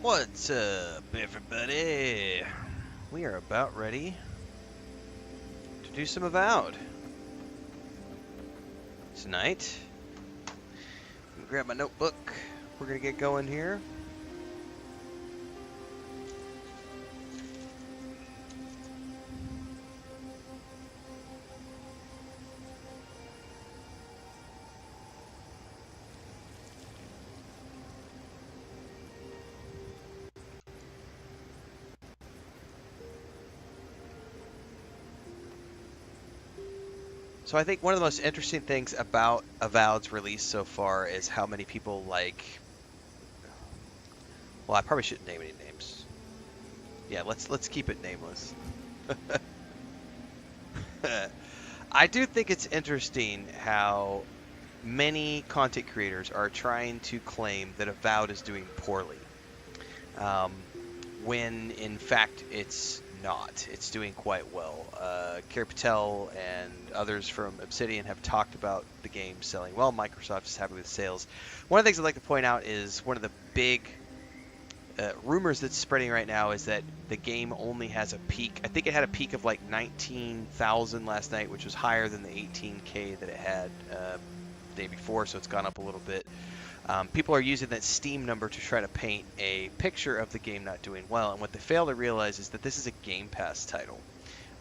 What's up, everybody? We are about ready to do some Avowed tonight. Let me grab my notebook. We're gonna get going here. So I think one of the most interesting things about Avowed's release so far is how many people like. Well, I probably shouldn't name any names. Yeah, let's keep it nameless. I do think it's interesting how many content creators are trying to claim that Avowed is doing poorly, um, when in fact it's not. It's doing quite well. Kerry Patel and others from Obsidian have talked about the game selling well. Microsoft is happy with sales. One of the things I'd like to point out is one of the big rumors that's spreading right now is that the game only has a peak. I think it had a peak of like 19,000 last night, which was higher than the 18K that it had the day before, so it's gone up a little bit. People are using that Steam number to try to paint a picture of the game not doing well, and what they fail to realize is that this is a Game Pass title.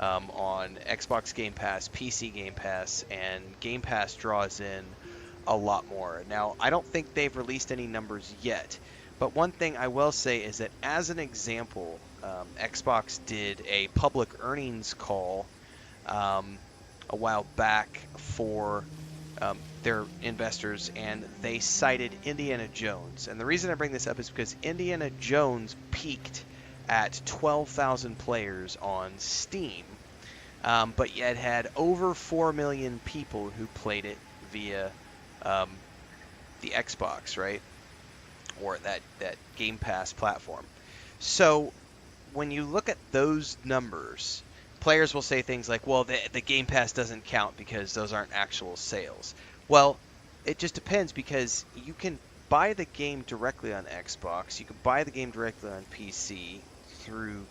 On Xbox Game Pass, PC Game Pass, and Game Pass draws in a lot more. Now, I don't think they've released any numbers yet, but one thing I will say is that as an example, Xbox did a public earnings call a while back for their investors, and they cited Indiana Jones. And the reason I bring this up is because Indiana Jones peaked at 12,000 players on Steam, but yet had over 4 million people who played it via the Xbox, right? Or that Game Pass platform. So when you look at those numbers, players will say things like, well, the Game Pass doesn't count because those aren't actual sales. Well, it just depends, because you can buy the game directly on Xbox, you can buy the game directly on PC through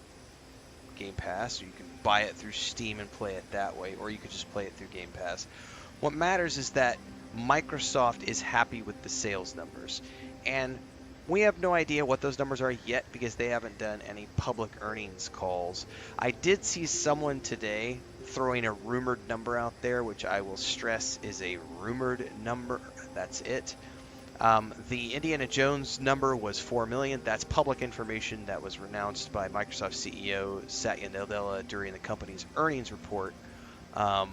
Game Pass, or you can buy it through Steam and play it that way, or you could just play it through Game Pass. What matters is that Microsoft is happy with the sales numbers, and we have no idea what those numbers are yet because they haven't done any public earnings calls. I did see someone today throwing a rumored number out there, which I will stress is a rumored number. That's it. The Indiana Jones number was 4 million. That's public information that was announced by Microsoft CEO Satya Nadella during the company's earnings report. And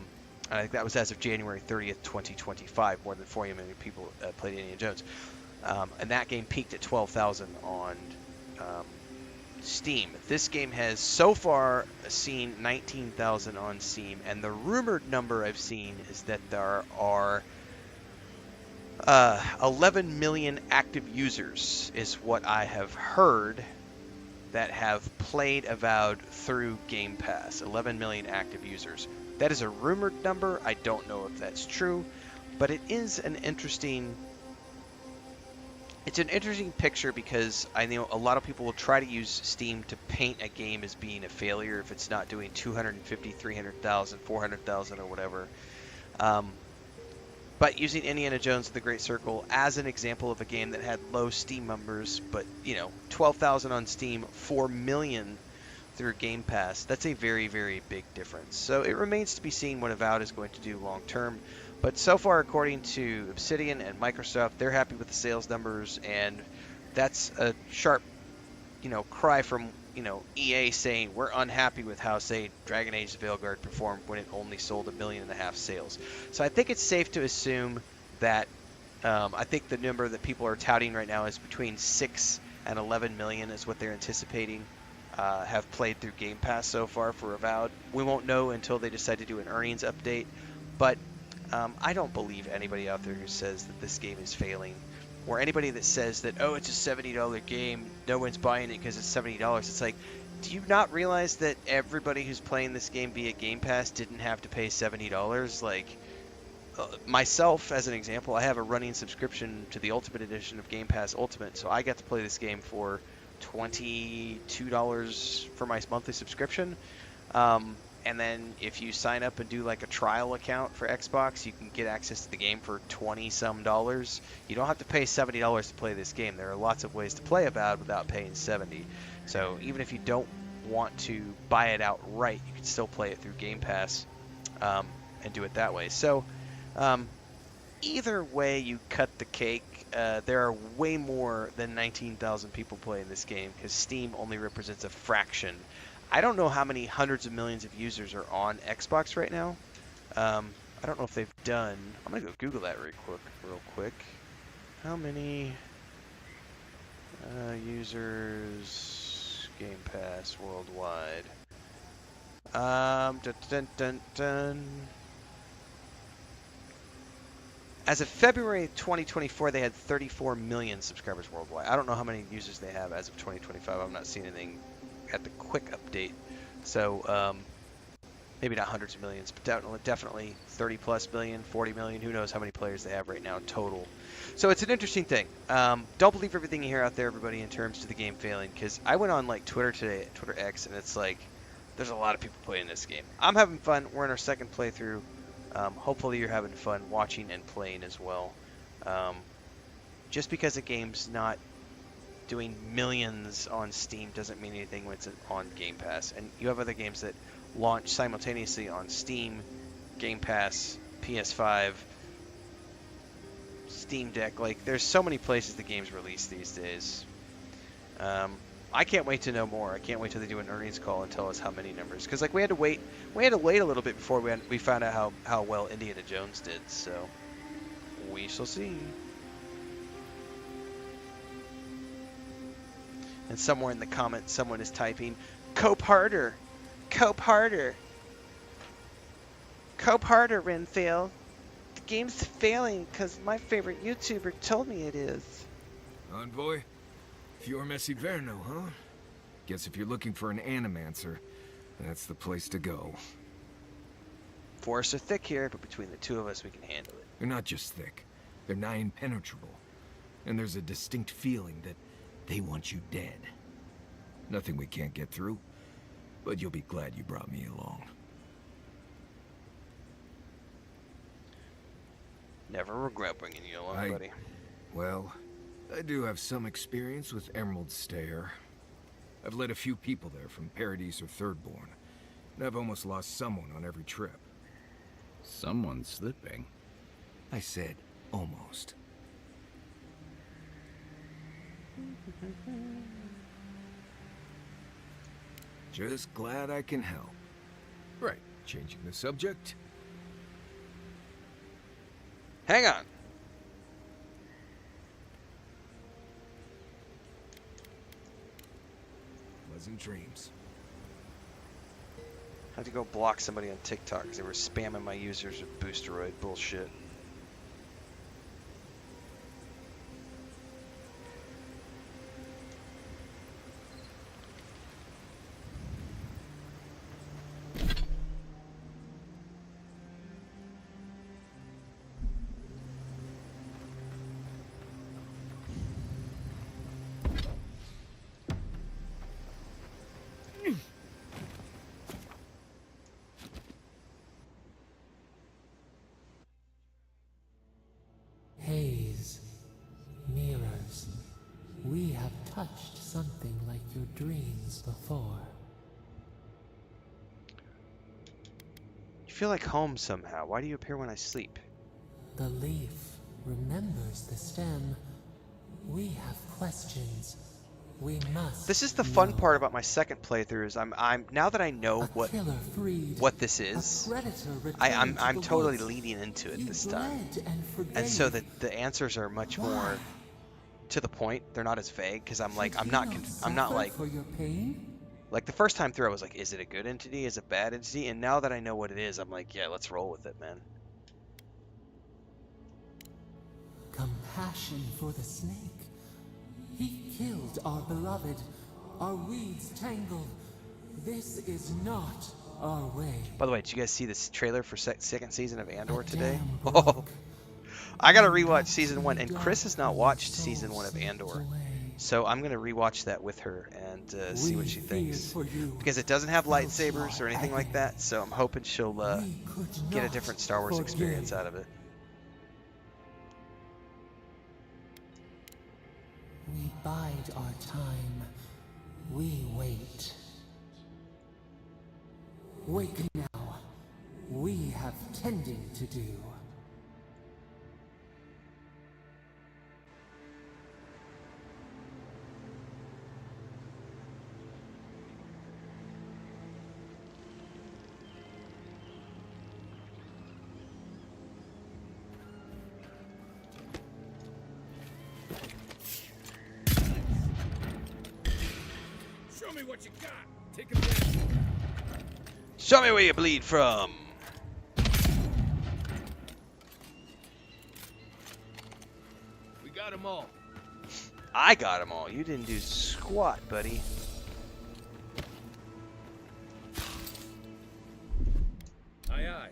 I think that was as of January 30th, 2025. More than 40 million people played Indiana Jones. And that game peaked at 12,000 on Steam. This game has so far seen 19,000 on Steam, and the rumored number I've seen is that there are 11 million active users, is what I have heard, that have played Avowed through Game Pass. 11 million active users. That is a rumored number. I don't know if that's true, but it is an interesting... It's an interesting picture, because I know a lot of people will try to use Steam to paint a game as being a failure if it's not doing 250, 300,000, 400,000 or whatever. But using Indiana Jones and the Great Circle as an example of a game that had low Steam numbers, but 12,000 on Steam, 4 million through Game Pass, that's a very, very big difference. So it remains to be seen what Avowed is going to do long term. But so far, according to Obsidian and Microsoft, they're happy with the sales numbers, and that's a sharp, cry from, EA saying we're unhappy with how, say, Dragon Age Veilguard performed when it only sold 1.5 million sales. So I think it's safe to assume that I think the number that people are touting right now is between 6 and 11 million is what they're anticipating have played through Game Pass so far for Avowed. We won't know until they decide to do an earnings update, but I don't believe anybody out there who says that this game is failing, or anybody that says that, oh, it's a $70 game, no one's buying it because it's $70. It's like, do you not realize that everybody who's playing this game via Game Pass didn't have to pay $70? Like, myself, as an example, I have a running subscription to the Ultimate Edition of Game Pass Ultimate, so I got to play this game for $22 for my monthly subscription. And then if you sign up and do like a trial account for Xbox, you can get access to the game for 20 some dollars. You don't have to pay $70 to play this game. There are lots of ways to play Avowed without paying 70. So even if you don't want to buy it outright, you can still play it through Game Pass and do it that way. So either way you cut the cake, there are way more than 19,000 people playing this game because Steam only represents a fraction. I don't know how many hundreds of millions of users are on Xbox right now. I don't know if they've done. I'm gonna go Google that real quick. How many users Game Pass worldwide? As of February 2024, they had 34 million subscribers worldwide. I don't know how many users they have as of 2025. I'm not seeing anything at the quick update. So maybe not hundreds of millions, but definitely 30 plus million, 40 million. Who knows how many players they have right now total. So it's an interesting thing. Don't believe everything you hear out there, everybody, in terms of the game failing. Because I went on like Twitter today, Twitter X, and it's like there's a lot of people playing this game. I'm having fun. We're in our second playthrough. Hopefully you're having fun watching and playing as well. Just because a game's not doing millions on Steam doesn't mean anything when it's on Game Pass. And you have other games that launch simultaneously on Steam, Game Pass, PS5, Steam Deck. Like, there's so many places the game's released these days. I can't wait to know more. I can't wait till they do an earnings call and tell us how many numbers. Because like we had to wait a little bit before we found out how well Indiana Jones did. So we shall see. And somewhere in the comments, someone is typing, "Cope harder, cope harder, cope harder, Renfail. The game's failing because my favorite YouTuber told me it is." Envoy? You're Messi Verno, huh? Guess if you're looking for an animancer, that's the place to go. Forests are thick here, but between the two of us, we can handle it. They're not just thick. They're nigh impenetrable. And there's a distinct feeling that they want you dead. Nothing we can't get through, but you'll be glad you brought me along. Never regret bringing you along, buddy. Well, I do have some experience with Emerald Stair. I've led a few people there from Paradise or Thirdborn, and I've almost lost someone on every trip. Someone's slipping. I said almost. Just glad I can help. Right, changing the subject. Hang on. Pleasant dreams. I had to go block somebody on TikTok because they were spamming my users with boosteroid bullshit. Haze, mirrors, we have touched something like your dreams before. You feel like home somehow. Why do you appear when I sleep? The leaf remembers the stem. We have questions. We must. This is the fun know. part about my second playthrough. Is I'm now that I know A killer freed, what this is, a predator I'm returned to the totally woods. leaning into it You this time. bled and forgave. And so the answers are much more Why? to the point. They're not as vague because I'm like Should I'm you not suffer like for your pain? the first time through I was like, is it a good entity? Is it a bad entity? And now that I know what it is, I'm like, yeah, let's roll with it, man. Compassion for the snake. He killed our beloved. Our weeds tangled. This is not our way. By the way, did you guys see this trailer for second season of Andor A today? dam Oh, broke. I gotta rewatch season 1, and Chris has not watched season 1 of Soul Andor. slipped away. So I'm gonna rewatch that with her and see what she thinks. Because it doesn't have felt lightsabers or your anything like agony. that, so I'm hoping she'll We could get a not different Star Wars experience forgive. out of it. We bide our time. We wait. Wake now. We have tending to do. Show me what you got. Take a look. Show me where you bleed from. We got them all. I got them all. You didn't do squat, buddy. Aye, aye.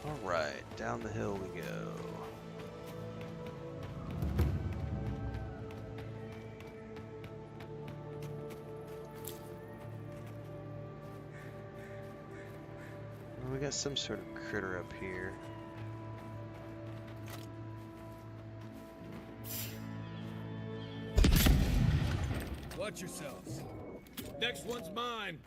Alright, down the hill we go. Well, we got some sort of critter up here. Watch yourselves. Next one's mine.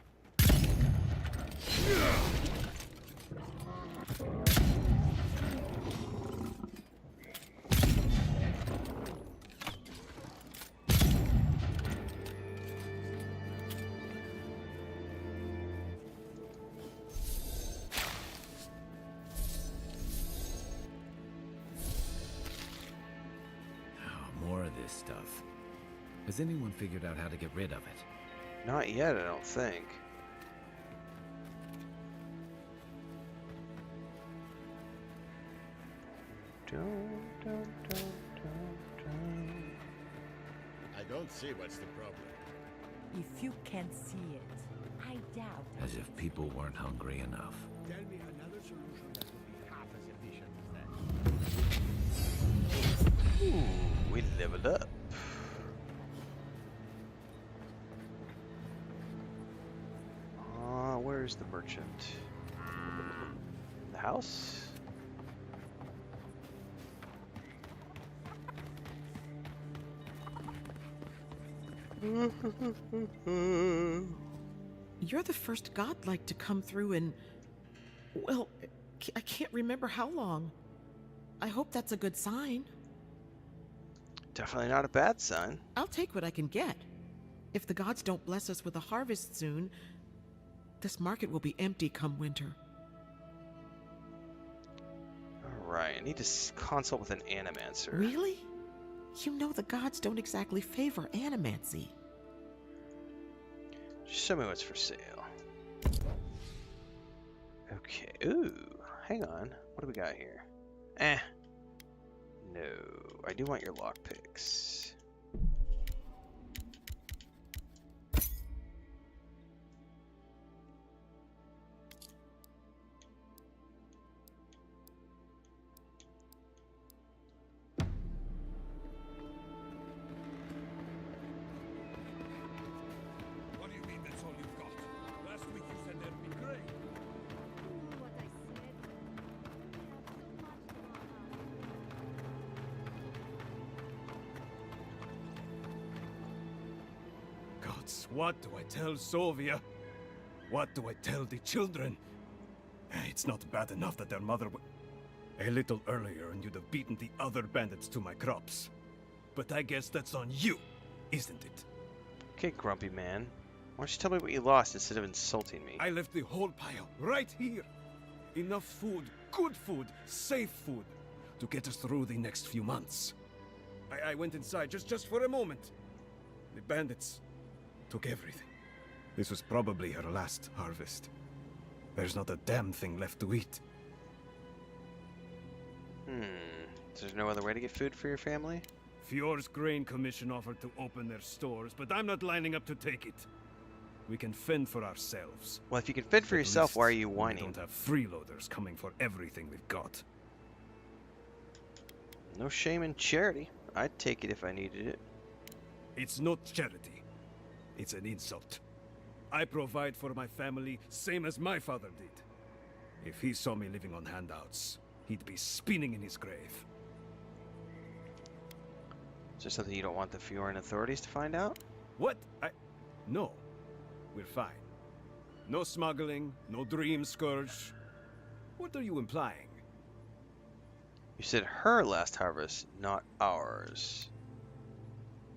Oh, more of this stuff. Has anyone figured out how to get rid of it? Not yet, I don't think. I don't see what's the problem. If you can't see it, I doubt. As if people weren't hungry enough. Tell me another solution that will be half as efficient as that. Ooh, we leveled up. Where's the merchant? The house? You're the first godlike to come through in, well, I can't remember how long. I hope that's a good sign. Definitely not a bad sign. I'll take what I can get. If the gods don't bless us with a harvest soon, this market will be empty come winter. Alright, I need to consult with an animancer. Really? You know the gods don't exactly favor animancy. Just show me what's for sale. Okay, ooh, hang on. What do we got here? No, I do want your lockpicks. What do you mean that's all you've got? Last week you said that'd be great. What I said. Gods, what do I tell Sovia? What do I tell the children? It's not bad enough that their mother a little earlier and you'd have beaten the other bandits to my crops. But I guess that's on you, isn't it? Okay, grumpy man. Why don't you tell me what you lost instead of insulting me? I left the whole pile right here. Enough food, good food, safe food, to get us through the next few months. I went inside just for a moment. The bandits took everything. This was probably her last harvest. There's not a damn thing left to eat. So there's no other way to get food for your family? Fjord's Grain Commission offered to open their stores, but I'm not lining up to take it. We can fend for ourselves. Well, if you can fend for At yourself, why are least you We whining? don't have freeloaders coming for everything we've got. No shame in charity. I'd take it if I needed it. It's not charity. It's an insult. I provide for my family, same as my father did. If he saw me living on handouts, he'd be spinning in his grave. Is there something you don't want the Fioran authorities to find out? What? No. We're fine. No smuggling, no Dreamscourge. What are you implying? You said her last harvest, not ours.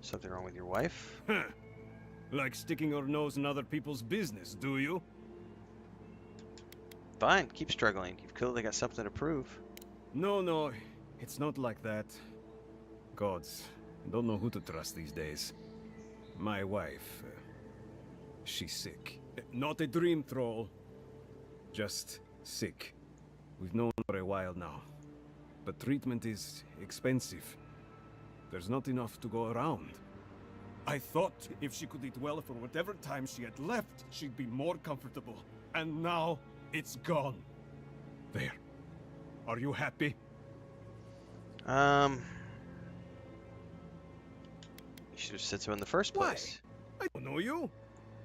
Something wrong with your wife? Huh. Like sticking your nose in other people's business, do you? Fine, keep struggling. You've clearly got something to prove. No, it's not like that. Gods, I don't know who to trust these days. My wife, she's sick. Not a dream troll, just sick. We've known for a while now. But treatment is expensive. There's not enough to go around. I thought if she could eat well for whatever time she had left, she'd be more comfortable. And now, it's gone. There. Are you happy? You should have said so in the first Why? place. I don't know you.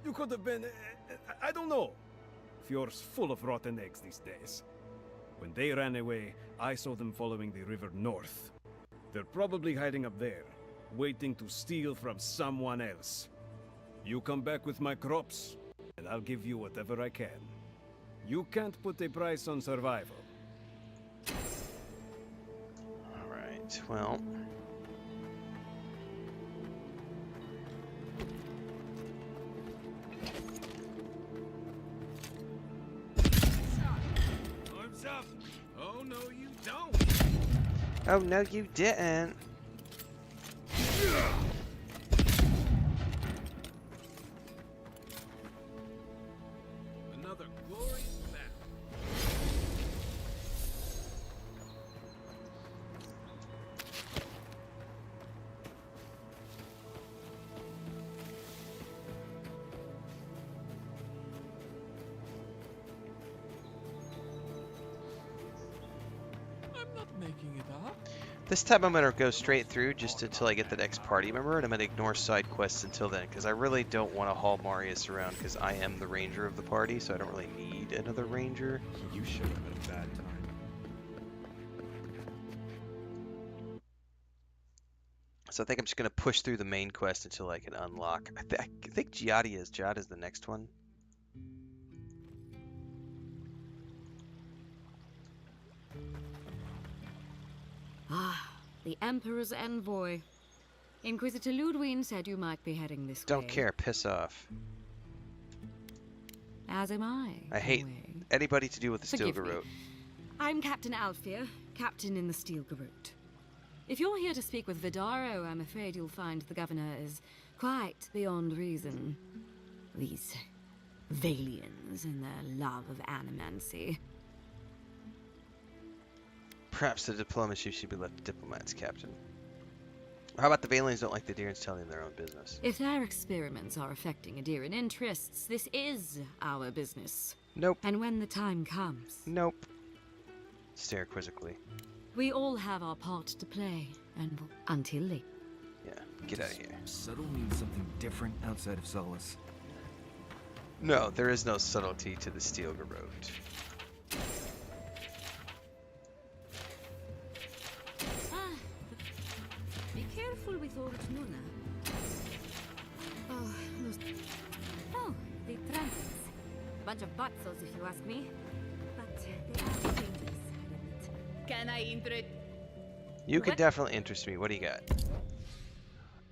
You could have been... I don't know. Fjord's full of rotten eggs these days. When they ran away, I saw them following the river north. They're probably hiding up there, waiting to steal from someone else. You come back with my crops, and I'll give you whatever I can. You can't put a price on survival. Alright, well... Arms up! Oh, no, you don't! Oh, no, you didn't. Another glorious battle. I'm not making it up. This time I'm gonna go straight through just until I get the next party member, and I'm gonna ignore side quests until then, because I really don't want to haul Marius around, because I am the ranger of the party, so I don't really need another ranger. You showed up at a bad time. So I think I'm just gonna push through the main quest until I can unlock. I think Jad is the next one. Ah, the Emperor's envoy. Inquisitor Ludwig said you might be heading this way. Don't care, piss off. As am I. I hate away. anybody to do with the Forgive me. Stilgarrote. I'm Captain Alfir, captain in the Steel Garrote. If you're here to speak with Vidaro, I'm afraid you'll find the governor is quite beyond reason. These Valians and their love of animancy. Perhaps the diplomacy should be left to diplomats, Captain. Or how about the Valians don't like the Deerans telling their own business? If their experiments are affecting Adirian interests, this is our business. Nope. And when the time comes, Nope. Stare quizzically. we all have our part to play, and until late. Yeah, get out of here. Subtle means something different outside of Solace. No, there is no subtlety to the Stilgarrote. Ah, be careful with old Nuna. Oh, the transits. Bunch of butzels, if you ask me. But they are dangerous. Can I interest? You could What? definitely interest me. What do you got?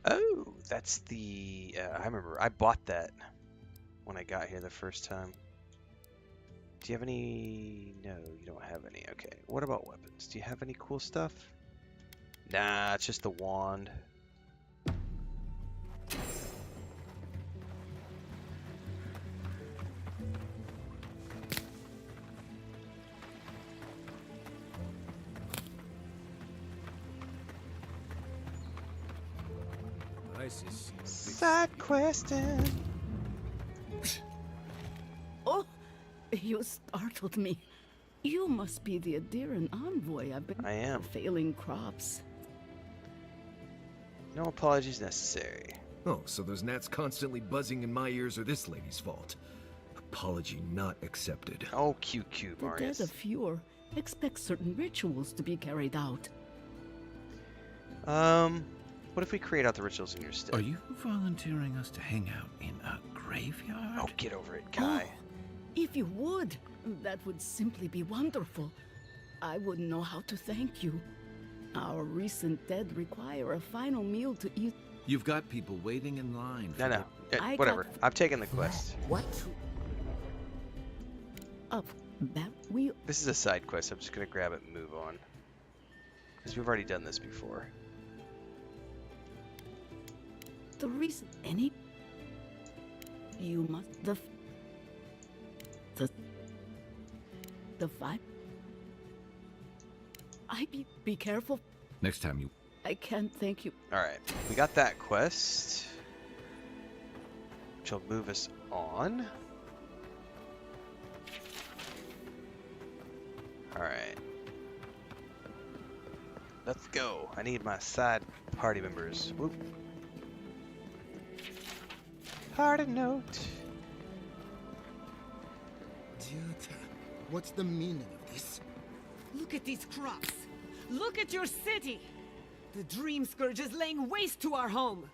Oh, that's the... I remember. I bought that when I got here the first time. Do you have any... No, you don't have any. Okay. What about weapons? Do you have any cool stuff? Nah, it's just the wand. Prices seem a bit Side questing. You startled me. You must be the Adiran envoy. I've been I am. failing crops. No apologies necessary. Oh, so those gnats constantly buzzing in my ears are this lady's fault. Apology not accepted. Oh, cute, The dead Marius. of Fjord expect certain rituals to be carried out. What if we create out the rituals in your stead? Are you volunteering us to hang out in a graveyard? Oh, get over it, Kai. Oh, if you would, that would simply be wonderful. I wouldn't know how to thank you. Our recent dead require a final meal to eat. You've got people waiting in line. For No. I Whatever. got- I'm taking the quest. What? Of that we This is a side quest. I'm just gonna grab it and move on. Because we've already done this before. the reason any you must the five. Be careful. Next time you... I can't thank you. Alright. We got that quest. Which will move us on. Alright. Let's go. I need my side party members. Whoop. Party note. Dude, what's the meaning of this? Look at these crops. Look at your city. The Dreamscourge is laying waste to our home.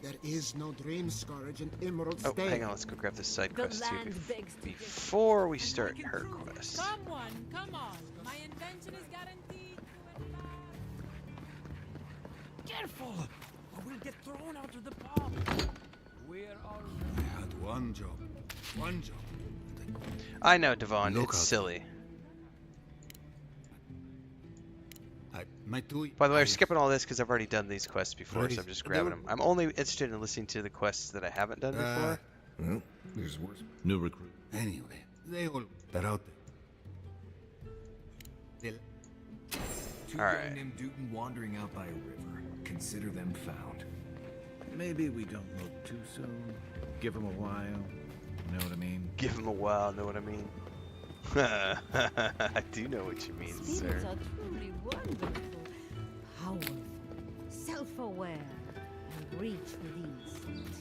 There is no Dreamscourge in Emerald Oh, Stair. hang on. Let's go grab this side The quest too land begs to differ. before we start her quest. Someone, come on. My invention is guaranteed to advance. Careful! Or we'll get thrown out of the pub. Where are I had one job. One job. I know, Devon. Look It's out. silly. My two. By the way, I'm skipping all this because I've already done these quests before, so Right. I'm just grabbing them. I'm only interested in listening to the quests that I haven't done before. Well, there's worse. New recruit. Anyway, they're out there. Two All right. guys named Newton wandering out by a river. Consider them found. Maybe we don't look too soon. Give them a while. Know what I mean? Give them a while, know what I mean? I do know what you mean, Spirits sir. are truly wonderful, powerful, self-aware, and reach within sight.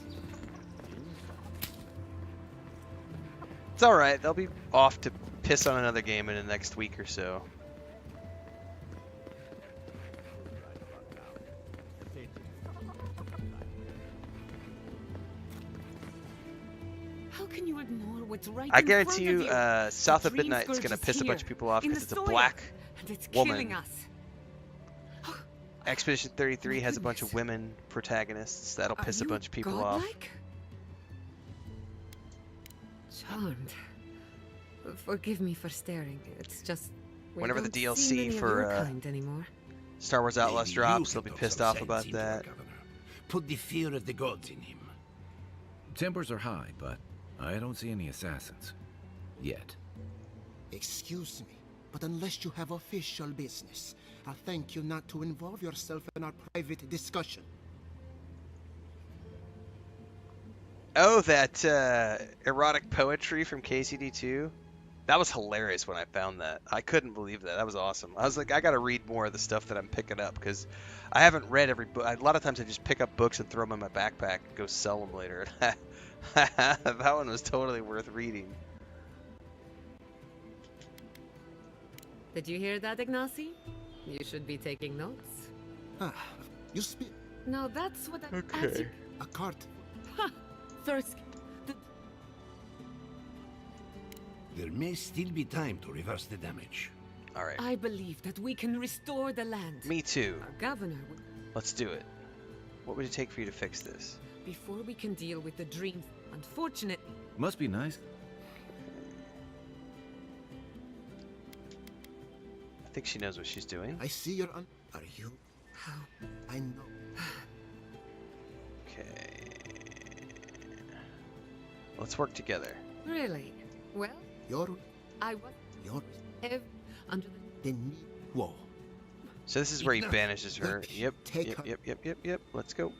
It's alright, they'll be off to piss on another game in the next week or so. How can you ignore what's right I in guarantee front you, of you? South The of Midnight is Dreamscourge gonna is piss a bunch of here, people off in because the it's a soil, black and it's woman. killing us. Expedition 33 My has a bunch of goodness. women protagonists. That'll Are piss a you bunch of people off. godlike? Charmed. Forgive me for staring. It's just we Whenever the don't see DLC many of for, your kind anymore. Star Wars Outlaws Maybe drops, you they'll be can talk pissed some off sense about into our that. governor. Put the fear of the gods in him. Tempers are high, but I don't see any assassins. Yet. Excuse me, but unless you have official business, I'll thank you not to involve yourself in our private discussion. Oh, that erotic poetry from KCD2? That was hilarious when I found that. I couldn't believe that. That was awesome. I was like, I gotta read more of the stuff that I'm picking up because I haven't read every book. A lot of times I just pick up books and throw them in my backpack and go sell them later. That one was totally worth reading. Did you hear that, Ignacy? You should be taking notes. Ah, you speak No, that's what I... Okay. a cart. Thirsk. There may still be time to reverse the damage. Alright. I believe that we can restore the land. Me too. Our governor would... Let's do it. What would it take for you to fix this? Before we can deal with the dream... Unfortunate... Must be nice. I think she knows what she's doing. I see you're Are you? How? I know. Okay. Let's work together. Really? Well, You're... I was... You're... under the... The need... Whoa. So this is where he Enough. banishes her. Look, Yep. take Yep. her. Yep. Yep. Yep. Yep. Let's go.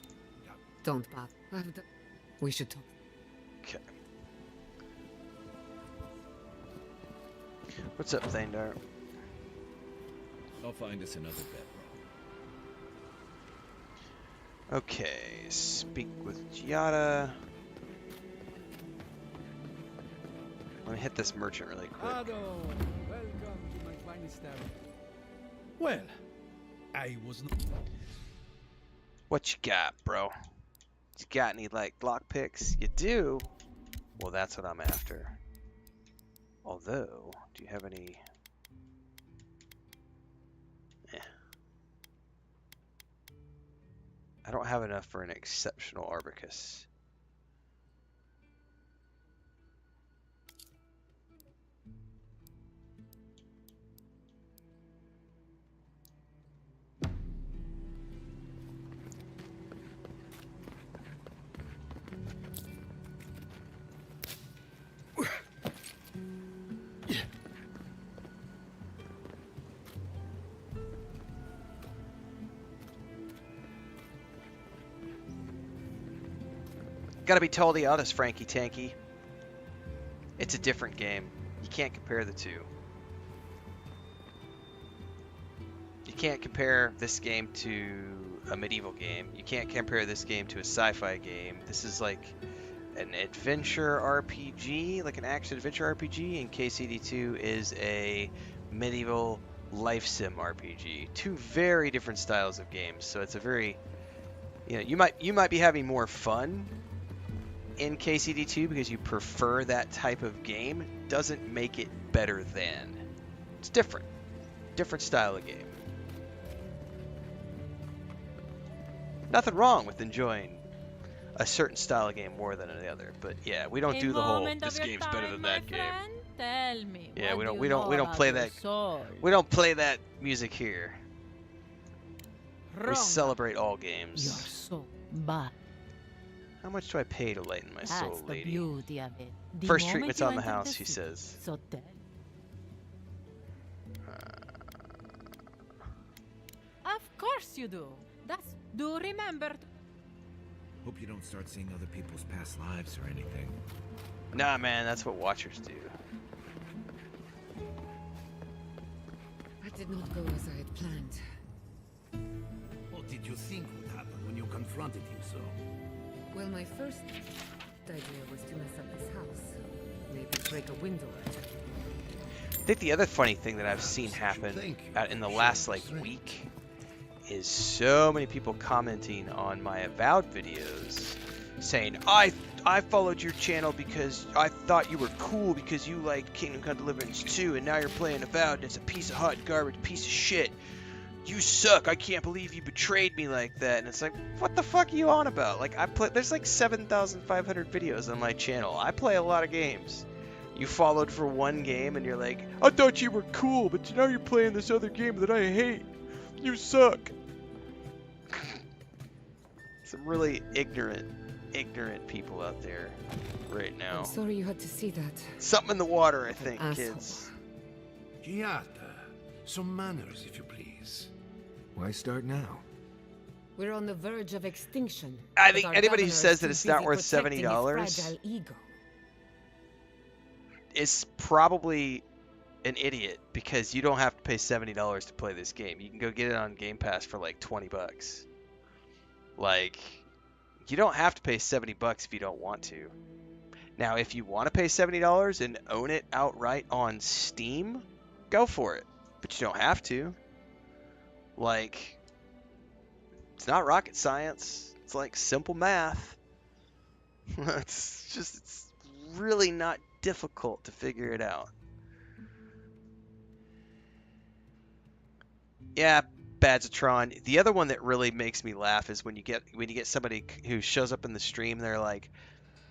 Don't bother. We should talk. Okay. What's up, Thandar? I'll find us another bedrock. Okay, speak with Giada. Let me hit this merchant really quick. Ado, welcome to my finest town. Well, I was not... What you got, bro? You got any, like, lockpicks? You do? Well, that's what I'm after. Although, do you have any... I don't have enough for an exceptional Arbicus. Gotta be totally honest, Frankie Tanky. It's a different game. You can't compare the two. You can't compare this game to a medieval game. You can't compare this game to a sci-fi game. This is like an adventure RPG, like an action-adventure RPG, and KCD2 is a medieval life sim RPG. Two very different styles of games. So it's a very, you know, you might be having more fun in KCD2 because you prefer that type of game. Doesn't make it better than. It's different. Different style of game. Nothing wrong with enjoying a certain style of game more than another, but yeah, we don't do the whole this game's better than that game. Tell me. Yeah, we don't play that. We don't play that music here. We celebrate all games. You're so bad. How much do I pay to lighten my soul, That's the lady? beauty of it. The First moment treatment's you on the enter house, she city, says. So tell. Of course you do. Do remember. Hope you don't start seeing other people's past lives or anything. Nah, man, that's what watchers do. That did not go as I had planned. What did you think would happen when you confronted him so? Well, my first idea was to mess up his house. Maybe break a window or two. I think the other funny thing that I've seen happen in the last like week is so many people commenting on my Avowed videos saying, I followed your channel because I thought you were cool because you liked Kingdom Come Deliverance 2 and now you're playing Avowed and it's a piece of hot garbage, piece of shit. You suck. I can't believe you betrayed me like that. And it's like, what the fuck are you on about? Like, there's like 7,500 videos on my channel. I play a lot of games. You followed for one game and you're like, I thought you were cool, but now you're playing this other game that I hate. You suck. Some really ignorant people out there right now. I'm sorry you had to see that. Something in the water, I think, asshole. kids. Giada, some manners, if you please. Why start now? We're on the verge of extinction. I but think our anybody who governor says is that too it's not busy worth protecting his $70 fragile ego. is probably an idiot because you don't have to pay $70 to play this game. You can go get it on Game Pass for like $20. Like, you don't have to pay $70 if you don't want to. Now, if you want to pay $70 and own it outright on Steam, go for it. But you don't have to. Like, it's not rocket science. It's like simple math. It's really not difficult to figure it out. Yeah, Badzatron. The other one that really makes me laugh is when you get somebody who shows up in the stream, they're like,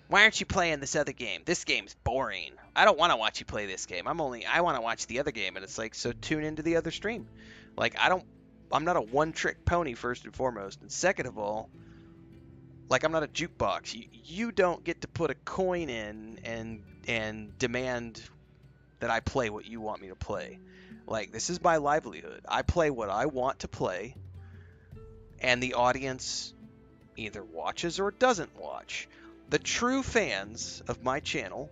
"Why aren't you playing this other game? This game's boring. I don't want to watch you play this game. I want to watch the other game." And it's like, so tune into the other stream. Like, I'm not a one-trick pony, first and foremost, and second of all, like, I'm not a jukebox. You don't get to put a coin in and demand that I play what you want me to play. Like, this is my livelihood. I play what I want to play, and the audience either watches or doesn't watch. The true fans of my channel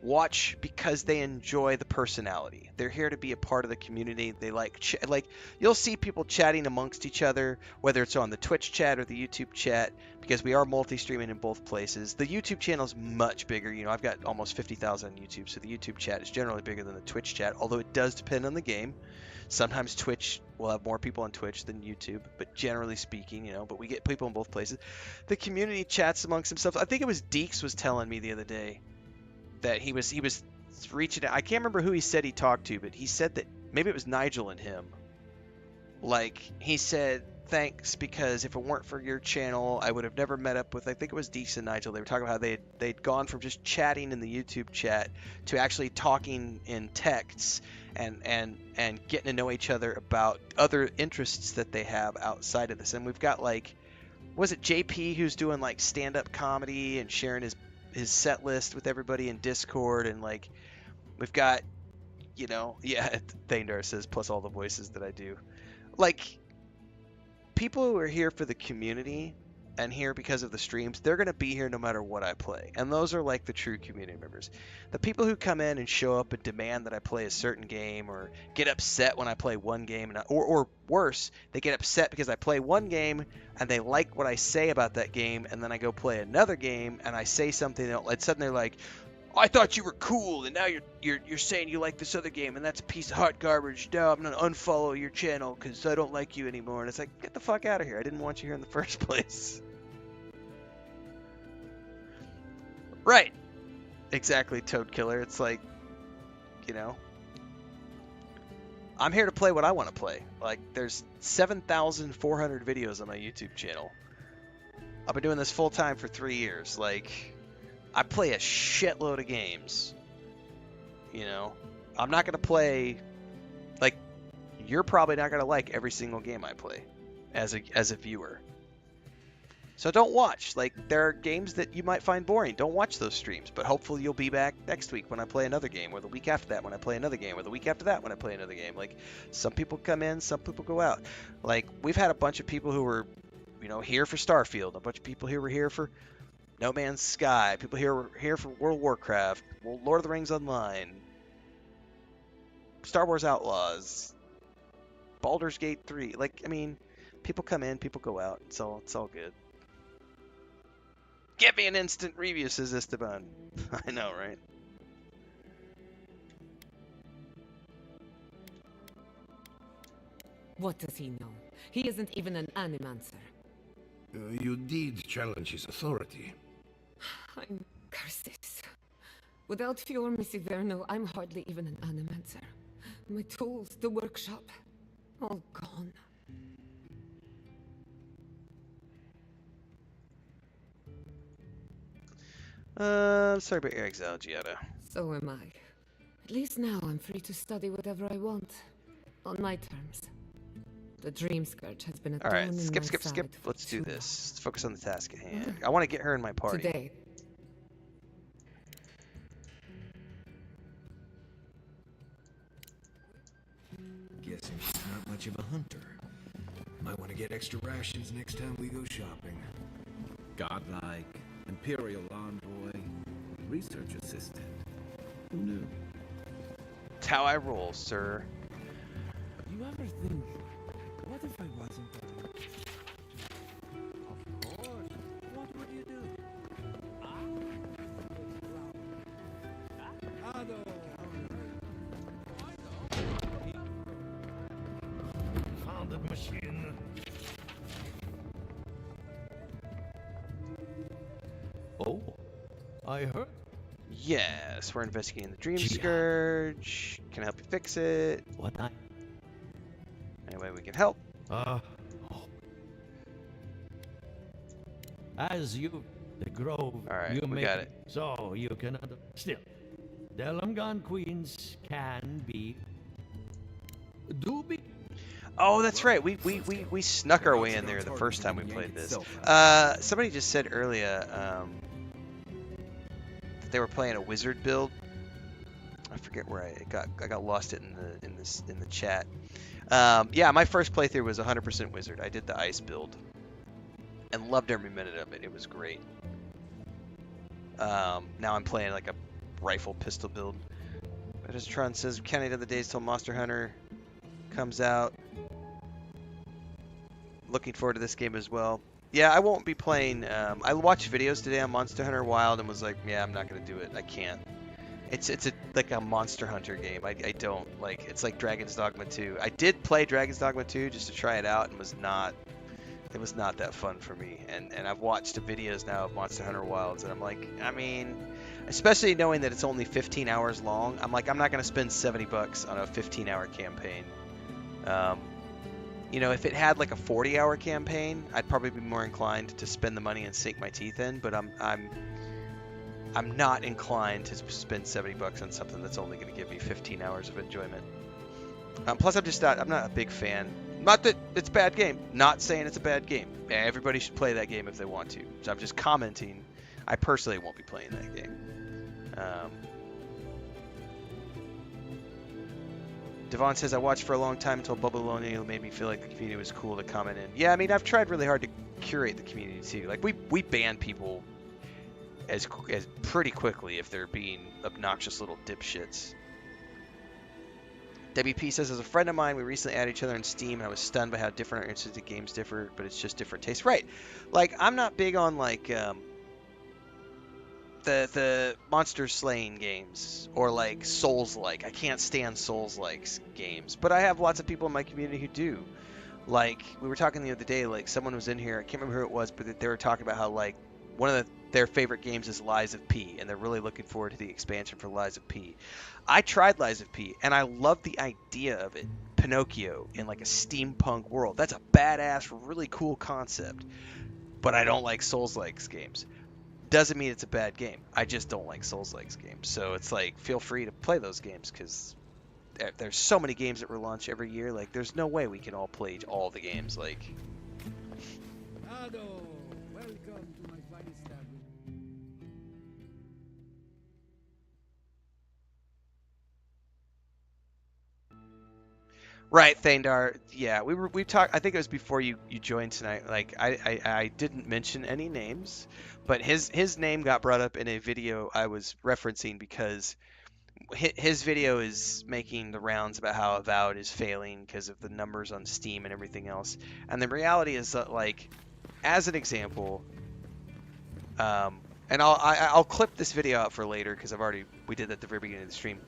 watch because they enjoy the personality. They're here to be a part of the community. They like you'll see people chatting amongst each other, whether it's on the Twitch chat or the YouTube chat, because we are multi-streaming in both places. The YouTube channel is much bigger. You know, I've got almost 50,000 on YouTube, so the YouTube chat is generally bigger than the Twitch chat, although it does depend on the game. Sometimes Twitch will have more people on Twitch than YouTube, but generally speaking, you know, but we get people in both places. The community chats amongst themselves. I think it was Deeks was telling me the other day that he was reaching out. I can't remember who he said he talked to, but he said that maybe it was Nigel and him. Like, he said, thanks, because if it weren't for your channel, I would have never met up with, I think it was Deeks and Nigel. They were talking about how they'd gone from just chatting in the YouTube chat to actually talking in texts and getting to know each other about other interests that they have outside of this. And we've got, like, was it JP who's doing, like, stand-up comedy and sharing his set list with everybody in Discord, and like we've got, you know, yeah, Thandar says plus all the voices that I do. Like, people who are here for the community and here because of the streams, they're going to be here no matter what I play. And those are like the true community members. The people who come in and show up and demand that I play a certain game, or get upset when I play one game, or worse, they get upset because I play one game and they like what I say about that game, and then I go play another game and I say something that, like, suddenly they're like, I thought you were cool, and now you're saying you like this other game, and that's a piece of hot garbage. No, I'm gonna unfollow your channel because I don't like you anymore. And it's like, get the fuck out of here. I didn't want you here in the first place. Right. Exactly, Toad Killer. It's like, you know, I'm here to play what I want to play. Like, there's 7,400 videos on my YouTube channel. I've been doing this full time for 3 years. Like, I play a shitload of games. You know, I'm not going to play, like, you're probably not going to like every single game I play as a viewer. So don't watch. Like, there are games that you might find boring. Don't watch those streams, but hopefully you'll be back next week when I play another game, or the week after that when I play another game, or the week after that when I play another game. Like, some people come in, some people go out. Like, we've had a bunch of people who were, you know, here for Starfield, a bunch of people who were here for No Man's Sky, people here were here for World of Warcraft, Lord of the Rings Online, Star Wars Outlaws, Baldur's Gate 3. Like, I mean, people come in, people go out. It's all good. Give me an instant review, says Esteban. I know, right? What does he know? He isn't even an animancer. You did challenge his authority. I'm curses. Without Fior Misiverno, I'm hardly even an animancer. My tools, the workshop, all gone. Sorry about your exile, Giada. So am I. At least now I'm free to study whatever I want. On my terms. The Dreamscourge has been a Alright, thorn in skip. my side for Let's do too this. Let's focus on the task at hand. I want to get her in my party. Today. Guessing she's not much of a hunter. Might want to get extra rations next time we go shopping. Godlike, Imperial envoy, research assistant. Who knew? It's how I roll, sir. You ever think, what if I wasn't Of course. What would you do? Found that machine. Oh, I heard. Yes, we're investigating the Dreamscourge. Can I help you fix it? What I? Any way we can help? Oh. As you, the Grove, All right, you we make got it. So you can still. Delamgon Queens can be. Do be. Oh, that's right. We snuck our way in there the first time we played this. Somebody just said earlier that they were playing a wizard build. I forget where I got lost in the chat. Yeah, my first playthrough was 100% wizard. I did the ice build and loved every minute of it. It was great. Now I'm playing like a rifle pistol build. Metatron says, counting down the days till Monster Hunter comes out. Looking forward to this game as well. Yeah, I won't be playing. I watched videos today on Monster Hunter Wild and was like, yeah, I'm not gonna do it. I can't. It's like a Monster Hunter game. I don't like. It's like Dragon's Dogma 2. I did play Dragon's Dogma 2 just to try it out and was not. It was not that fun for me. And I've watched the videos now of Monster Hunter Wilds and I'm like, I mean, especially knowing that it's only 15 hours long. I'm like, I'm not gonna spend $70 on a 15-hour campaign. You know, if it had like a 40-hour campaign, I'd probably be more inclined to spend the money and sink my teeth in. But I'm not inclined to spend $70 on something that's only going to give me 15 hours of enjoyment. Plus, I'm not a big fan. Not that it's a bad game. Not saying it's a bad game. Everybody should play that game if they want to. So I'm just commenting. I personally won't be playing that game. Devon says, I watched for a long time until Bubbaloni made me feel like the community was cool to comment in. Yeah, I mean, I've tried really hard to curate the community too. Like, we ban people as pretty quickly if they're being obnoxious little dipshits. WP says, as a friend of mine, we recently added each other on Steam, and I was stunned by how different our interests in games differ, but it's just different tastes. Right. Like, I'm not big on, like, the monster slaying games or like Souls-like. I can't stand Souls-like games, but I have lots of people in my community who do. Like, we were talking the other day, like someone was in here, I can't remember who it was, but they were talking about how like one of their favorite games is Lies of P, and they're really looking forward to the expansion for Lies of P. I tried Lies of P, and I love the idea of it. Pinocchio in like a steampunk world. That's a badass, really cool concept. But I don't like Souls-like games. Doesn't mean it's a bad game. I just don't like Souls-like games. So it's like, feel free to play those games because there's so many games that relaunch every year. Like, there's no way we can all play all the games. Like, Ado, welcome to my fine establishment. right, Thandar. Yeah, we talked. I think it was before you joined tonight. Like, I didn't mention any names, but his name got brought up in a video I was referencing because his video is making the rounds about how Avowed is failing because of the numbers on Steam and everything else. And the reality is that, like, as an example, and I'll clip this video out for later because we did that at the very beginning of the stream.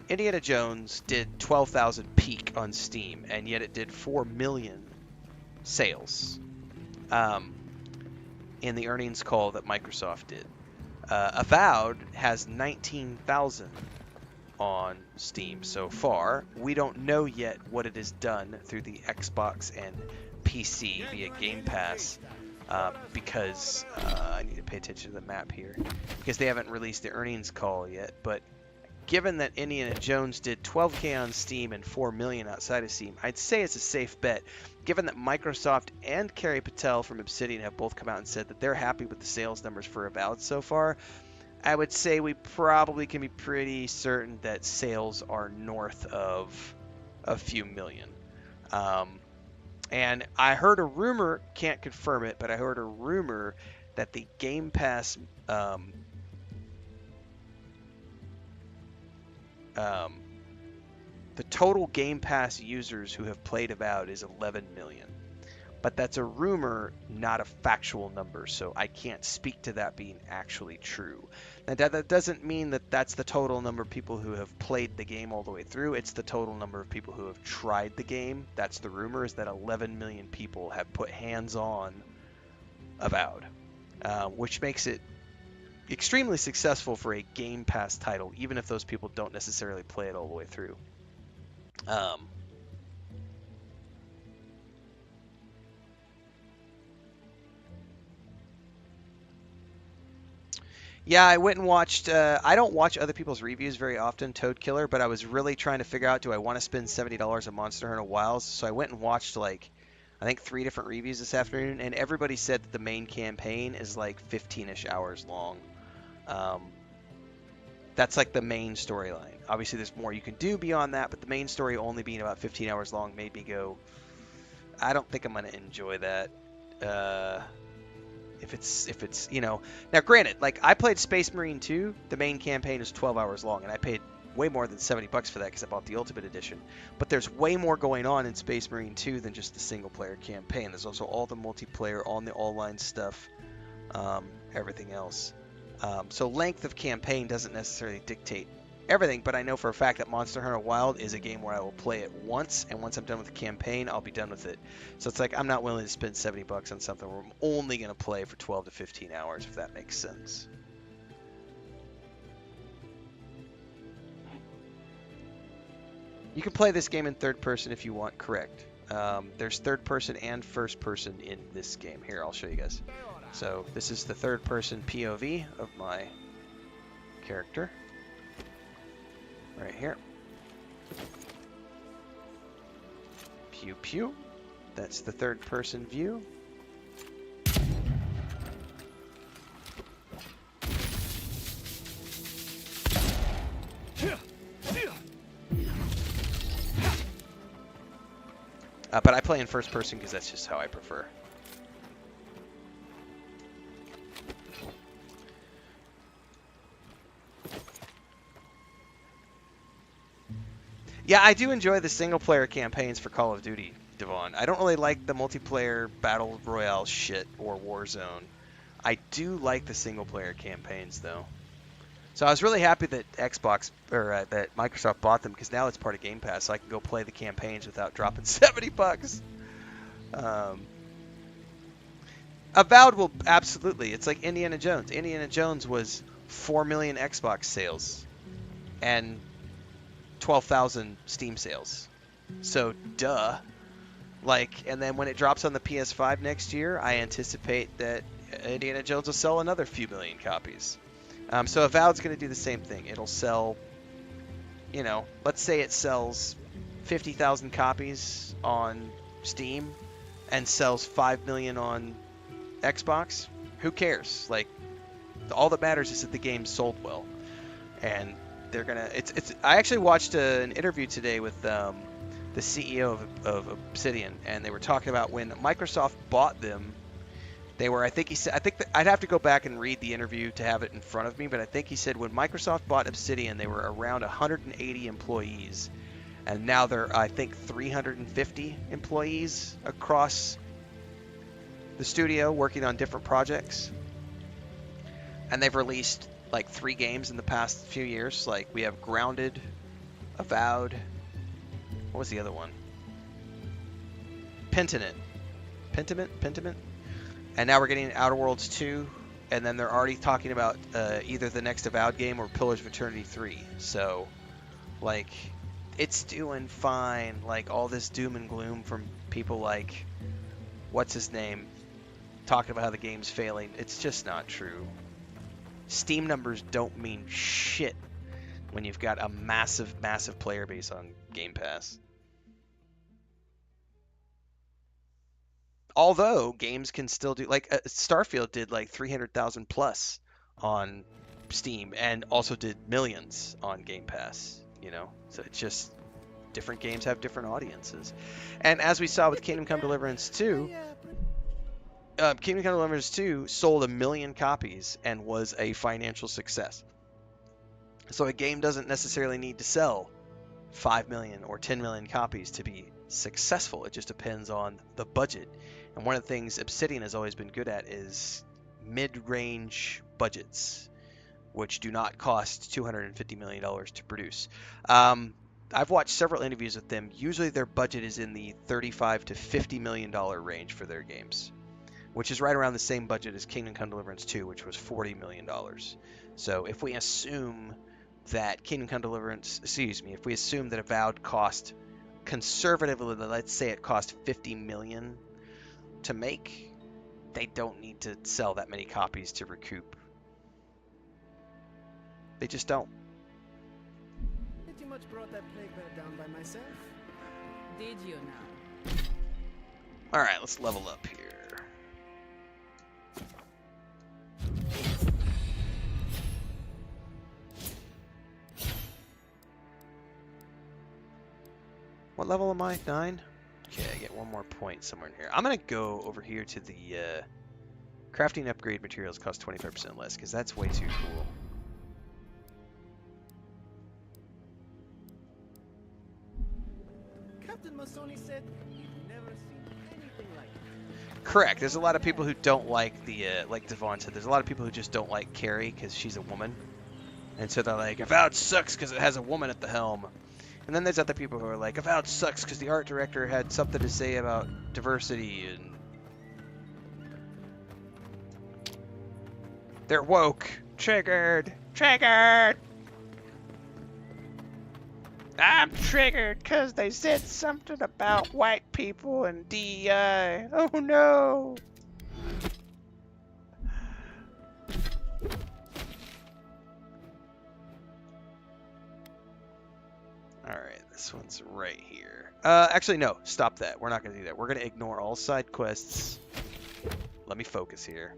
Indiana Jones did 12,000 peak on Steam, and yet it did 4 million sales in the earnings call that Microsoft did. Avowed has 19,000 on Steam so far. We don't know yet what it has done through the Xbox and PC via Game Pass because I need to pay attention to the map here because they haven't released the earnings call yet. But given that Indiana Jones did 12K on Steam and 4 million outside of Steam, I'd say it's a safe bet. Given that Microsoft and Kerry Patel from Obsidian have both come out and said that they're happy with the sales numbers for Avowed so far, I would say we probably can be pretty certain that sales are north of a few million. And I heard a rumor, can't confirm it, but I heard a rumor that the Game Pass the total Game Pass users who have played Avowed is 11 million. But that's a rumor, not a factual number, so I can't speak to that being actually true. Now, that doesn't mean that that's the total number of people who have played the game all the way through. It's the total number of people who have tried the game. That's the rumor, is that 11 million people have put hands on Avowed, which makes it extremely successful for a Game Pass title, even if those people don't necessarily play it all the way through. Yeah, I went and watched, I don't watch other people's reviews very often, Toad Killer, but I was really trying to figure out, do I want to spend $70 on Monster Hunter Wilds? So I went and watched, like, I think 3 different reviews this afternoon, and everybody said that the main campaign is like 15-ish hours long. That's like the main storyline. Obviously, there's more you can do beyond that, but the main story only being about 15 hours long made me go, I don't think I'm going to enjoy that. If it's you know, now granted, like I played Space Marine 2, the main campaign is 12 hours long, and I paid way more than $70 for that because I bought the Ultimate Edition. But there's way more going on in Space Marine 2 than just the single player campaign. There's also all the multiplayer, on the online stuff, everything else. So length of campaign doesn't necessarily dictate everything, but I know for a fact that Monster Hunter Wild is a game where I will play it once, and once I'm done with the campaign, I'll be done with it. So it's like I'm not willing to spend $70 on something where I'm only going to play for 12 to 15 hours, if that makes sense. You can play this game in third person if you want, correct. There's third person and first person in this game. Here, I'll show you guys. So this is the third person POV of my character. Right here. Pew pew. That's the third person view. But I play in first person because that's just how I prefer. Yeah, I do enjoy the single-player campaigns for Call of Duty, Devon. I don't really like the multiplayer Battle Royale shit or Warzone. I do like the single-player campaigns, though. So I was really happy that Xbox, or that Microsoft bought them, because now it's part of Game Pass, so I can go play the campaigns without dropping $70. Avowed will absolutely. It's like Indiana Jones. Indiana Jones was 4 million Xbox sales and 12,000 Steam sales. So, duh. Like, and then when it drops on the PS5 next year, I anticipate that Indiana Jones will sell another few million copies. So Avowed's going to do the same thing. It'll sell, you know, let's say it sells 50,000 copies on Steam and sells 5 million on Xbox. Who cares? Like, all that matters is that the game sold well. And they're gonna. I actually watched an interview today with the CEO of Obsidian, and they were talking about when Microsoft bought them. They were, I think I'd have to go back and read the interview to have it in front of me, but I think he said when Microsoft bought Obsidian, they were around 180 employees, and now they're, I think, 350 employees across the studio working on different projects. And they've released like 3 games in the past few years. Like, we have Grounded, Avowed, what was the other one? Pentiment. And now we're getting Outer Worlds 2, and then they're already talking about either the next Avowed game or Pillars of Eternity 3. So, like, it's doing fine. Like, all this doom and gloom from people like, what's his name, talking about how the game's failing. It's just not true. Steam numbers don't mean shit when you've got a massive, massive player base on Game Pass. Although games can still do, like Starfield did like 300,000 plus on Steam and also did millions on Game Pass, you know? So it's just different games have different audiences. And as we saw with Kingdom Come Deliverance 2, Kingdom Come Deliverance 2 sold 1 million copies and was a financial success. So a game doesn't necessarily need to sell 5 million or 10 million copies to be successful. It just depends on the budget. And one of the things Obsidian has always been good at is mid-range budgets, which do not cost $250 million to produce. I've watched several interviews with them. Usually their budget is in the $35 to $50 million range for their games, which is right around the same budget as Kingdom Come Deliverance 2, which was $40 million. So if we assume that if we assume that Avowed cost, conservatively, let's say it cost $50 million to make, they don't need to sell that many copies to recoup. They just don't. Pretty much brought that plague bear down by myself. Did you now? Alright, let's level up here. What level am I? 9? Okay, I get 1 more point somewhere in here. I'm gonna go over here to the Crafting upgrade materials cost 25% less, because that's way too cool. Captain Masoni said he'd never seen anything like it. Correct. There's a lot of people who don't like the, like Devon said, there's a lot of people who just don't like Carrie because she's a woman. And so they're like, Avowed sucks because it has a woman at the helm. And then there's other people who are like, Avowed sucks because the art director had something to say about diversity and they're woke. Triggered. Triggered. I'm triggered because they said something about white people and DEI. Oh no. Alright, this one's right here. Actually, no. Stop that. We're not going to do that. We're going to ignore all side quests. Let me focus here.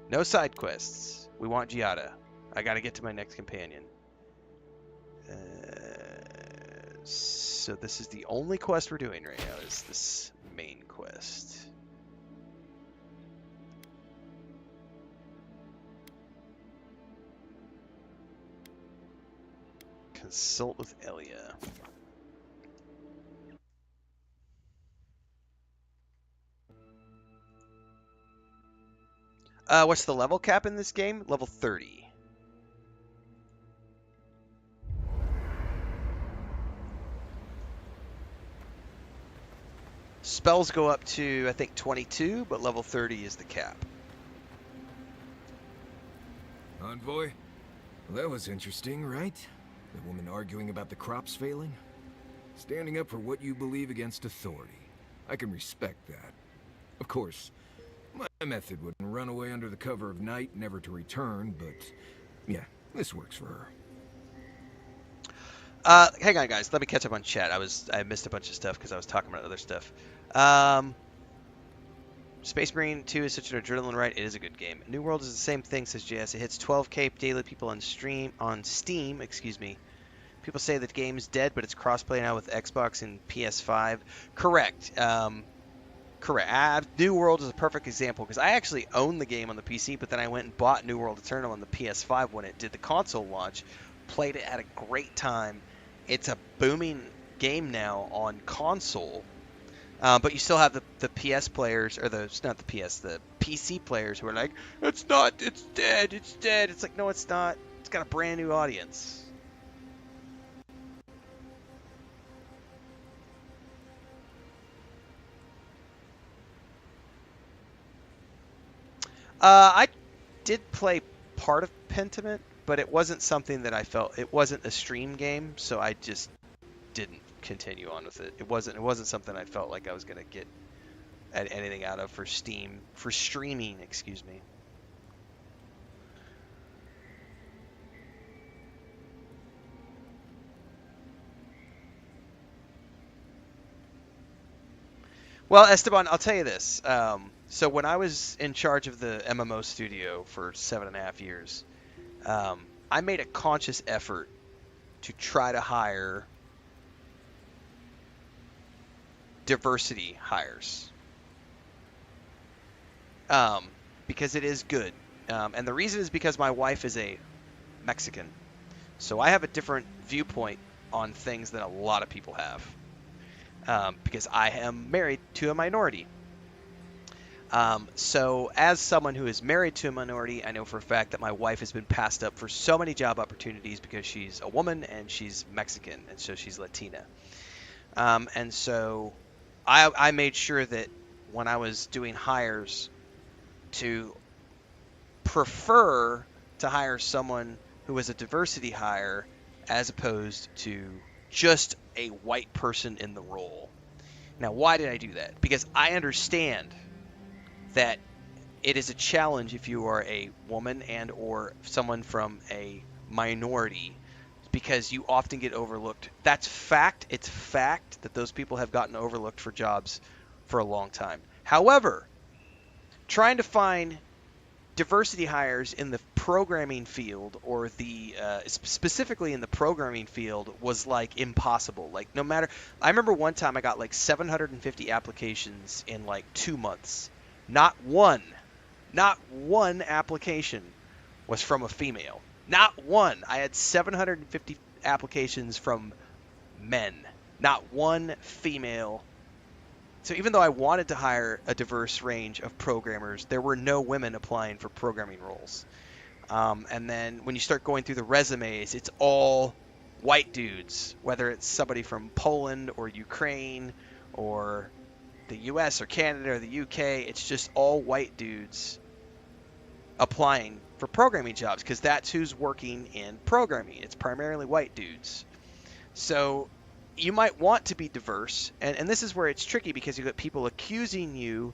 No side quests. We want Giada. I got to get to my next companion. So this is the only quest we're doing right now, is this main quest. Consult with Elia. What's the level cap in this game? Level 30. Spells go up to, I think, 22, but level 30 is the cap. Envoy? Well, that was interesting, right? The woman arguing about the crops failing? Standing up for what you believe against authority. I can respect that. Of course, my method wouldn't run away under the cover of night, never to return, but yeah, this works for her. Hang on, guys. Let me catch up on chat. I missed a bunch of stuff because I was talking about other stuff. Space Marine 2 is such an adrenaline ride. It is a good game. New World is the same thing, says JS. It hits 12K daily people on Steam. Excuse me. People say that the game's dead, but it's crossplay now with Xbox and PS5. Correct. Correct. New World is a perfect example because I actually own the game on the PC, but then I went and bought New World Eternal on the PS5 when it did the console launch. Played it at a great time. It's a booming game now on console, but you still have the PS players, or the PC players who are like, it's dead, it's dead. It's like, no, it's not. It's got a brand new audience. I did play part of Pentiment, but it wasn't something that I felt, it wasn't a stream game, so I just didn't continue on with it. It wasn't something I felt like I was gonna get anything out of for streaming, excuse me. Well, Esteban, I'll tell you this. So when I was in charge of the MMO studio for 7.5 years, I made a conscious effort to try to hire diversity hires. Because it is good. And the reason is because my wife is a Mexican. So I have a different viewpoint on things than a lot of people have. Because I am married to a minority. So as someone who is married to a minority, I know for a fact that my wife has been passed up for so many job opportunities because she's a woman and she's Mexican, and so she's Latina. And so I made sure that when I was doing hires to prefer to hire someone who was a diversity hire as opposed to just a white person in the role. Now, why did I do that? Because I understand that it is a challenge if you are a woman and or someone from a minority, because you often get overlooked. That's fact. It's fact that those people have gotten overlooked for jobs for a long time. However, trying to find diversity hires in the programming field, or the specifically in the programming field, was like impossible. Like, no matter, I remember one time I got like 750 applications in like 2 months. Not Not one application was from a female. Not one. I had 750 applications from men. Not one female. So even though I wanted to hire a diverse range of programmers, there were no women applying for programming roles. And then when you start going through the resumes, it's all white dudes, whether it's somebody from Poland or Ukraine or the US or Canada or the UK. It's just all white dudes applying for programming jobs because that's who's working in programming. It's primarily white dudes. So you might want to be diverse, and this is where it's tricky because you got people accusing you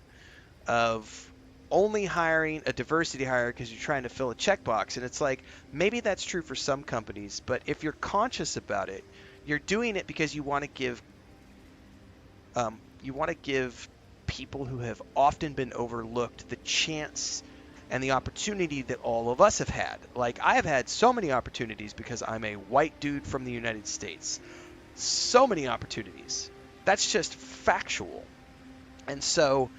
of only hiring a diversity hire because you're trying to fill a checkbox, and it's like, maybe that's true for some companies, but if you're conscious about it, you're doing it because you want to give people who have often been overlooked the chance and the opportunity that all of us have had. Like, I have had so many opportunities because I'm a white dude from the United States. So many opportunities. That's just factual. And so,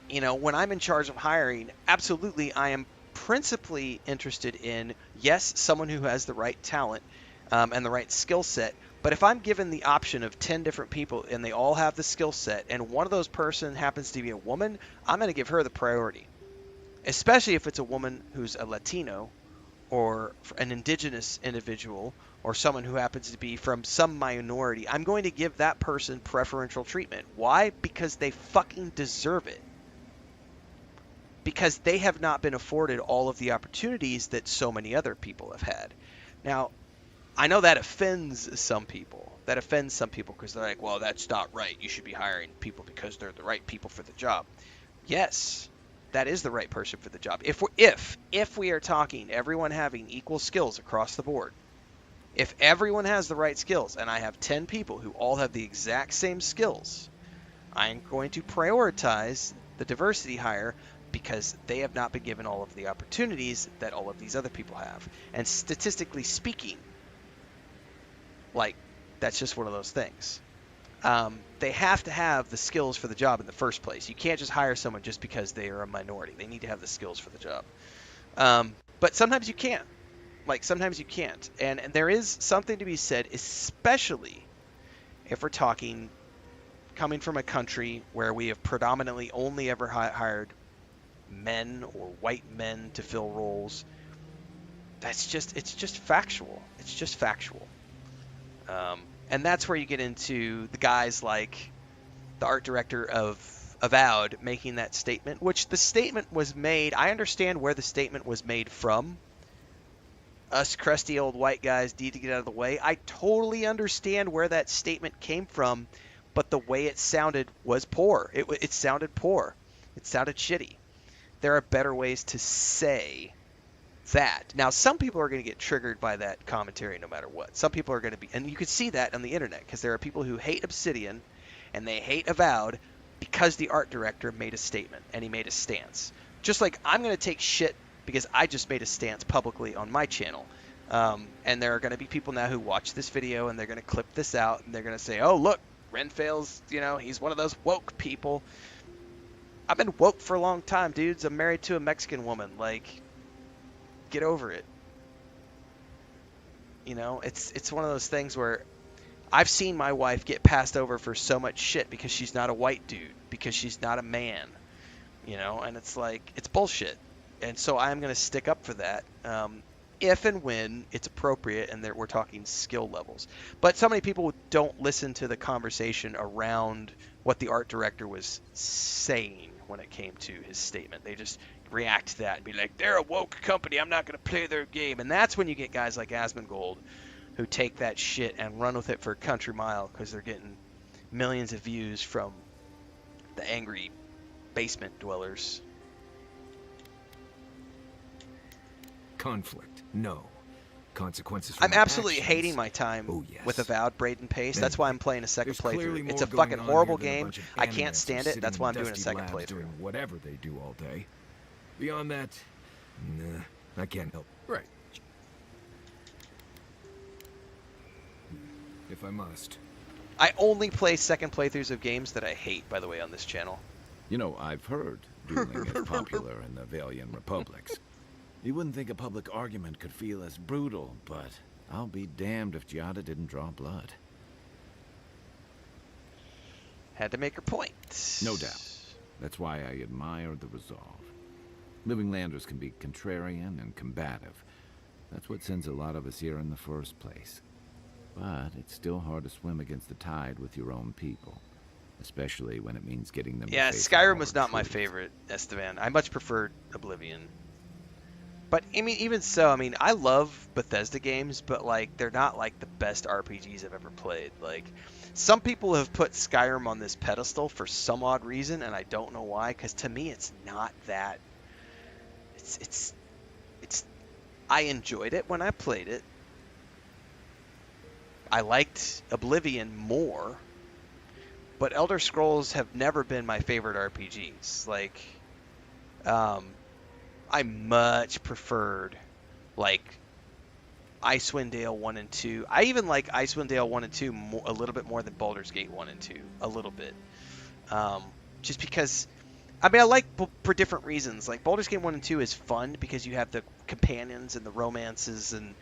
you know, when I'm in charge of hiring, absolutely I am principally interested in, yes, someone who has the right talent and the right skill set. But if I'm given the option of 10 different people and they all have the skill set and one of those person happens to be a woman, I'm going to give her the priority. Especially if it's a woman who's a Latino or an indigenous individual or someone who happens to be from some minority. I'm going to give that person preferential treatment. Why? Because they fucking deserve it. Because they have not been afforded all of the opportunities that so many other people have had. Now, I know that offends some people. That offends some people because they're like, well, that's not right. You should be hiring people because they're the right people for the job. Yes, that is the right person for the job. If we are talking everyone having equal skills across the board, if everyone has the right skills, and I have 10 people who all have the exact same skills, I'm going to prioritize the diversity hire because they have not been given all of the opportunities that all of these other people have. And statistically speaking, like, that's just one of those things. They have to have the skills for the job in the first place. You can't just hire someone just because they are a minority. They need to have the skills for the job. But sometimes you can't. Like, sometimes you can't. And there is something to be said, especially if we're talking coming from a country where we have predominantly only ever hired men or white men to fill roles. It's just factual. It's just factual. And that's where you get into the guys like the art director of Avowed making that statement, which the statement was made, I understand where the statement was made from. Us crusty old white guys need to get out of the way. I totally understand where that statement came from, but the way it sounded was poor. It sounded poor. It sounded shitty. There are better ways to say that. Now, some people are going to get triggered by that commentary no matter what. Some people are going to be, and you can see that on the internet, because there are people who hate Obsidian and they hate Avowed because the art director made a statement and he made a stance. Just like I'm going to take shit because I just made a stance publicly on my channel. And there are going to be people now who watch this video and they're going to clip this out and they're going to say, oh, look, Renfail's, he's one of those woke people. I've been woke for a long time, dudes. I'm married to a Mexican woman. Like, get over it. It's one of those things where I've seen my wife get passed over for so much shit because she's not a white dude, because she's not a man, and it's like, it's bullshit. And so I'm going to stick up for that if and when it's appropriate and we're talking skill levels. But so many people don't listen to the conversation around what the art director was saying when it came to his statement. They just react to that and be like, they're a woke company, I'm not going to play their game. And that's when you get guys like Asmongold who take that shit and run with it for a country mile because they're getting millions of views from the angry basement dwellers. Conflict, no. Consequences. I'm absolutely hating my time with Avowed, Braden Pace. That's why I'm playing a second playthrough. It's a fucking horrible game. I can't stand it. That's why I'm doing a second playthrough. Doing whatever they do all day. Beyond that, nah, I can't help. Right. If I must. I only play second playthroughs of games that I hate, by the way, on this channel. I've heard dueling is popular in the Valian republics. You wouldn't think a public argument could feel as brutal, but I'll be damned if Giada didn't draw blood. Had to make her point. No doubt. That's why I admire the resolve. Living Landers can be contrarian and combative. That's what sends a lot of us here in the first place. But it's still hard to swim against the tide with your own people. Especially when it means getting them to Yeah, face Skyrim the was hard not my truth. favorite, Estevan. I much preferred Oblivion. But, I mean, even so, I mean, I love Bethesda games, but, like, they're not, like, the best RPGs I've ever played. Like, some people have put Skyrim on this pedestal for some odd reason, and I don't know why, because to me it's not that... It's... I enjoyed it when I played it. I liked Oblivion more, but Elder Scrolls have never been my favorite RPGs. Like, I much preferred, like, Icewind Dale 1 and 2. I even like Icewind Dale 1 and 2 a little bit more than Baldur's Gate 1 and 2. A little bit. Just because, I mean, I like for different reasons. Like, Baldur's Gate 1 and 2 is fun because you have the companions and the romances and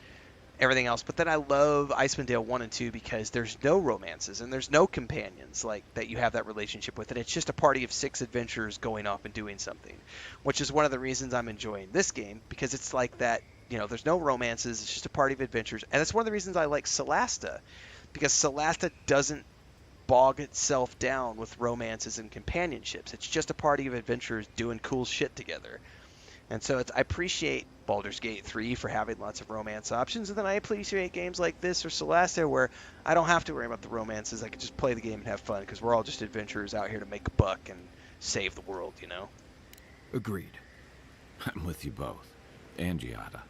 everything else. But then I love Icewind Dale 1 and 2 because there's no romances and there's no companions like that you have that relationship with. And it's just a party of 6 adventurers going off and doing something, which is one of the reasons I'm enjoying this game, because it's like that, you know, there's no romances. It's just a party of adventures. And that's one of the reasons I like Solasta, because Solasta doesn't bog itself down with romances and companionships. It's just a party of adventurers doing cool shit together. And so I appreciate Baldur's Gate 3 for having lots of romance options, and then I appreciate games like this or Solasta where I don't have to worry about the romances. I can just play the game and have fun because we're all just adventurers out here to make a buck and save the world, you know? Agreed. I'm with you both. And Giada.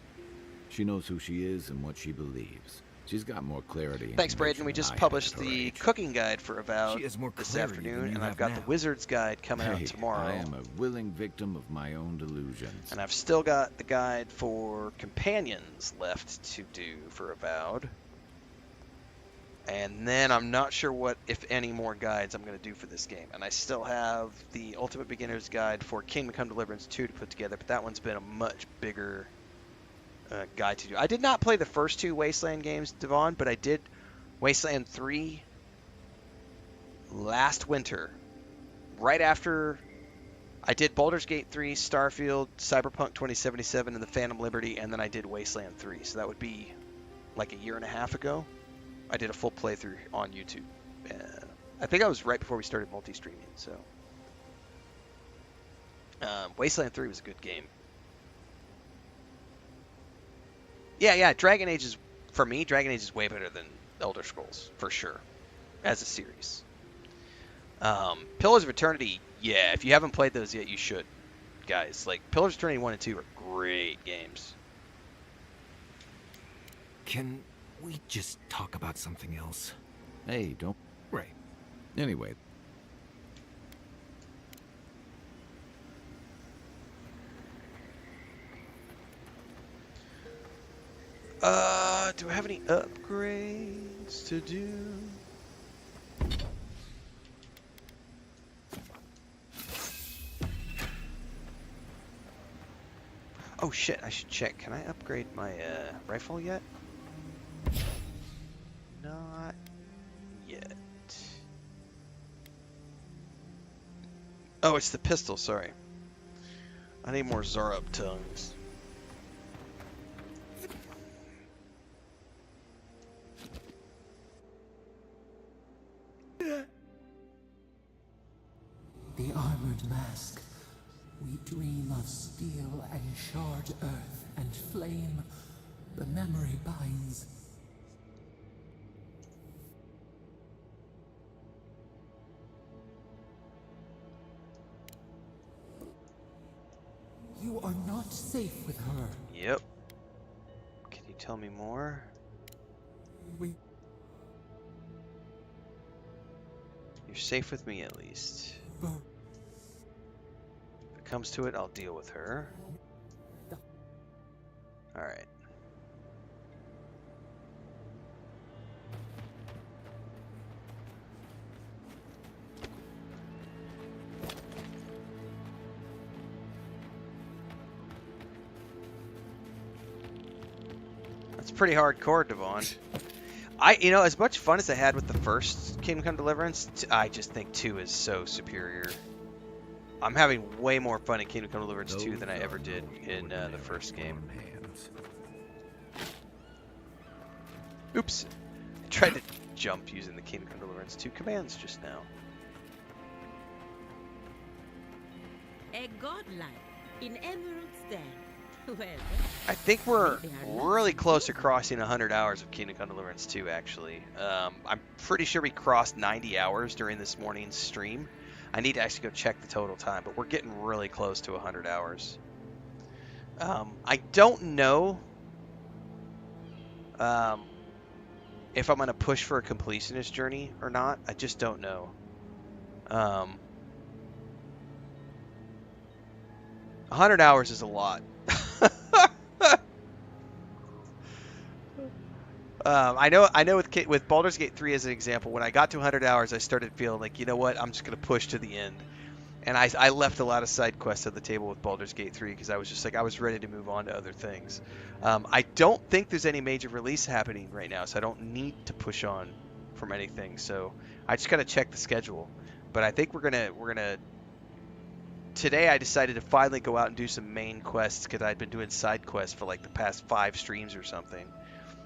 She knows who she is and what she believes. She's got more clarity. And Thanks, conviction Braden. We than just I had published at her the age. cooking guide for Avowed She has more this clarity than afternoon, you and I've have got now. the Wizard's Guide coming out Hey, tomorrow. I am a willing victim of my own delusions. And I've still got the guide for Companions left to do for Avowed. And then I'm not sure what, if any, more guides I'm going to do for this game. And I still have the Ultimate Beginner's Guide for Kingdom Come Deliverance 2 to put together, but that one's been a much bigger guide to do. I did not play the first 2 Wasteland games, Devon, but I did Wasteland 3 last winter, right after I did Baldur's Gate 3, Starfield, Cyberpunk 2077, and the Phantom Liberty, and then I did Wasteland 3. So that would be like a year and a half ago. I did a full playthrough on YouTube. I think I was right before we started multi-streaming, so. Wasteland 3 was a good game. Yeah, Dragon Age is, for me, Dragon Age is way better than Elder Scrolls, for sure, as a series. Pillars of Eternity, yeah, if you haven't played those yet, you should, guys. Like, Pillars of Eternity 1 and 2 are great games. Can we just talk about something else? Hey, don't... Right. Anyway. Do I have any upgrades to do? Oh shit, I should check. Can I upgrade my rifle yet? Not yet. Oh, it's the pistol, sorry. I need more Zarup tongues. The armored mask. We dream of steel and shard earth and flame. The memory binds. You are not safe with her. Yep. Can you tell me more? We... You're safe with me at least. Burn. If it comes to it, I'll deal with her. Alright. That's pretty hardcore, Devon. You know, as much fun as I had with the first Kingdom Come Deliverance, I just think 2 is so superior. I'm having way more fun in Kingdom Come Deliverance 2 than I ever did in the first game. Oops. I tried to jump using the Kingdom Come Deliverance 2 commands just now. A godlike in Emerald's Den. Well, I think we're really close to crossing 100 hours of Kingdom Come Deliverance 2, actually. I'm pretty sure we crossed 90 hours during this morning's stream. I need to actually go check the total time, but we're getting really close to 100 hours. I don't know if I'm going to push for a completionist journey or not. I just don't know. 100 hours is a lot. I know with Baldur's Gate 3 as an example, when I got to 100 hours, I started feeling like, you know what, I'm just going to push to the end. And I left a lot of side quests at the table with Baldur's Gate 3 because I was just like, I was ready to move on to other things. I don't think there's any major release happening right now, so I don't need to push on from anything. So I just got to check the schedule. But I think we're gonna today I decided to finally go out and do some main quests because I'd been doing side quests for like the past 5 streams or something.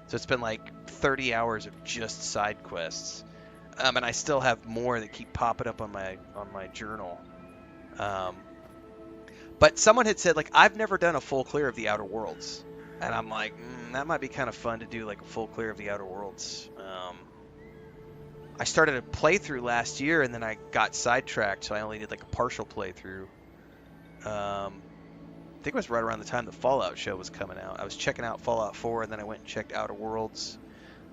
So it's been like 30 hours of just side quests, and I still have more that keep popping up on my journal. But someone had said, like, I've never done a full clear of the Outer Worlds, and I'm like, that might be kind of fun to do, like a full clear of the Outer Worlds. I started a playthrough last year, and then I got sidetracked, so I only did like a partial playthrough. I think it was right around the time the Fallout show was coming out. I was checking out Fallout 4, and then I went and checked Outer Worlds.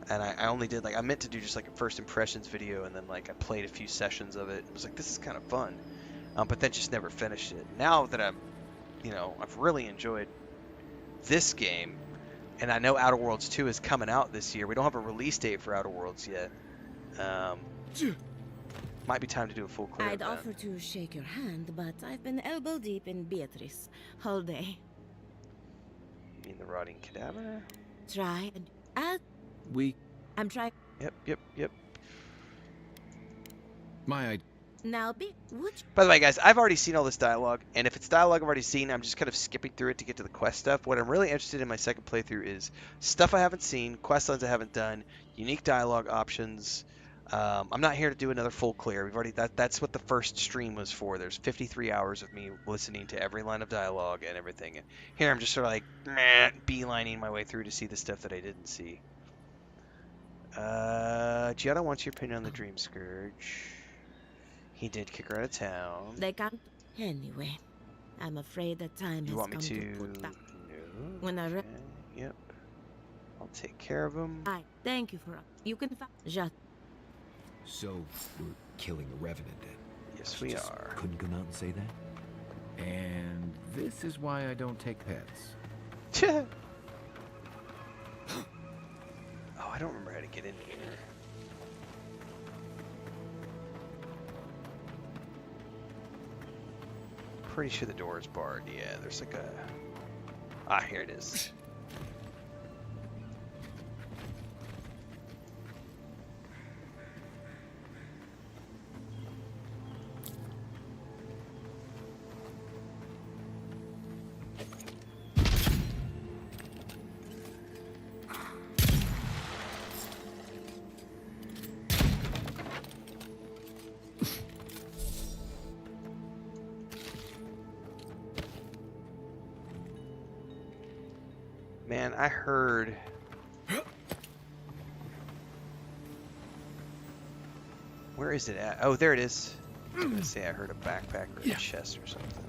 And I only did, like, I meant to do just like a first impressions video, and then like I played a few sessions of it. It was like, this is kind of fun. But then just never finished it. Now that I'm, you know, I've really enjoyed this game, and I know Outer Worlds 2 is coming out this year. We don't have a release date for Outer Worlds yet. Might be time to do a full clear. I'd offer to shake your hand, but I've been elbow deep in Beatrice all day. You mean the rotting cadaver? Try and I'm trying. Yep. My Now By the way, guys, I've already seen all this dialogue, and if it's dialogue I've already seen, I'm just kind of skipping through it to get to the quest stuff. What I'm really interested in my second playthrough is stuff I haven't seen, quest lines I haven't done, unique dialogue options. I'm not here to do another full clear. We've already that's what the first stream was for. There's 53 hours of me listening to every line of dialogue and everything. And here I'm just sort of like beelining my way through to see the stuff that I didn't see. Giada wants your opinion on the Dreamscourge. He did kick her out of town. They can't. Anyway, I'm afraid that time You has want me come to? put back. No. When I Okay, yep. I'll take care of him. Thank you for you can find just. So, we're killing a revenant then? Yes, we are. Couldn't come out and say that? And this is why I don't take pets. Oh, I don't remember how to get in here. Pretty sure the door is barred. Yeah, there's like a... here it is. Man, I heard... Where is it at? Oh, there it is. I was gonna say I heard a backpack or a chest or something.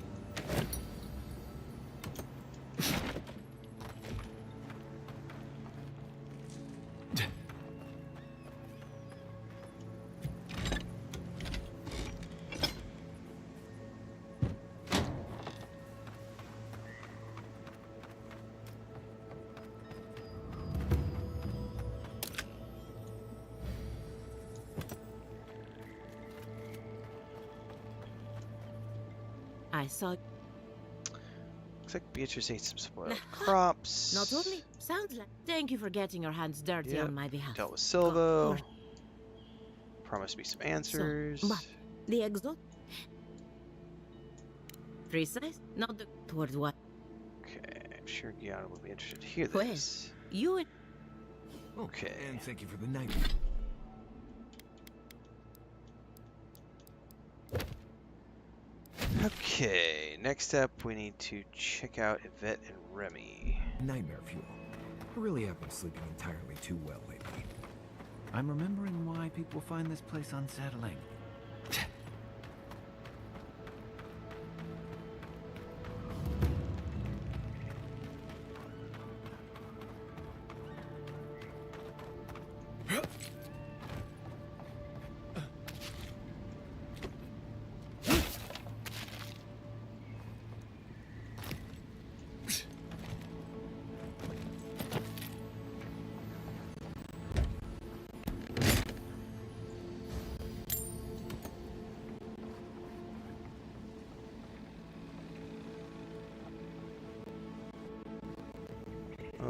I saw. Looks like Beatrice ate some spoiled crops. Not only Sounds like. Thank you for getting your hands dirty Yep. on my behalf. Dealt with Silvo. Of course. Promised me some answers. But the exalt. Precise? Not the toward what? Okay, I'm sure Gianna will be interested to hear Well, this. you and Okay. And thank you for the night. Okay, next up we need to check out Yvette and Remy. Nightmare fuel. I really have been sleeping entirely too well lately. I'm remembering why people find this place unsettling.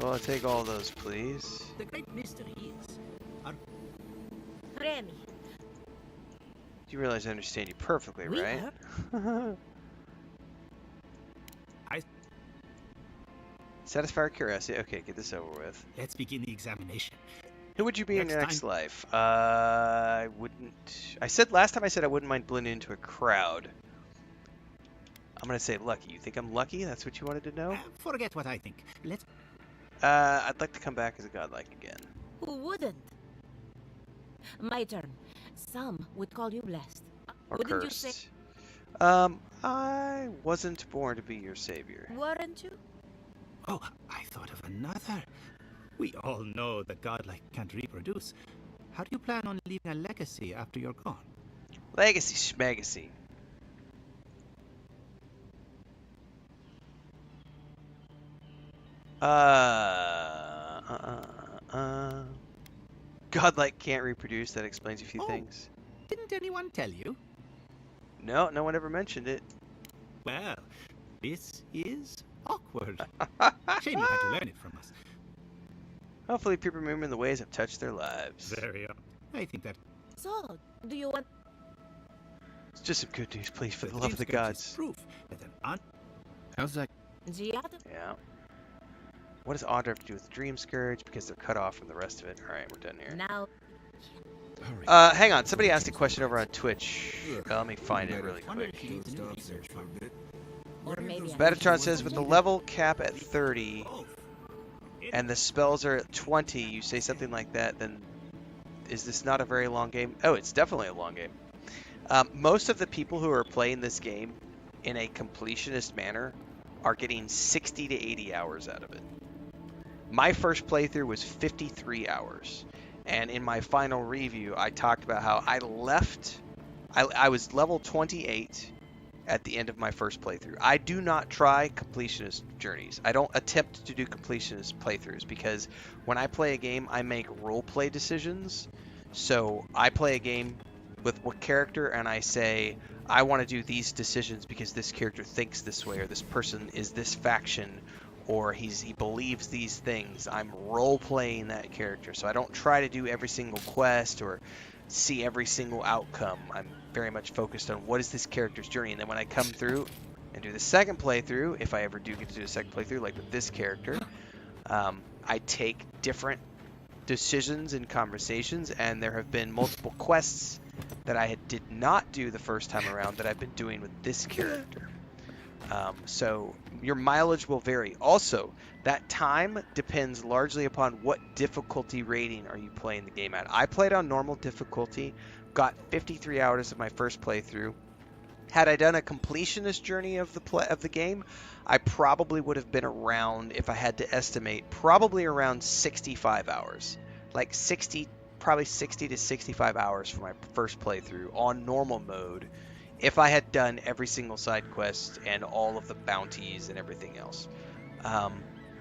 Well, I'll take all those, please. The great mystery is... Remy. You realize I understand you perfectly, We right? Satisfy our curiosity. Okay, get this over with. Let's begin the examination. Who would you be in your Next next life? I wouldn't... last time I said I wouldn't mind blending into a crowd. I'm gonna say lucky. You think I'm lucky? That's what you wanted to know? Forget what I think. Let's... I'd like to come back as a godlike again. Who wouldn't? My turn. Some would call you blessed. Or Wouldn't cursed. you say? I wasn't born to be your savior. Weren't you? Oh, I thought of another. We all know that godlike can't reproduce. How do you plan on leaving a legacy after you're gone? Legacy schmegacy. Godlike can't reproduce. That explains a few things. Didn't anyone tell you? No, no one ever mentioned it. Well, this is awkward. Shame you had to learn it from us. Hopefully people remember the ways I've touched their lives. Very odd. I think that... So, do you want... It's just some good news, please, for the The love of the Dreamscourge is gods. proof that an How's that? Giada? Yeah. What does Audra have to do with Dreamscourge? Because they're cut off from the rest of it. Alright, we're done here. Now... Hang on. Somebody asked a question over on Twitch. Let me find it really quick. Or maybe... Metatron says, with the level cap at 30 and the spells are at 20, you say something like that, then is this not a very long game? Oh, it's definitely a long game. Most of the people who are playing this game in a completionist manner are getting 60 to 80 hours out of it. My first playthrough was 53 hours. And in my final review, I talked about how I left... I was level 28 at the end of my first playthrough. I do not try completionist journeys. I don't attempt to do completionist playthroughs because when I play a game, I make roleplay decisions. So I play a game with what character and I say, I want to do these decisions because this character thinks this way, or this person is this faction, or he believes these things. I'm role-playing that character, so I don't try to do every single quest or see every single outcome. I'm very much focused on what is this character's journey, and then when I come through and do the second playthrough, if I ever do get to do a second playthrough, like with this character, I take different decisions and conversations, and there have been multiple quests that I did not do the first time around that I've been doing with this character. So your mileage will vary. Also, that time depends largely upon what difficulty rating are you playing the game at. I played on normal difficulty, got 53 hours of my first playthrough. Had I done a completionist journey of the game, I probably would have been around, if I had to estimate, probably around 65 hours. Like 60, probably 60 to 65 hours for my first playthrough on normal mode, if I had done every single side quest and all of the bounties and everything else.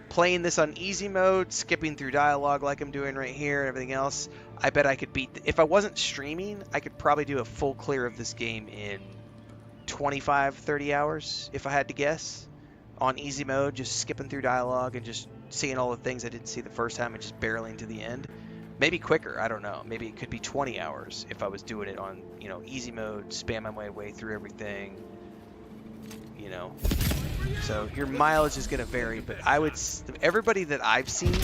Playing this on easy mode, skipping through dialogue like I'm doing right here and everything else, I bet I could beat... If I wasn't streaming, I could probably do a full clear of this game in 25, 30 hours, if I had to guess. On easy mode, just skipping through dialogue and just seeing all the things I didn't see the first time and just barreling to the end. Maybe quicker, I don't know. Maybe it could be 20 hours if I was doing it on, you know, easy mode, spam my way through everything, you know. So your mileage is going to vary, but I would, everybody that I've seen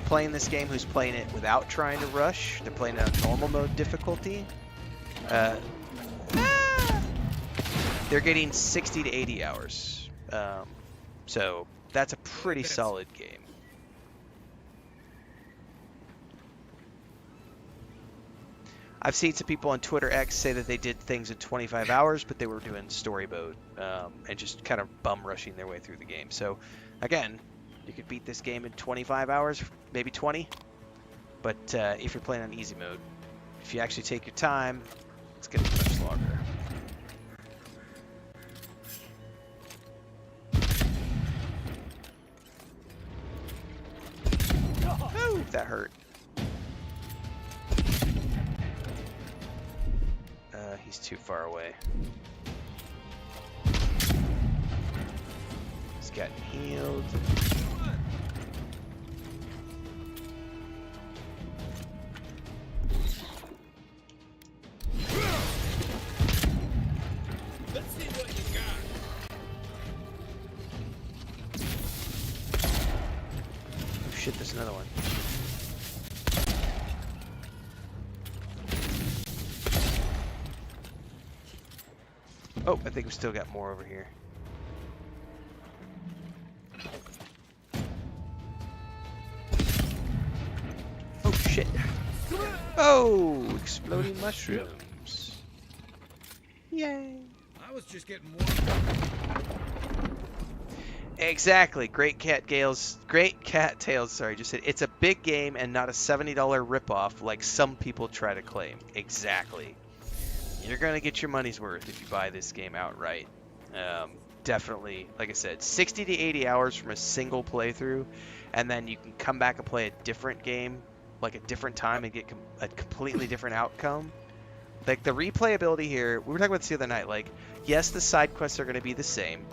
playing this game who's playing it without trying to rush, they're playing it on normal mode difficulty, they're getting 60 to 80 hours. So that's a pretty solid game. I've seen some people on Twitter X say that they did things in 25 hours, but they were doing story mode and just kind of bum rushing their way through the game. So, again, you could beat this game in 25 hours, maybe 20. But if you're playing on easy mode, if you actually take your time, it's going to be much longer. Ooh, that hurt. He's too far away. He's gotten healed. Let's see what you got. Oh shit, there's another one. Oh, I think we still got more over here. Oh shit. Oh, exploding mushrooms. Yay. I was just getting warmed. Exactly. Great Cat Tales, sorry, just said it's a big game and not a $70 ripoff like some people try to claim. Exactly. You're going to get your money's worth if you buy this game outright. Definitely, like I said, 60 to 80 hours from a single playthrough, and then you can come back and play a different game, like a different time, and get a completely different outcome. Like, the replayability here, we were talking about this the other night, like, yes, the side quests are going to be the same,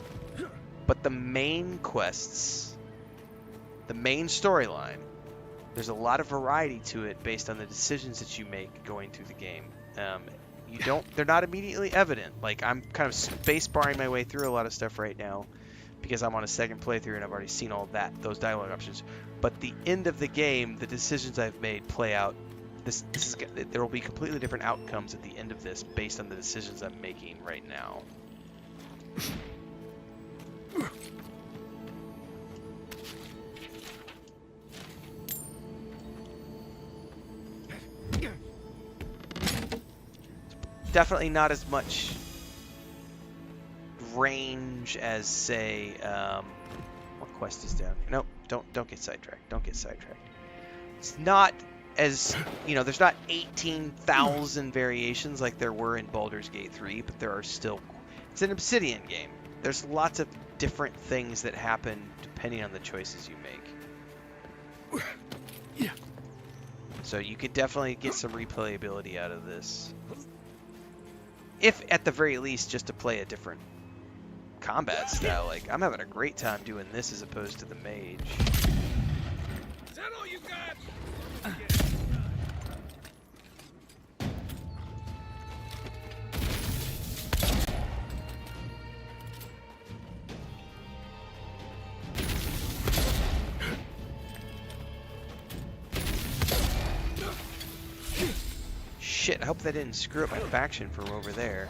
but the main quests, the main storyline, there's a lot of variety to it based on the decisions that you make going through the game. They're not immediately evident. Like, I'm kind of space barring my way through a lot of stuff right now because I'm on a second playthrough and I've already seen all those dialogue options. But the end of the game, the decisions I've made play out. There will be completely different outcomes at the end of this based on the decisions I'm making right now. Definitely not as much range as, say, what quest is down? Nope, don't get sidetracked. Don't get sidetracked. It's not as, you know, there's not 18,000 variations like there were in Baldur's Gate 3, but there are still. It's an Obsidian game. There's lots of different things that happen depending on the choices you make. Yeah. So you could definitely get some replayability out of this. If, at the very least, just to play a different combat style. Like, I'm having a great time doing this as opposed to the mage. Is that all you got? Shit, I hope that didn't screw up my faction from over there.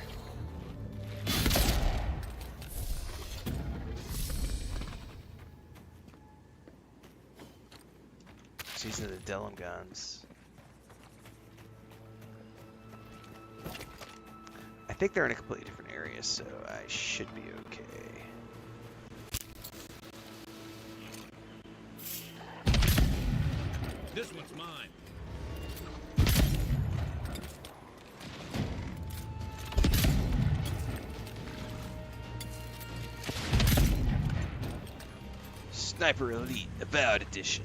These are the Debunking. I think they're in a completely different area, so I should be okay. This one's mine. Sniper Elite Avowed Edition.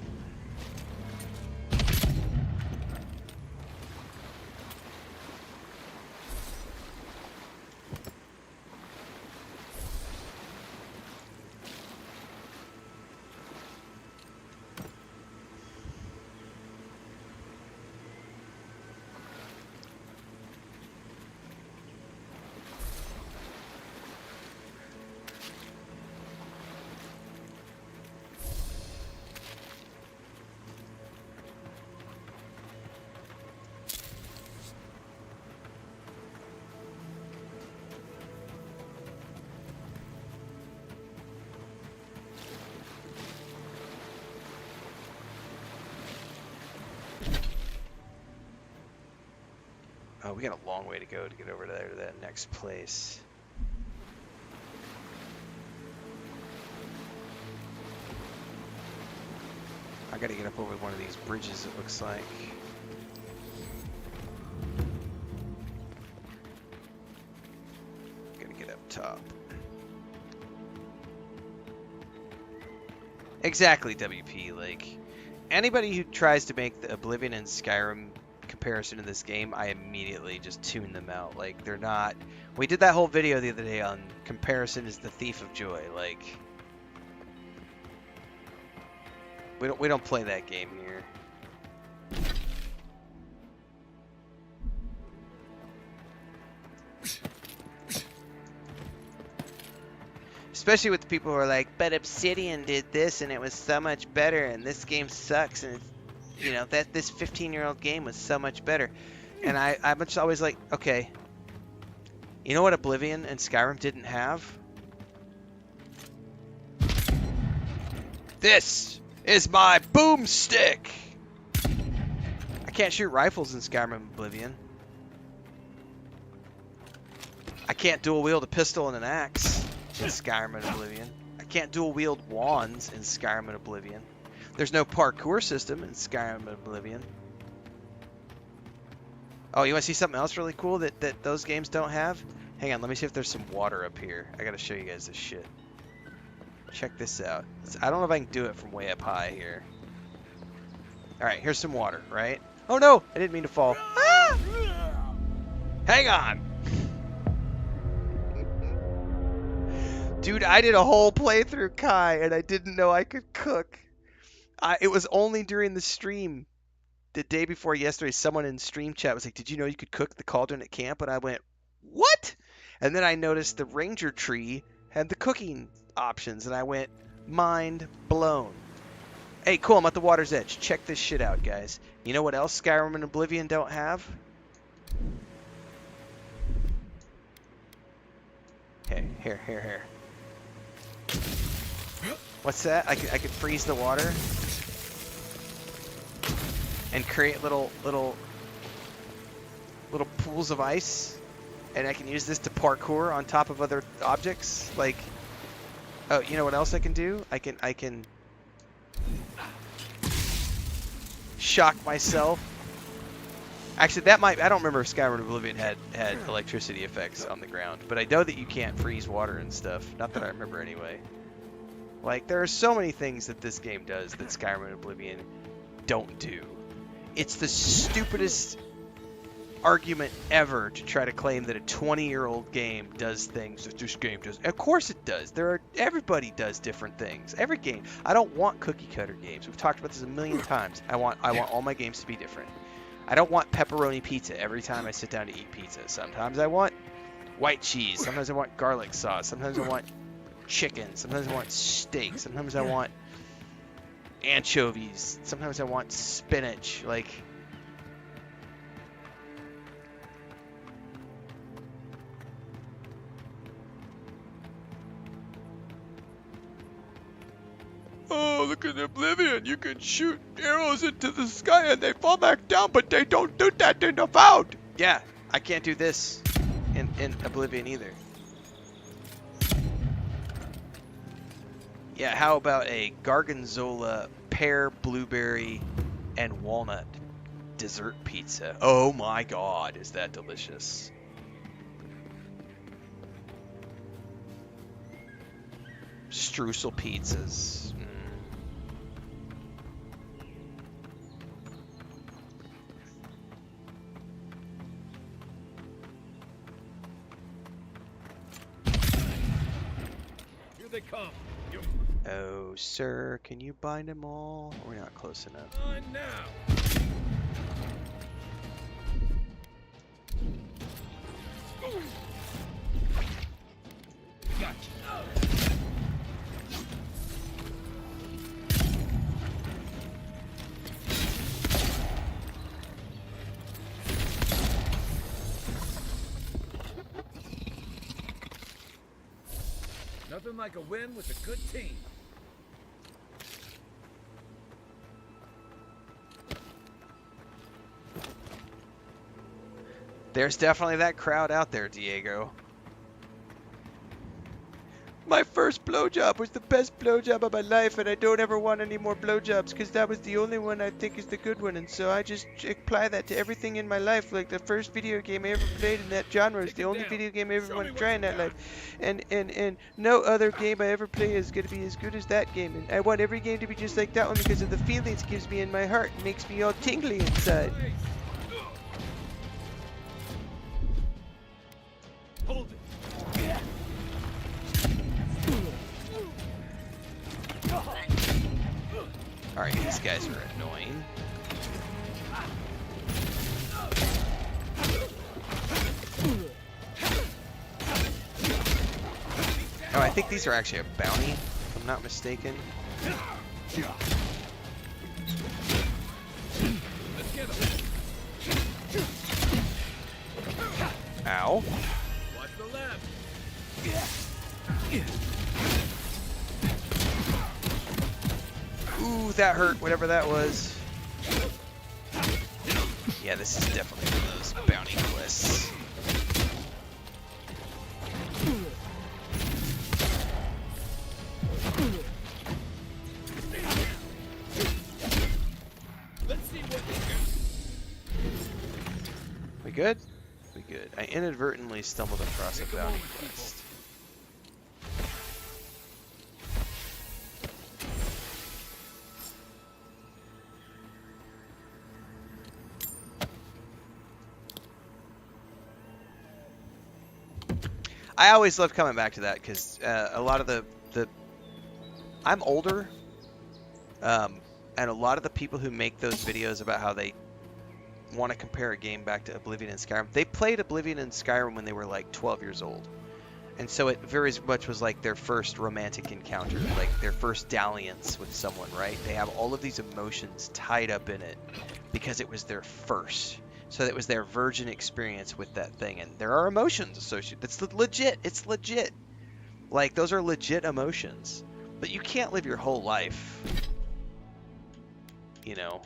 Oh, we got a long way to go to get over there to that next place. I gotta get up over one of these bridges, it looks like. Gotta get up top. Exactly, WP. Like, anybody who tries to make the Oblivion and Skyrim comparison in this game, I immediately just tune them out. Like, they're not... We did that whole video the other day on comparison is the thief of joy. Like, we don't play that game here. Especially with the people who are like, but Obsidian did this and it was so much better, and this game sucks, and it's, you know, that this 15-year-old game was so much better. And I'm just always like, okay, you know what Oblivion and Skyrim didn't have? This is my boomstick! I can't shoot rifles in Skyrim and Oblivion. I can't dual wield a pistol and an axe in Skyrim and Oblivion. I can't dual wield wands in Skyrim and Oblivion. There's no parkour system in Skyrim and Oblivion. Oh, you want to see something else really cool that those games don't have? Hang on, let me see if there's some water up here. I gotta show you guys this shit. Check this out. I don't know if I can do it from way up high here. Alright, here's some water, right? Oh no! I didn't mean to fall. Ah! Hang on! Dude, I did a whole playthrough, Kai, and I didn't know I could cook. It was only during the stream, the day before yesterday, someone in stream chat was like, did you know you could cook the cauldron at camp? And I went, what? And then I noticed the ranger tree had the cooking options, and I went, mind blown. Hey, cool, I'm at the water's edge. Check this shit out, guys. You know what else Skyrim and Oblivion don't have? Hey, here. What's that? I could freeze the water and create little pools of ice, and I can use this to parkour on top of other objects. Like, oh, you know what else I can do? I can shock myself. Actually, that might... I don't remember if Skyward Oblivion had electricity effects on the ground, but I know that you can't freeze water and stuff. Not that I remember anyway. Like, there are so many things that this game does that Skyrim and Oblivion don't do. It's the stupidest argument ever to try to claim that a 20-year-old game does things that this game does. Of course it does. Everybody does different things. Every game. I don't want cookie-cutter games. We've talked about this a million times. I want all my games to be different. I don't want pepperoni pizza every time I sit down to eat pizza. Sometimes I want white cheese. Sometimes I want garlic sauce. Sometimes I want chicken. Sometimes I want steak. Sometimes I want anchovies. Sometimes I want spinach. Like, oh, look at Oblivion. You can shoot arrows into the sky and they fall back down, but they don't do that in Avowed. Yeah, I can't do this in Oblivion either. Yeah, how about a Gargonzola, pear, blueberry, and walnut dessert pizza? Oh my god, is that delicious. Streusel pizzas. Here they come. Oh, sir, can you bind them all? We're not close enough. On now. Gotcha. Nothing like a win with a good team. There's definitely that crowd out there, Diego. My first blowjob was the best blowjob of my life, and I don't ever want any more blowjobs because that was the only one I think is the good one, and so I just apply that to everything in my life. Like the first video game I ever played in that genre is the only video game I ever want to try in that life, and no other game I ever play is gonna be as good as that game. And I want every game to be just like that one because of the feelings it gives me in my heart, and makes me all tingly inside. Hold it. Alright, these guys are annoying. Oh, I think these are actually a bounty, if I'm not mistaken. Ow. Watch the left. Ooh, that hurt, whatever that was. Yeah, this is definitely one of those bounty quests. Let's see what We good? We good. I inadvertently stumbled across a bounty quest. I always love coming back to that because a lot of the I'm older, and a lot of the people who make those videos about how they want to compare a game back to Oblivion and Skyrim, they played Oblivion and Skyrim when they were like 12 years old, and so it very much was like their first romantic encounter, like their first dalliance with someone, right? They have all of these emotions tied up in it because it was their first. So that was their virgin experience with that thing, and there are emotions associated. That's legit. It's legit. Like, those are legit emotions. But you can't live your whole life, you know,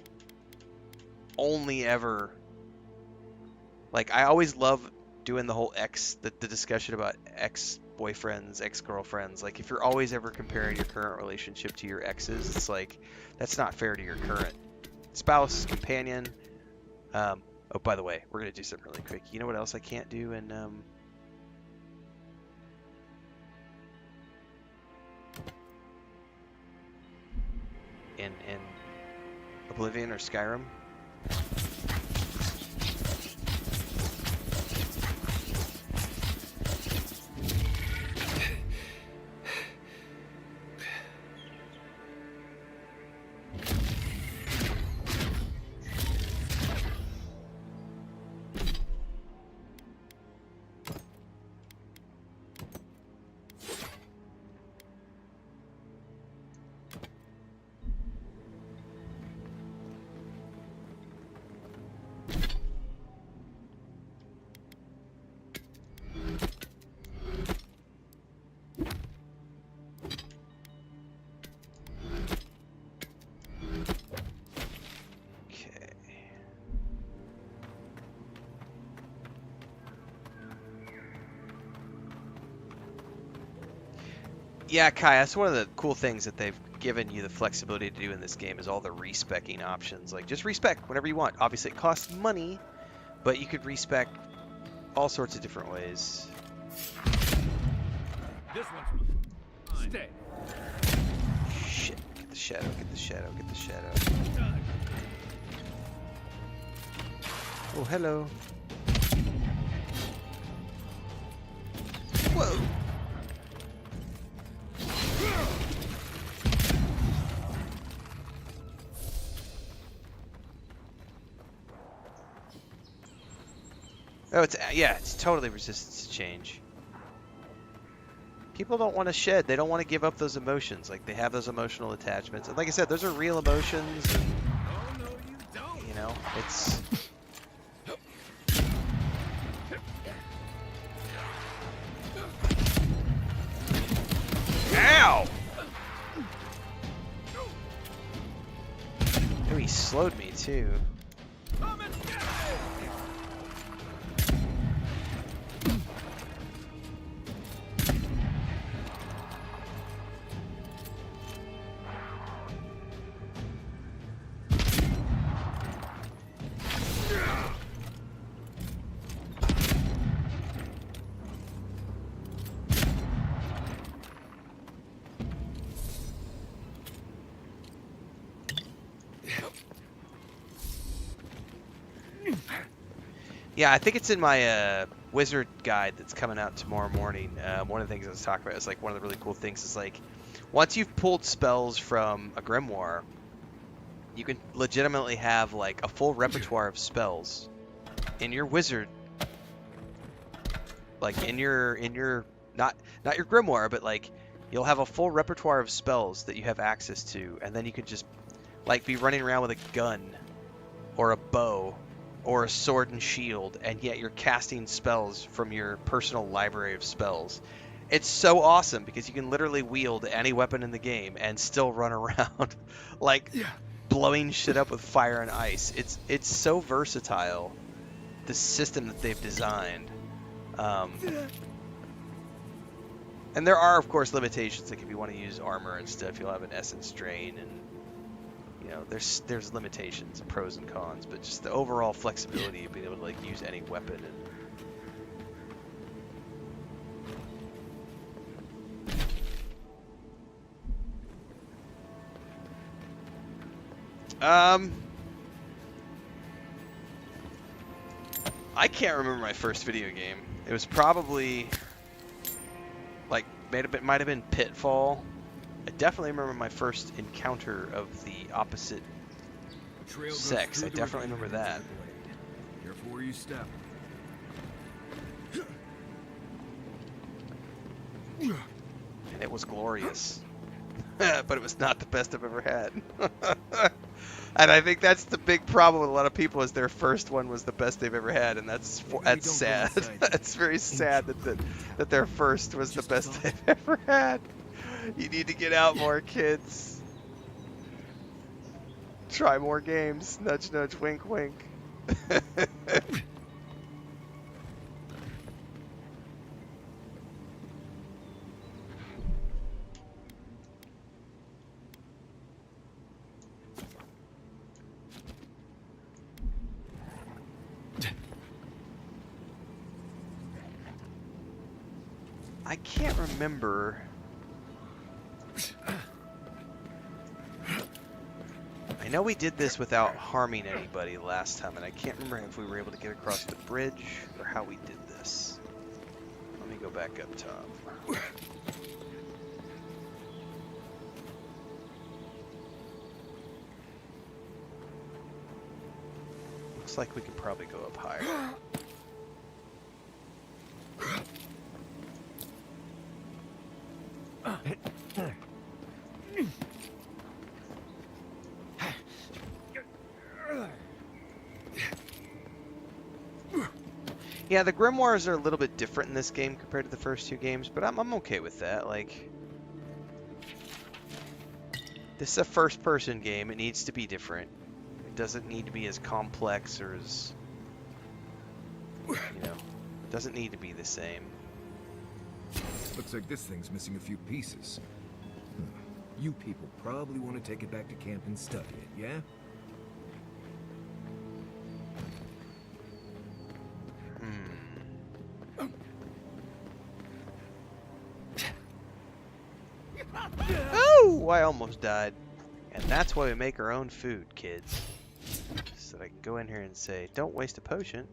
only ever. Like, I always love doing the whole the discussion about ex-boyfriends, ex-girlfriends. Like, if you're always ever comparing your current relationship to your ex's, it's like, that's not fair to your current spouse, companion. Oh, by the way, we're going to do something really quick. You know what else I can't do in Oblivion or Skyrim? Yeah, Kai, that's one of the cool things that they've given you the flexibility to do in this game is all the respecking options. Like, just respec whenever you want. Obviously, it costs money, but you could respec all sorts of different ways. This one's mine. Stay. Shit. Get the shadow, get the shadow, get the shadow. Oh, hello. Whoa. Oh, it's totally resistance to change. People don't want to shed. They don't want to give up those emotions. Like, they have those emotional attachments. And like I said, those are real emotions. And, oh, no, you don't. You know, it's... Ow! Oh, he slowed me, too. Yeah, I think it's in my wizard guide that's coming out tomorrow morning. One of the things I was talking about is like one of the really cool things is like once you've pulled spells from a grimoire, you can legitimately have like a full repertoire of spells in your wizard, like in your not your grimoire, but like you'll have a full repertoire of spells that you have access to, and then you can just like be running around with a gun or a bow or a sword and shield, and yet you're casting spells from your personal library of spells. It's so awesome because you can literally wield any weapon in the game and still run around like blowing shit up with fire and ice. It's so versatile, the system that they've designed. And there are, of course, limitations. Like if you want to use armor and stuff, you'll have an essence drain, and you know, there's limitations, and pros and cons. But just the overall flexibility of being able to like use any weapon and I can't remember my first video game. It was probably like might have been Pitfall. I definitely remember my first encounter of the opposite sex. I definitely remember that. Careful where you step. And it was glorious. But it was not the best I've ever had. And I think that's the big problem with a lot of people is their first one was the best they've ever had, and that's sad. It's very sad that their first was the best they've ever had. You need to get out more, kids. Try more games. Nudge, nudge, wink, wink. I can't remember. I know we did this without harming anybody last time, and I can't remember if we were able to get across the bridge or how we did this. Let me go back up top. Looks like we could probably go up higher. Yeah, the grimoires are a little bit different in this game compared to the first two games, but I'm okay with that. Like, this is a first-person game. It needs to be different. It doesn't need to be as complex or as, you know, it doesn't need to be the same. Looks like this thing's missing a few pieces. You people probably want to take it back to camp and study it, yeah? Oh, I almost died. And that's why we make our own food, kids. So that I can go in here and say, don't waste a potion.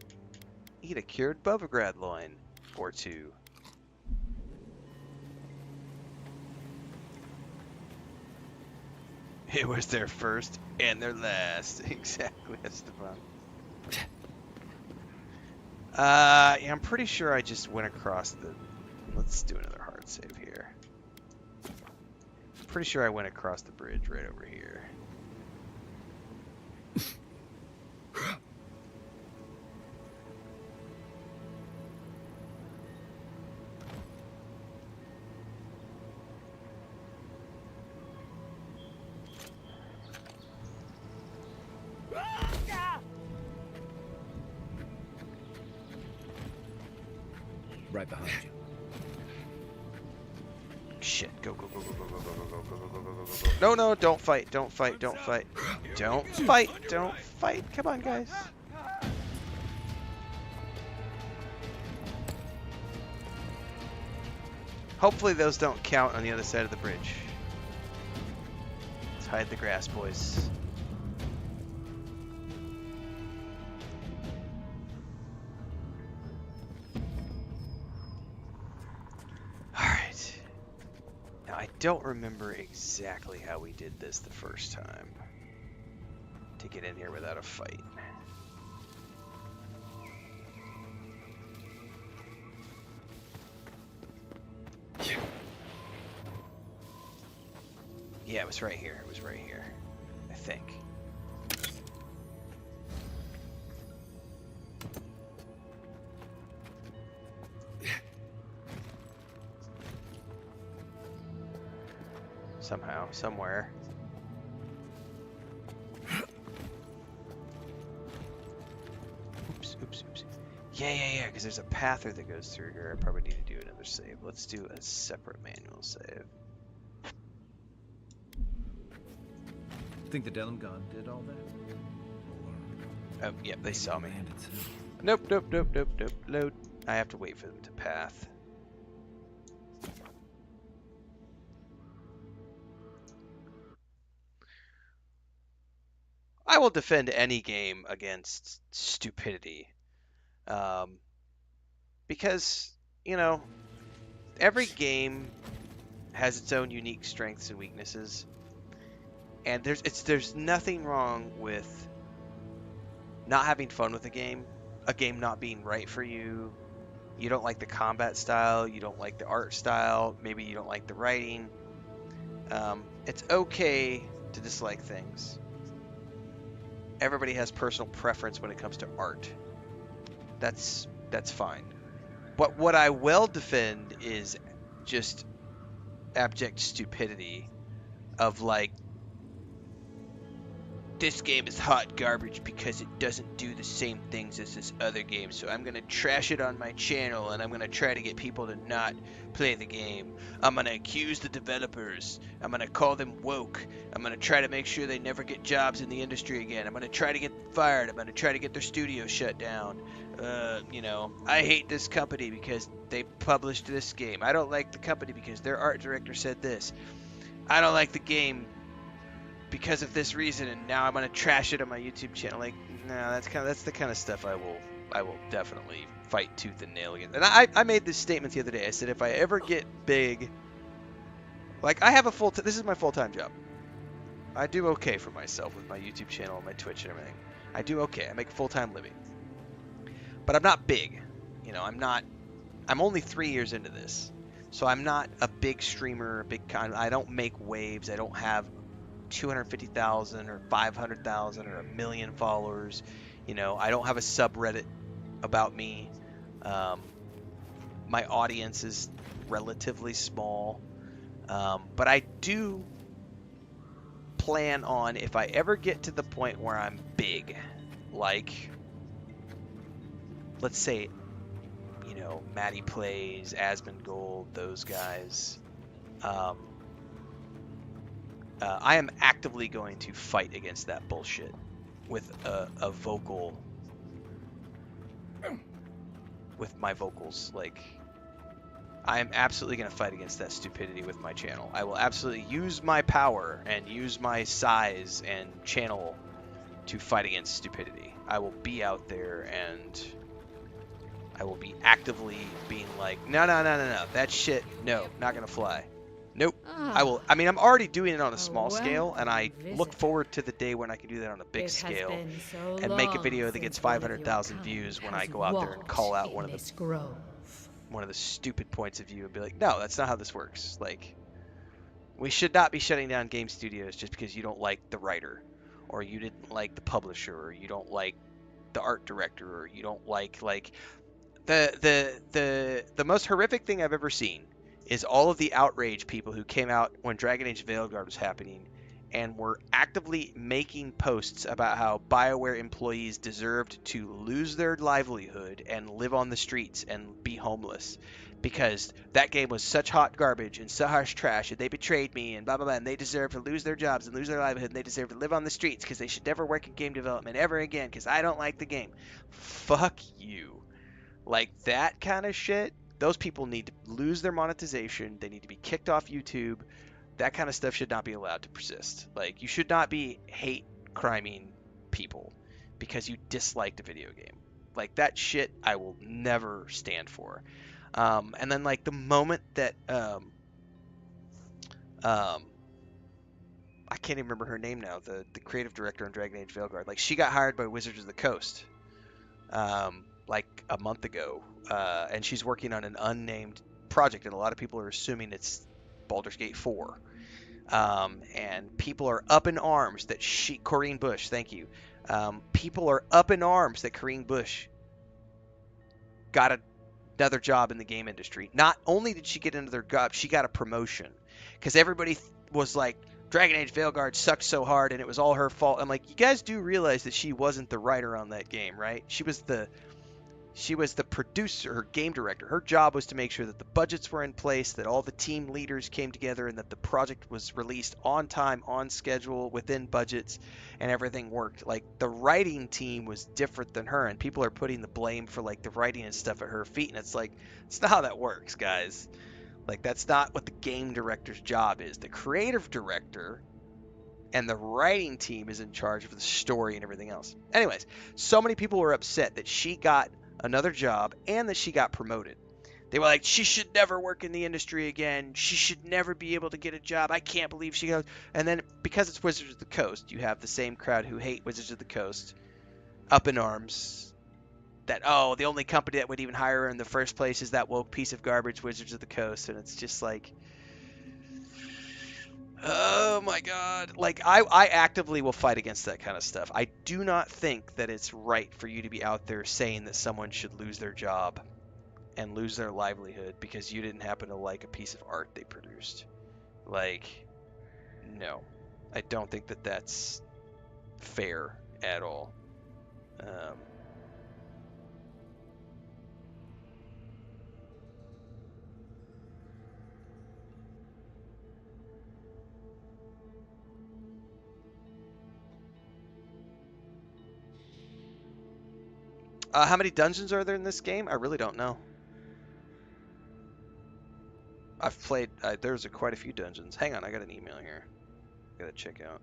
Eat a cured Bovagrad loin or two. It was their first and their last. Exactly, Esteban. Yeah, I'm pretty sure I just went across the... Let's do another hard save here. Pretty sure I went across the bridge right over here. Right behind you. Shit, go, go, go, go, go, go, go, go, go, go, go, go, go, go. No, no, don't fight, don't fight, don't fight. Don't fight, don't fight. Come on, guys. Hopefully those don't count on the other side of the bridge. Let's hide the grass, boys. don't remember exactly how we did this the first time to get in here without a fight. Yeah, it was right here. It was right here, I think. Somehow, somewhere. Oops. Yeah, because there's a pather that goes through here. I probably need to do another save. Let's do a separate manual save. Think the Debunking did all that? Oh, yeah, they saw me. Nope. Load. I have to wait for them to path. I will defend any game against stupidity. Because, you know, every game has its own unique strengths and weaknesses. And there's nothing wrong with not having fun with a game not being right for you. You don't like the combat style, you don't like the art style, maybe you don't like the writing. It's okay to dislike things. Everybody has personal preference when it comes to art. That's fine. But what I will defend is just abject stupidity of like, this game is hot garbage because it doesn't do the same things as this other game, so I'm gonna trash it on my channel and I'm gonna try to get people to not play the game. I'm gonna accuse the developers. I'm gonna call them woke. I'm gonna try to make sure they never get jobs in the industry again. I'm gonna try to get fired. I'm gonna try to get their studio shut down. You know, I hate this company because they published this game. I don't like the company because their art director said this. I don't like the game because of this reason, and now I'm gonna trash it on my YouTube channel. Like, no, that's the kind of stuff I will definitely fight tooth and nail against. And I made this statement the other day. I said if I ever get big, like I have a this is my full-time job. I do okay for myself with my YouTube channel and my Twitch and everything. I do okay. I make a full-time living, but I'm not big. You know, I'm only 3 years into this, so I'm not a big streamer, I don't make waves. I don't have 250,000 or 500,000 or 1 million followers. You know, I don't have a subreddit about me. My audience is relatively small. But I do plan on, if I ever get to the point where I'm big, like, let's say, you know, Maddie Plays, Asmongold, those guys, I am actively going to fight against that bullshit with a vocal, with my vocals. Like, I am absolutely going to fight against that stupidity with my channel. I will absolutely use my power and use my size and channel to fight against stupidity. I will be out there and I will be actively being like, no, that shit, no, not going to fly. Nope. I mean, I'm already doing it on a small scale, and I look forward to the day when I can do that on a big scale and make a video that gets 500,000 views when I go out there and call out one of the stupid points of view and be like, no, that's not how this works. Like, we should not be shutting down game studios just because you don't like the writer, or you didn't like the publisher, or you don't like the art director, or you don't like the most horrific thing I've ever seen is all of the outrage people who came out when Dragon Age Veilguard was happening and were actively making posts about how BioWare employees deserved to lose their livelihood and live on the streets and be homeless because that game was such hot garbage and such trash and they betrayed me and blah blah blah, and they deserve to lose their jobs and lose their livelihood and they deserve to live on the streets because they should never work in game development ever again because I don't like the game. Fuck you. Like, that kind of shit, those people need to lose their monetization. They need to be kicked off YouTube. That kind of stuff should not be allowed to persist. Like, you should not be hate criming people because you disliked a video game. Like, that shit I will never stand for. And then, like, the moment that Um, I can't even remember her name now. The creative director on Dragon Age Veilguard. Like she got hired by Wizards of the Coast, like a month ago, and she's working on an unnamed project, and a lot of people are assuming it's Baldur's Gate 4. And people are up in arms that Corrine Bush, thank you. People are up in arms that Corrine Bush got another job in the game industry. Not only did she get another job, she got a promotion. Because everybody was like, Dragon Age Veilguard sucked so hard and it was all her fault. I'm like, you guys do realize that she wasn't the writer on that game, right? She was the producer, her game director. Her job was to make sure that the budgets were in place, that all the team leaders came together, and that the project was released on time, on schedule, within budgets, and everything worked. Like, the writing team was different than her, and people are putting the blame for, like, the writing and stuff at her feet, and it's like, it's not how that works, guys. Like, that's not what the game director's job is. The creative director and the writing team is in charge of the story and everything else. Anyways, so many people were upset that she got another job and that she got promoted. They were like, she should never work in the industry again. She should never be able to get a job. I can't believe she goes. And then because it's Wizards of the Coast, you have the same crowd who hate Wizards of the Coast up in arms that, oh, the only company that would even hire her in the first place is that woke piece of garbage, Wizards of the Coast. And it's just like, oh my god. Like, I actively will fight against that kind of stuff. I do not think that it's right for you to be out there saying that someone should lose their job and lose their livelihood because you didn't happen to like a piece of art they produced. Like, no. I don't think that that's fair at all. How many dungeons are there in this game? I really don't know. I've played, there's quite a few dungeons. Hang on, I got an email here. I gotta check out.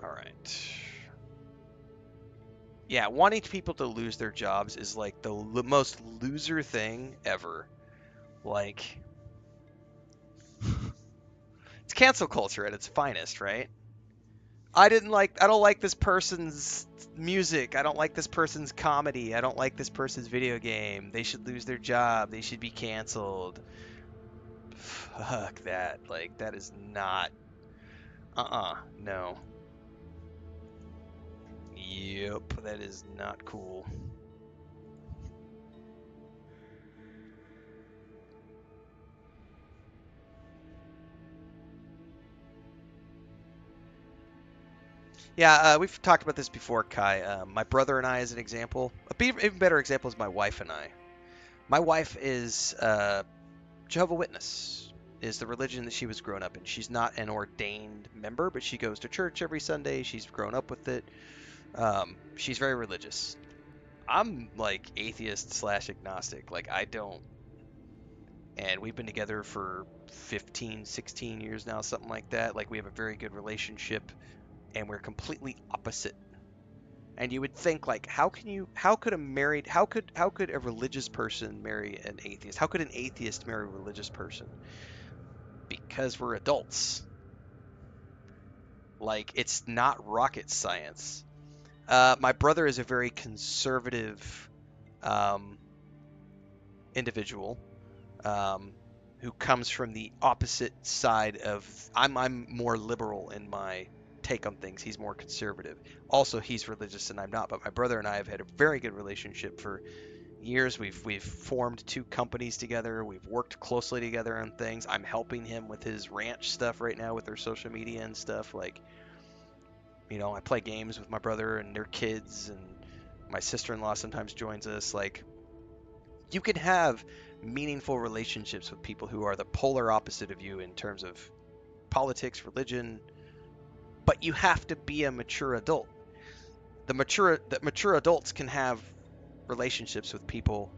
All right. Yeah, wanting people to lose their jobs is like the most loser thing ever. Like, it's cancel culture at its finest, right? I don't like this person's music. I don't like this person's comedy. I don't like this person's video game. They should lose their job. They should be canceled. Fuck that. Like, that is not... No. Yep, that is not cool. Yeah, we've talked about this before, Kai. My brother and I, as an example. An even better example is my wife and I. My wife is Jehovah's Witness, is the religion that she was grown up in. She's not an ordained member, but she goes to church every Sunday. She's grown up with it. She's very religious. I'm like atheist / agnostic. Like, I don't. And we've been together for 15, 16 years now, something like that. Like, we have a very good relationship, and we're completely opposite. And you would think, like, how could a religious person marry an atheist? How could an atheist marry a religious person? Because we're adults. Like, it's not rocket science. My brother is a very conservative individual who comes from the opposite side of... I'm more liberal in my take on things. He's more conservative. Also, he's religious and I'm not, but my brother and I have had a very good relationship for years. We've formed 2 companies together. We've worked closely together on things. I'm helping him with his ranch stuff right now with their social media and stuff. Like, you know, I play games with my brother and their kids, and my sister-in-law sometimes joins us. Like, you can have meaningful relationships with people who are the polar opposite of you in terms of politics, religion, but you have to be a mature adult. The mature adults can have relationships with people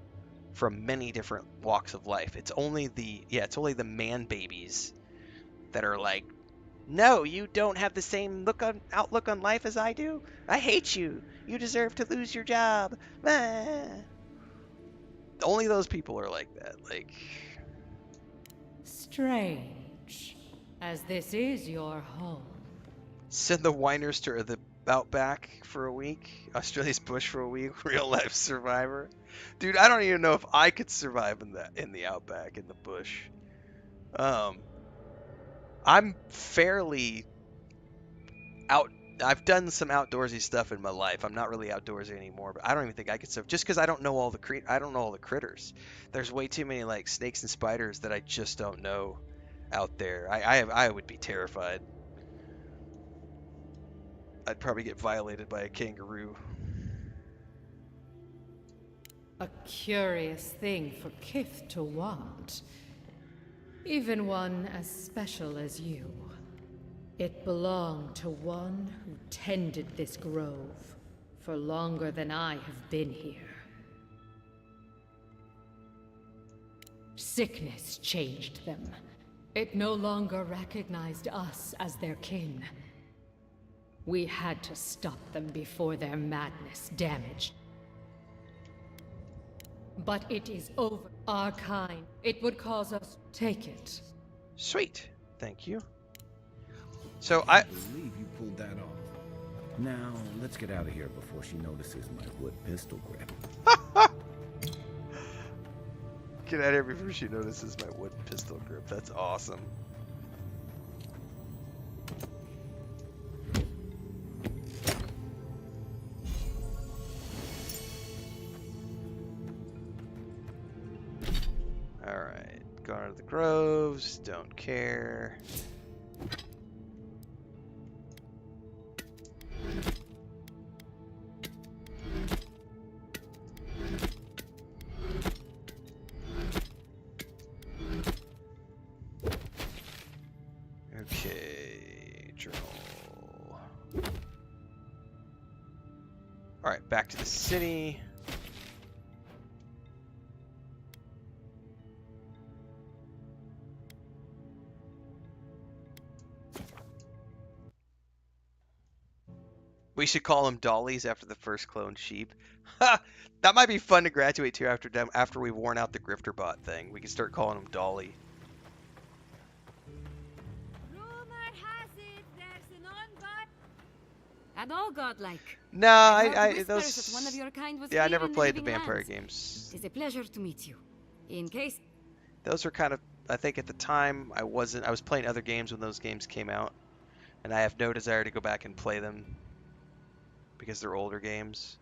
from many different walks of life. It's only the man babies that are like, no, you don't have the same outlook on life as I do. I hate you. You deserve to lose your job. Ah. Only those people are like that. Like, strange, as this is your home. send the whiners to the outback for a week. Australia's bush for a week. Real life survivor. Dude, I don't even know if I could survive in the outback, in the bush. I'm fairly out. I've done some outdoorsy stuff in my life. I'm not really outdoorsy anymore, but I don't even think I could survive just because I don't know all the critters. There's way too many like snakes and spiders that I just don't know out there. I would be terrified. I'd probably get violated by a kangaroo. A curious thing for Kith to want. Even one as special as you. It belonged to one who tended this grove for longer than I have been here. Sickness changed them. It no longer recognized us as their kin. We had to stop them before their madness damaged. But it is over. Our kind. It would cause us. Take it. Sweet. Thank you. So I believe you pulled that off. Now, let's get out of here before she notices my wood pistol grip. Get out of here before she notices my wood pistol grip. That's awesome. Alright, going out of the groves, don't care. Okay, journal. Alright, back to the city. We should call them dollies after the first cloned sheep. Ha! That might be fun to graduate to after we've worn out the grifter bot thing. We can start calling them dolly. Rumor has it there's an on-god. And all godlike. No, I those. that one of your kind was Yeah, I here never in the played the living vampire lands. games. It's a pleasure to meet you. In case Those were kind of. I think at the time I was playing other games when those games came out, and I have no desire to go back and play them because they're older games.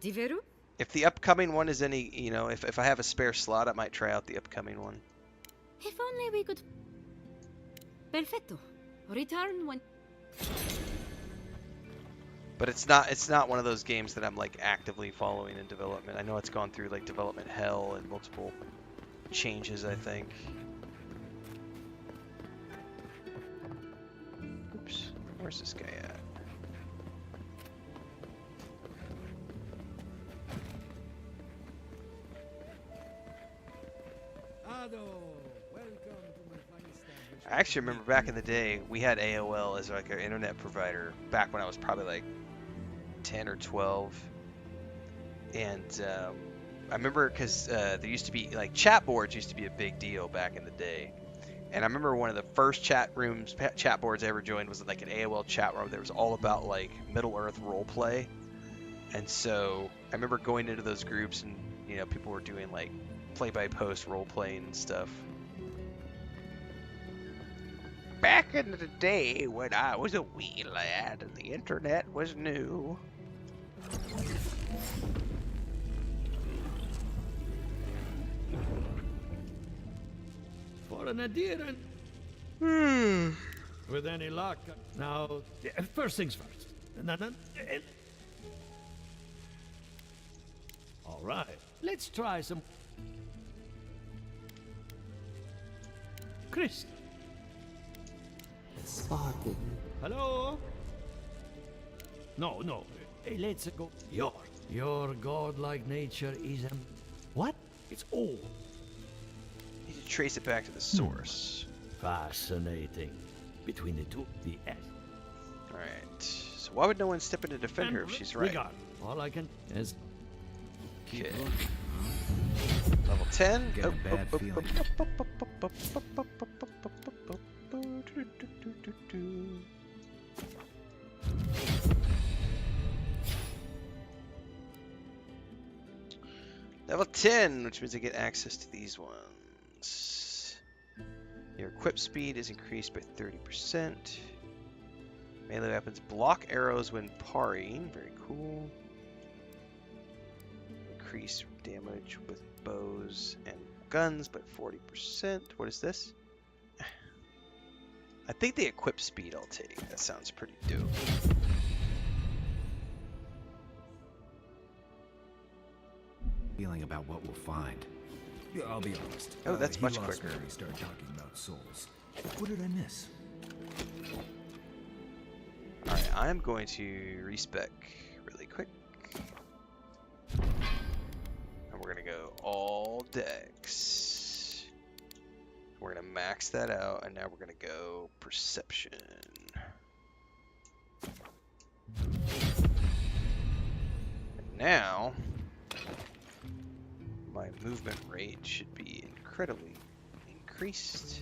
Diveru? If the upcoming one is any, if I have a spare slot, I might try out the upcoming one. If only we could. Perfecto. Return when. But it's not one of those games that I'm like actively following in development. I know it's gone through like development hell and multiple changes, I think. Oops, where's this guy at? I actually remember back in the day, we had AOL as like our internet provider back when I was probably like 10 or 12. And I remember because there used to be like chat boards used to be a big deal back in the day. And I remember one of the first chat boards I ever joined was like an AOL chat room that was all about like Middle Earth roleplay. And so I remember going into those groups and people were doing like play-by-post role-playing and stuff. Back in the day when I was a wee lad and the internet was new. For an adherent. With any luck. Now, first things first. All right, let's try some. Chris. Sparking. Hello? No. Hey, let's go. Your Your godlike nature is what? It's old. You need to trace it back to the source. Fascinating. Between the two, the S. Alright. So why would no one step in to defend her if she's right? Regard. All I can is. Okay. Level 10. Get a bad feeling. Level 10, which means I get access to these ones. Your equip speed is increased by 30%. Melee weapons block arrows when parrying. Very cool. Increase damage with bows and guns by 40%. What is this? I think the equip speed I'll take. That sounds pretty dope. Feeling about what we'll find. Yeah, I'll be honest. Oh, that's much he lost quicker. me when we started talking about souls. What did I miss? Alright, I'm going to respec really quick. And we're going to go all dex. We're going to max that out, and now we're going to go perception. And now, my movement rate should be incredibly increased.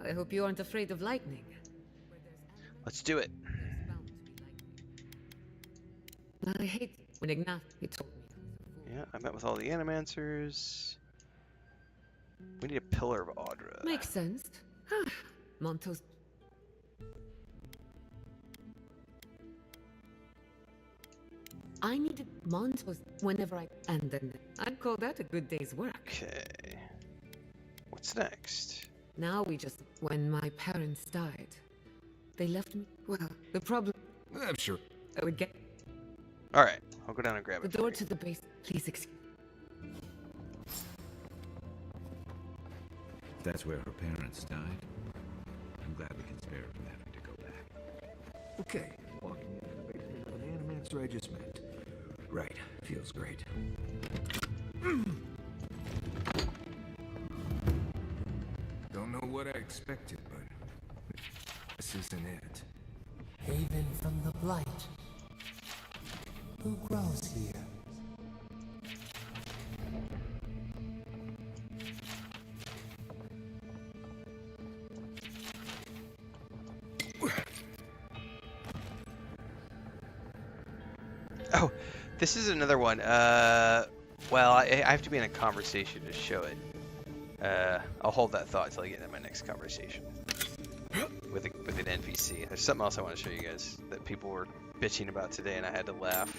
I hope you aren't afraid of lightning. Let's do it. I hate when Ignat told me. Yeah, I met with all the animancers. We need a pillar of Audra. Makes sense. Montos. I needed Montos whenever and then I'd call that a good day's work. Okay. What's next? Now when my parents died, they left me. Well, the problem. I'm sure. I would get. All right, I'll go down and grab The it. door to the base. Please excuse. That's where her parents died. I'm glad we can spare her from having to go back. Okay, walking into the basement of an animancer I just met. Right, feels great. Don't know what I expected, but this isn't it. Haven from the blight. Who grows here? Oh, this is another one. Well, I have to be in a conversation to show it. I'll hold that thought until I get into my next conversation with an NPC. There's something else I want to show you guys that people were bitching about today, and I had to laugh.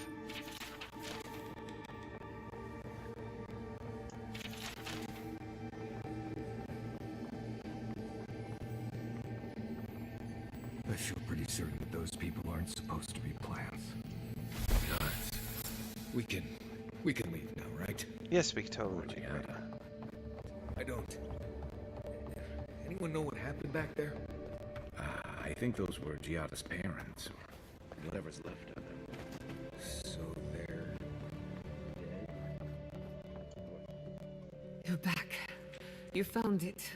I feel pretty certain that those people aren't supposed to be plants. Guys, we can leave now, right? Yes, we can totally leave right now. I don't. Anyone know what happened back there? I think those were Giada's parents, or whatever's left of them. So they're dead? You're back. You found it.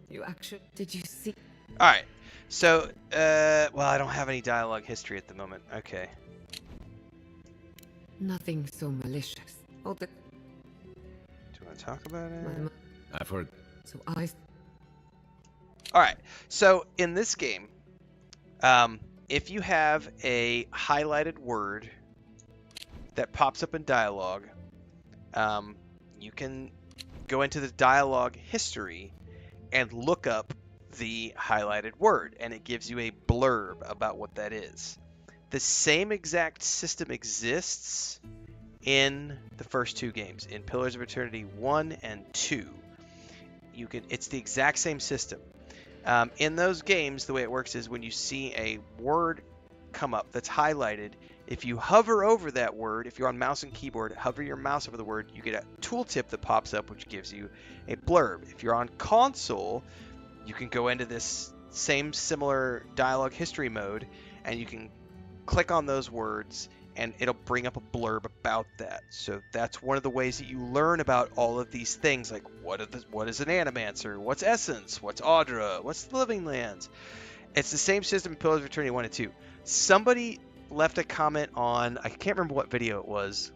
You actually. Did you see? All right. So, well, I don't have any dialogue history at the moment. Okay. Nothing so malicious. Oh, the. Do you want to talk about it? I've heard. So I. All right. So in this game, if you have a highlighted word that pops up in dialogue, you can go into the dialogue history and look up the highlighted word, and it gives you a blurb about what that is. The same exact system exists in the first two games, in Pillars of Eternity 1 and 2. It's the exact same system. In those games, the way it works is when you see a word come up that's highlighted. If you hover over that word, if you're on mouse and keyboard, hover your mouse over the word, you get a tooltip that pops up, which gives you a blurb. If you're on console, you can go into this same similar dialogue history mode, and you can click on those words, and it'll bring up a blurb about that. So that's one of the ways that you learn about all of these things, like what is an animancer, what's essence, what's Audra, what's the living lands. It's the same system in Pillars of Eternity 1 and 2. Somebody left a comment on, I can't remember what video it was,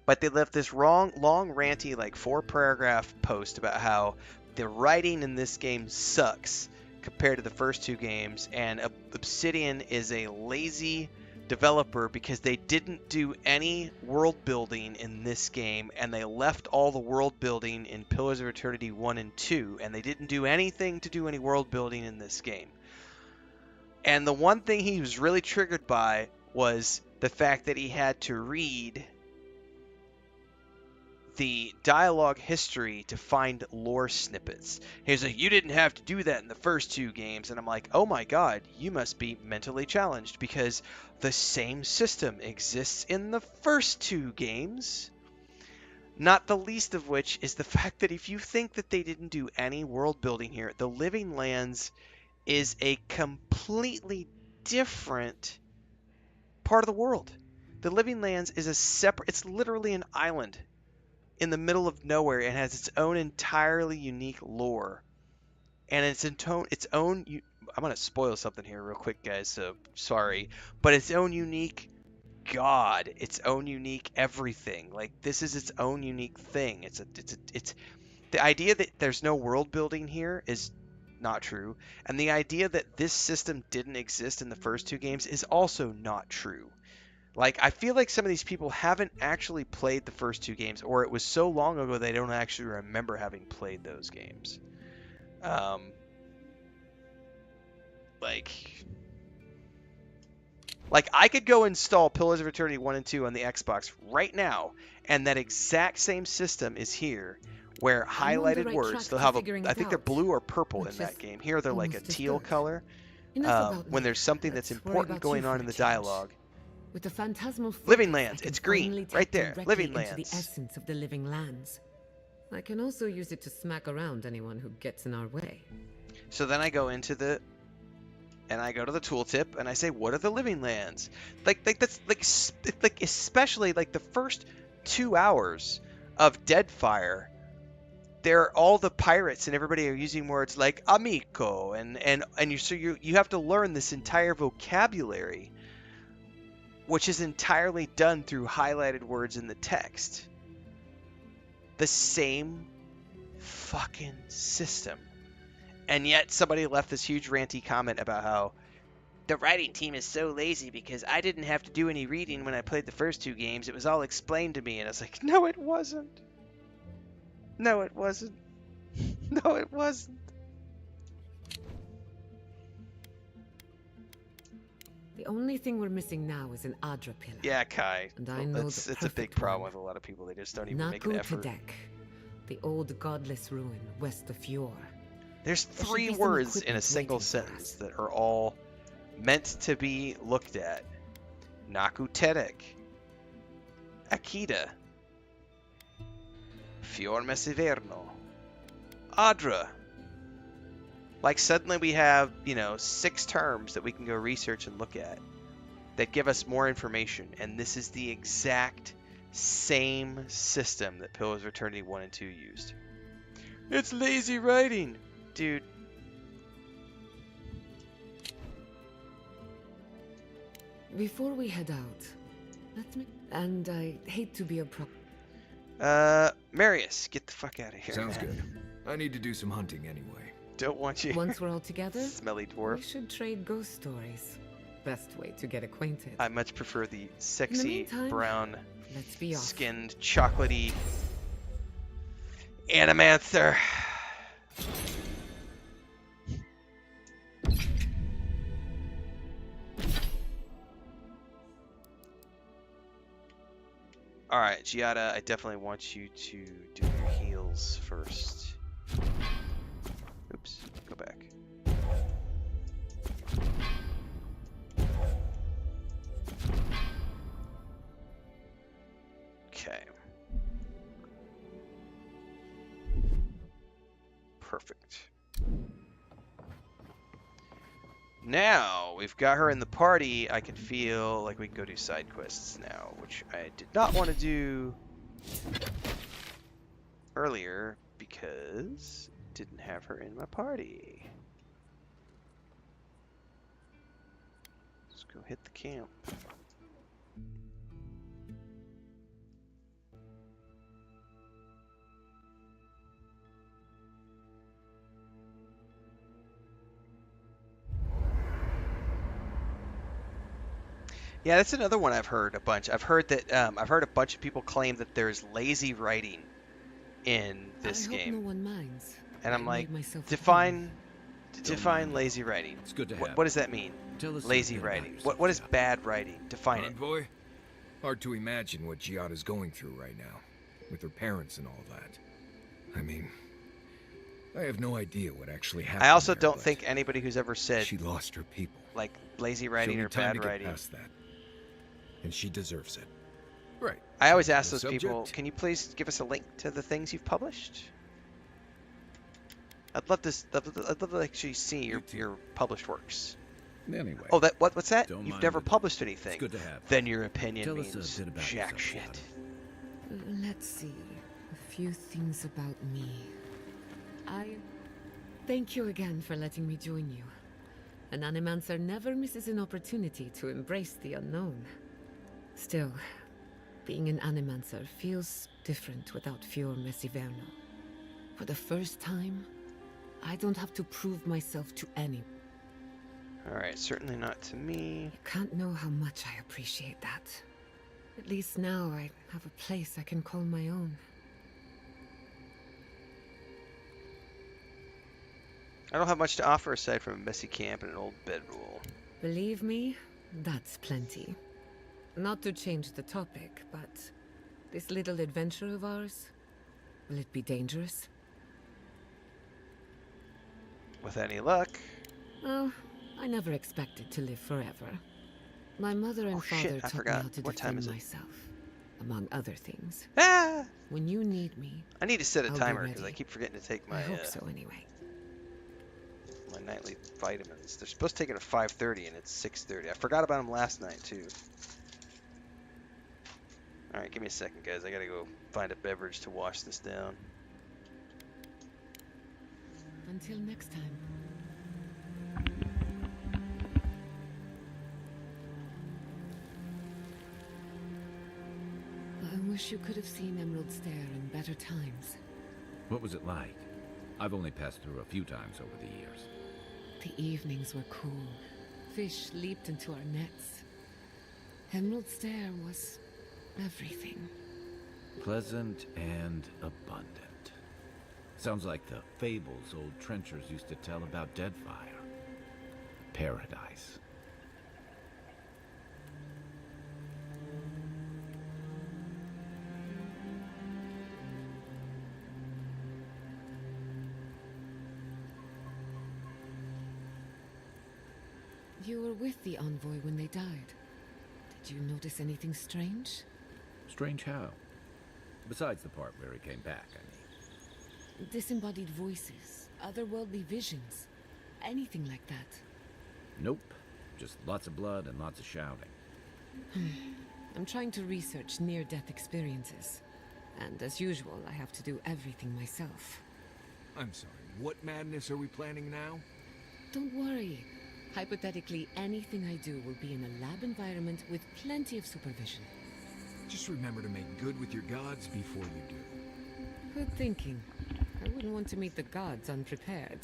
but they left this long ranty, like 4-paragraph post about how the writing in this game sucks compared to the first 2 games, and Obsidian is a lazy developer because they didn't do any world building in this game, and they left all the world building in Pillars of Eternity 1 and 2, and they didn't do anything to do any world building in this game. And the one thing he was really triggered by was the fact that he had to read the dialogue history to find lore snippets. He was like, you didn't have to do that in the first 2 games. And I'm like, oh my god, you must be mentally challenged, because the same system exists in the first 2 games. Not the least of which is the fact that if you think that they didn't do any world building here, the Living Lands is a completely different part of the world. The Living Lands is a separate, it's literally an island in the middle of nowhere, and has its own entirely unique lore. And its own, I'm going to spoil something here real quick, guys, so sorry, but its own unique god, its own unique everything. Like, this is its own unique thing. It's the idea that there's no world building here is not true, and the idea that this system didn't exist in the first 2 games is also not true. Like, I feel like some of these people haven't actually played the first 2 games, or it was so long ago they don't actually remember having played those games. Like I could go install Pillars of Eternity 1 and 2 on the Xbox right now, and that exact same system is here, where highlighted words, they'll have I think they're blue or purple in that game. Here they're like a teal color. When there's something that's important going on in the dialogue. With the phantasmal Living Lands, it's green, right there. Living into Lands. The essence of the Living Lands. I can also use it to smack around anyone who gets in our way. So then I go into the, and I go to the tooltip, and I say, what are the Living Lands? Like that's like especially like the first 2 hours of Deadfire. They're all the pirates and everybody are using words like amico and you have to learn this entire vocabulary, which is entirely done through highlighted words in the text. The same fucking system. And yet somebody left this huge ranty comment about how the writing team is so lazy because I didn't have to do any reading when I played the first 2 games. It was all explained to me. And I was like, no, it wasn't. No, it wasn't. No, it wasn't. The only thing we're missing now is an Adra pillar. Yeah, Kai. And I know it's a big problem with a lot of people. They just don't even make an effort. The old godless ruin west of Fjord. There's 3 words in a single sentence that are all meant to be looked at. Nakuterek. Akita. Fior Mesiverno. Adra. Like, suddenly we have, 6 terms that we can go research and look at that give us more information. And this is the exact same system that Pillars of Eternity 1 and 2 used. It's lazy writing. Dude. Before we head out, let's make... And I hate to be a Marius, get the fuck out of here. Sounds good. I need to do some hunting anyway. Don't want you. Once we're all together, smelly dwarf. We should trade ghost stories. Best way to get acquainted. I much prefer the sexy brown let's be off. Skinned chocolatey animancer. Alright, Giada, I definitely want you to do your heals first. Oops, go back. Perfect. Now we've got her in the party. I can feel like we can go do side quests now, which I did not want to do earlier because I didn't have her in my party. Let's go hit the camp. Yeah, that's another one I've heard a bunch. I've heard that I've heard a bunch of people claim that there's lazy writing in this game. I hope no one minds. And I'm I like, made myself define lazy writing. It's good to What, have. what does that mean? Tell us Lazy a bit about writing. yourself, What is John. bad writing? Define it. Envoy? Hard to imagine what Giada's going through right now, with her parents and all that. I mean, I have no idea what actually happened. I also there, don't but think anybody who's ever said she lost her people. like lazy writing She'll or need time bad to get writing. past that. And she deserves it. Right. I always ask The those people, subject? can you please give us a link to the things you've published? I'd love to actually see your published works. Anyway. Oh, what's that? Don't You've mind never it. published anything. It's good to have. Then your opinion Tell us a means bit about jack yourself, shit. Let's see. A few things about me. I thank you again for letting me join you. An animancer never misses an opportunity to embrace the unknown. Still, being an animancer feels different without Fior Mesiverno. For the first time, I don't have to prove myself to anyone. Alright, certainly not to me. You can't know how much I appreciate that. At least now I have a place I can call my own. I don't have much to offer aside from a messy camp and an old bedroll. Believe me, that's plenty. Not to change the topic, but this little adventure of ours, will it be dangerous? With any luck. Well, I never expected to live forever. My mother and father shit, I taught me forgot. how to What time defend is it? myself, among other things. Ah! When you need me, I need to set a I'll be timer because I ready. keep forgetting to take my I hope so anyway. my nightly vitamins. They're supposed to take it at 5:30 and it's 6:30. I forgot about them last night too. All right, give me a second, guys. I gotta go find a beverage to wash this down. Until next time. I wish you could have seen Emerald Stair in better times. What was it like? I've only passed through a few times over the years. The evenings were cool. Fish leaped into our nets. Emerald Stair was everything. Pleasant and abundant. Sounds like the fables old trenchers used to tell about Deadfire. Paradise. You were with the envoy when they died. Did you notice anything strange? Strange how? Besides the part where he came back, I mean. Disembodied voices, otherworldly visions, anything like that. Nope. Just lots of blood and lots of shouting. I'm trying to research near-death experiences. And as usual, I have to do everything myself. I'm sorry, what madness are we planning now? Don't worry. Hypothetically, anything I do will be in a lab environment with plenty of supervision. Just remember to make good with your gods before you do. Good thinking. I wouldn't want to meet the gods unprepared.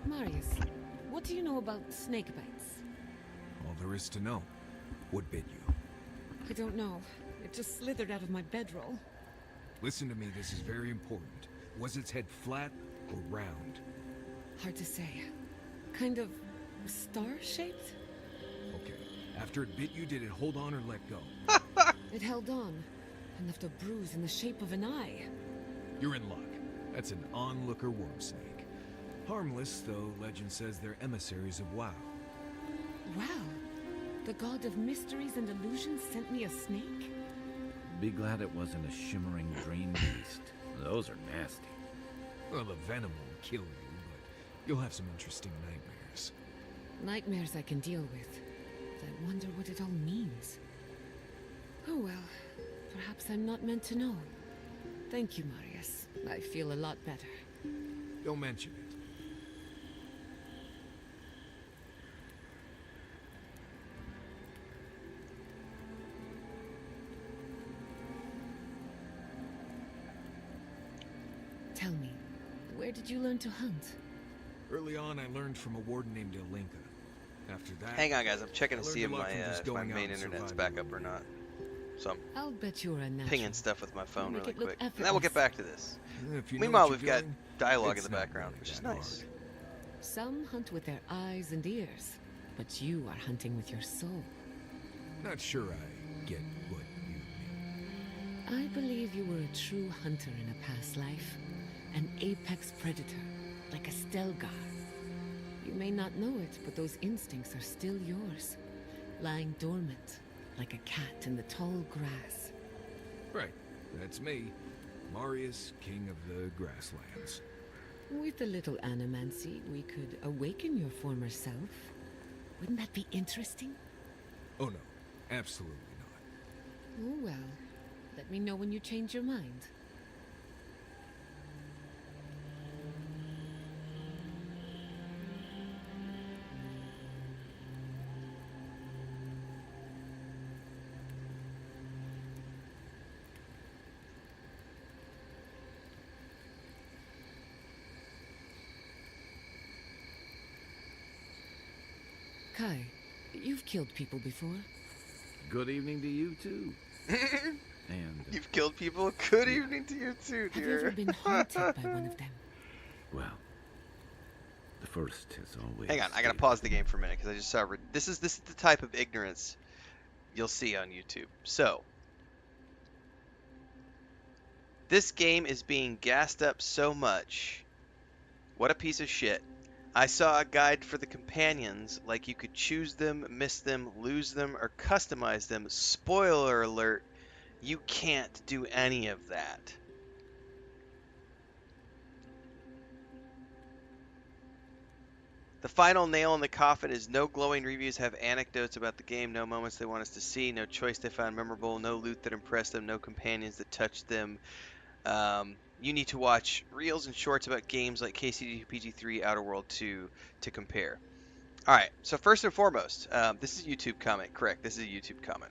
Marius, what do you know about snake bites? All there is to know. What bit you? I don't know. It just slithered out of my bedroll. Listen to me, this is very important. Was its head flat or round? Hard to say. Kind of star-shaped? Okay. After it bit you, did it hold on or let go? It held on and left a bruise in the shape of an eye. You're in luck. That's an onlooker worm snake. Harmless, though legend says they're emissaries of WoW. Wow. The god of mysteries and illusions sent me a snake? Be glad it wasn't a shimmering dream beast. Those are nasty. Well, the venom won't kill you, but you'll have some interesting nightmares. Nightmares I can deal with. But I wonder what it all means. Oh well. Perhaps I'm not meant to know. Thank you, Marius. I feel a lot better. Don't mention it. Tell me, where did you learn to hunt? Early on, I learned from a warden named Ilinka. After that... Hang on, guys. I'm checking to I see if learned a lot my, from just if my going out main and internet's surviving back up or not. So I'll bet you're a natural. pinging stuff with my phone Make really it look quick. And then we'll get back to this. If you know Meanwhile, what we've you're got doing, dialogue in it's the not background, really which is that nice. hard. Some hunt with their eyes and ears, but you are hunting with your soul. Not sure I get what you mean. I believe you were a true hunter in a past life. An apex predator, like a Stelgar. You may not know it, but those instincts are still yours. Lying dormant, like a cat in the tall grass. Right, that's me. Marius, king of the grasslands. With a little animancy, we could awaken your former self. Wouldn't that be interesting? Oh no, absolutely not. Oh well. Let me know when you change your mind. Kai, you've killed people before. Good evening to you, too. And... You've killed people? Good evening to you too, dear. Have you ever been haunted by one of them? well, the first has always... Hang on, I gotta pause the game for a minute because I just saw... This is the type of ignorance you'll see on YouTube. So, this game is being gassed up so much. What a piece of shit. I saw a guide for the companions, like you could choose them, miss them, lose them, or customize them. Spoiler alert, you can't do any of that. The final nail in the coffin is no glowing reviews have anecdotes about the game, no moments they want us to see, no choice they found memorable, no loot that impressed them, no companions that touched them. You need to watch reels and shorts about games like KCD PG3, Outer World 2 to compare. Alright, so first and foremost, this is a YouTube comment, correct, this is a YouTube comment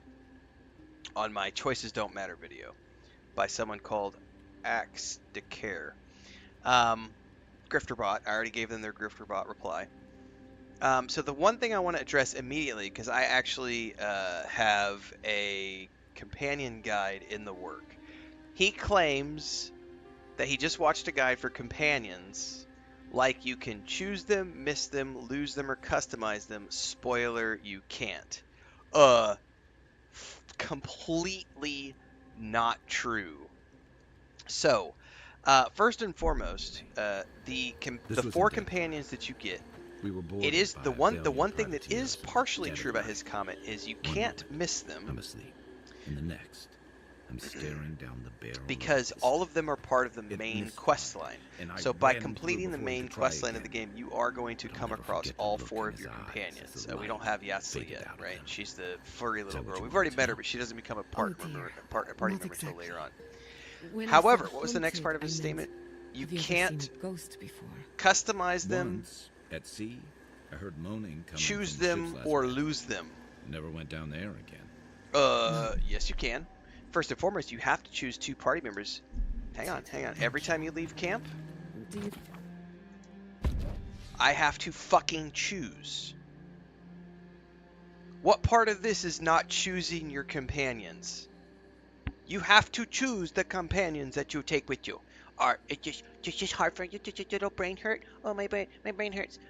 on my Choices Don't Matter video by someone called Axe Decare. Grifterbot, I already gave them their Grifterbot reply. So the one thing I want to address immediately, because I actually have a companion guide in the work. He claims that he just watched a guide for companions, like you can choose them, miss them, lose them, or customize them. Spoiler, you can't. Completely not true. So, first and foremost, the 4 companions that you get, it is the one thing that is partially true about his comment is you can't miss them. I'm asleep. And the next, I'm staring down the barrel. Because all of them are part of the main quest line. So by completing the main quest line of the game, you are going to come across all 4 of your companions. We don't have Yatsli yet, right? She's the furry little girl. We've already met her, but she doesn't become a party member until later on. However, what was the next part of his statement? You can't customize them, Once, at sea, I heard moaning coming choose from the them, ships last or night. lose them. Never went down there again. Yes, you can. First and foremost, you have to choose 2 party members. Hang on. Every time you leave camp, I have to fucking choose. What part of this is not choosing your companions? You have to choose the companions that you take with you. Or it's just hard for you to little brain hurt. Oh, my brain hurts.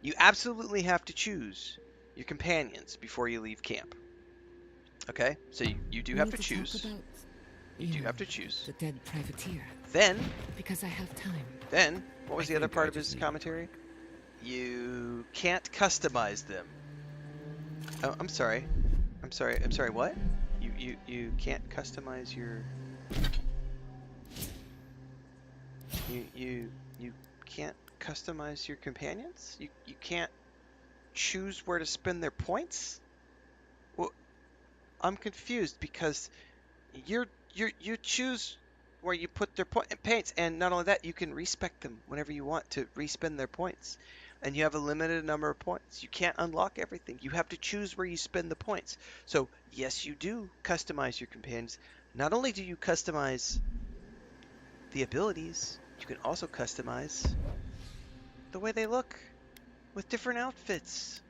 You absolutely have to choose your companions before you leave camp. Okay, so you do have to choose. You do have to choose. The dead privateer. Then, because I have time. Then, what was the other part of his commentary? You can't customize them. Oh, I'm sorry. I'm sorry, what? You can't customize your... You can't customize your companions? You can't choose where to spend their points? Well, I'm confused because you choose where you put their points, and not only that, you can respec them whenever you want to respend their points. And you have a limited number of points. You can't unlock everything. You have to choose where you spend the points. So, yes, you do customize your companions. Not only do you customize the abilities, you can also customize the way they look with different outfits.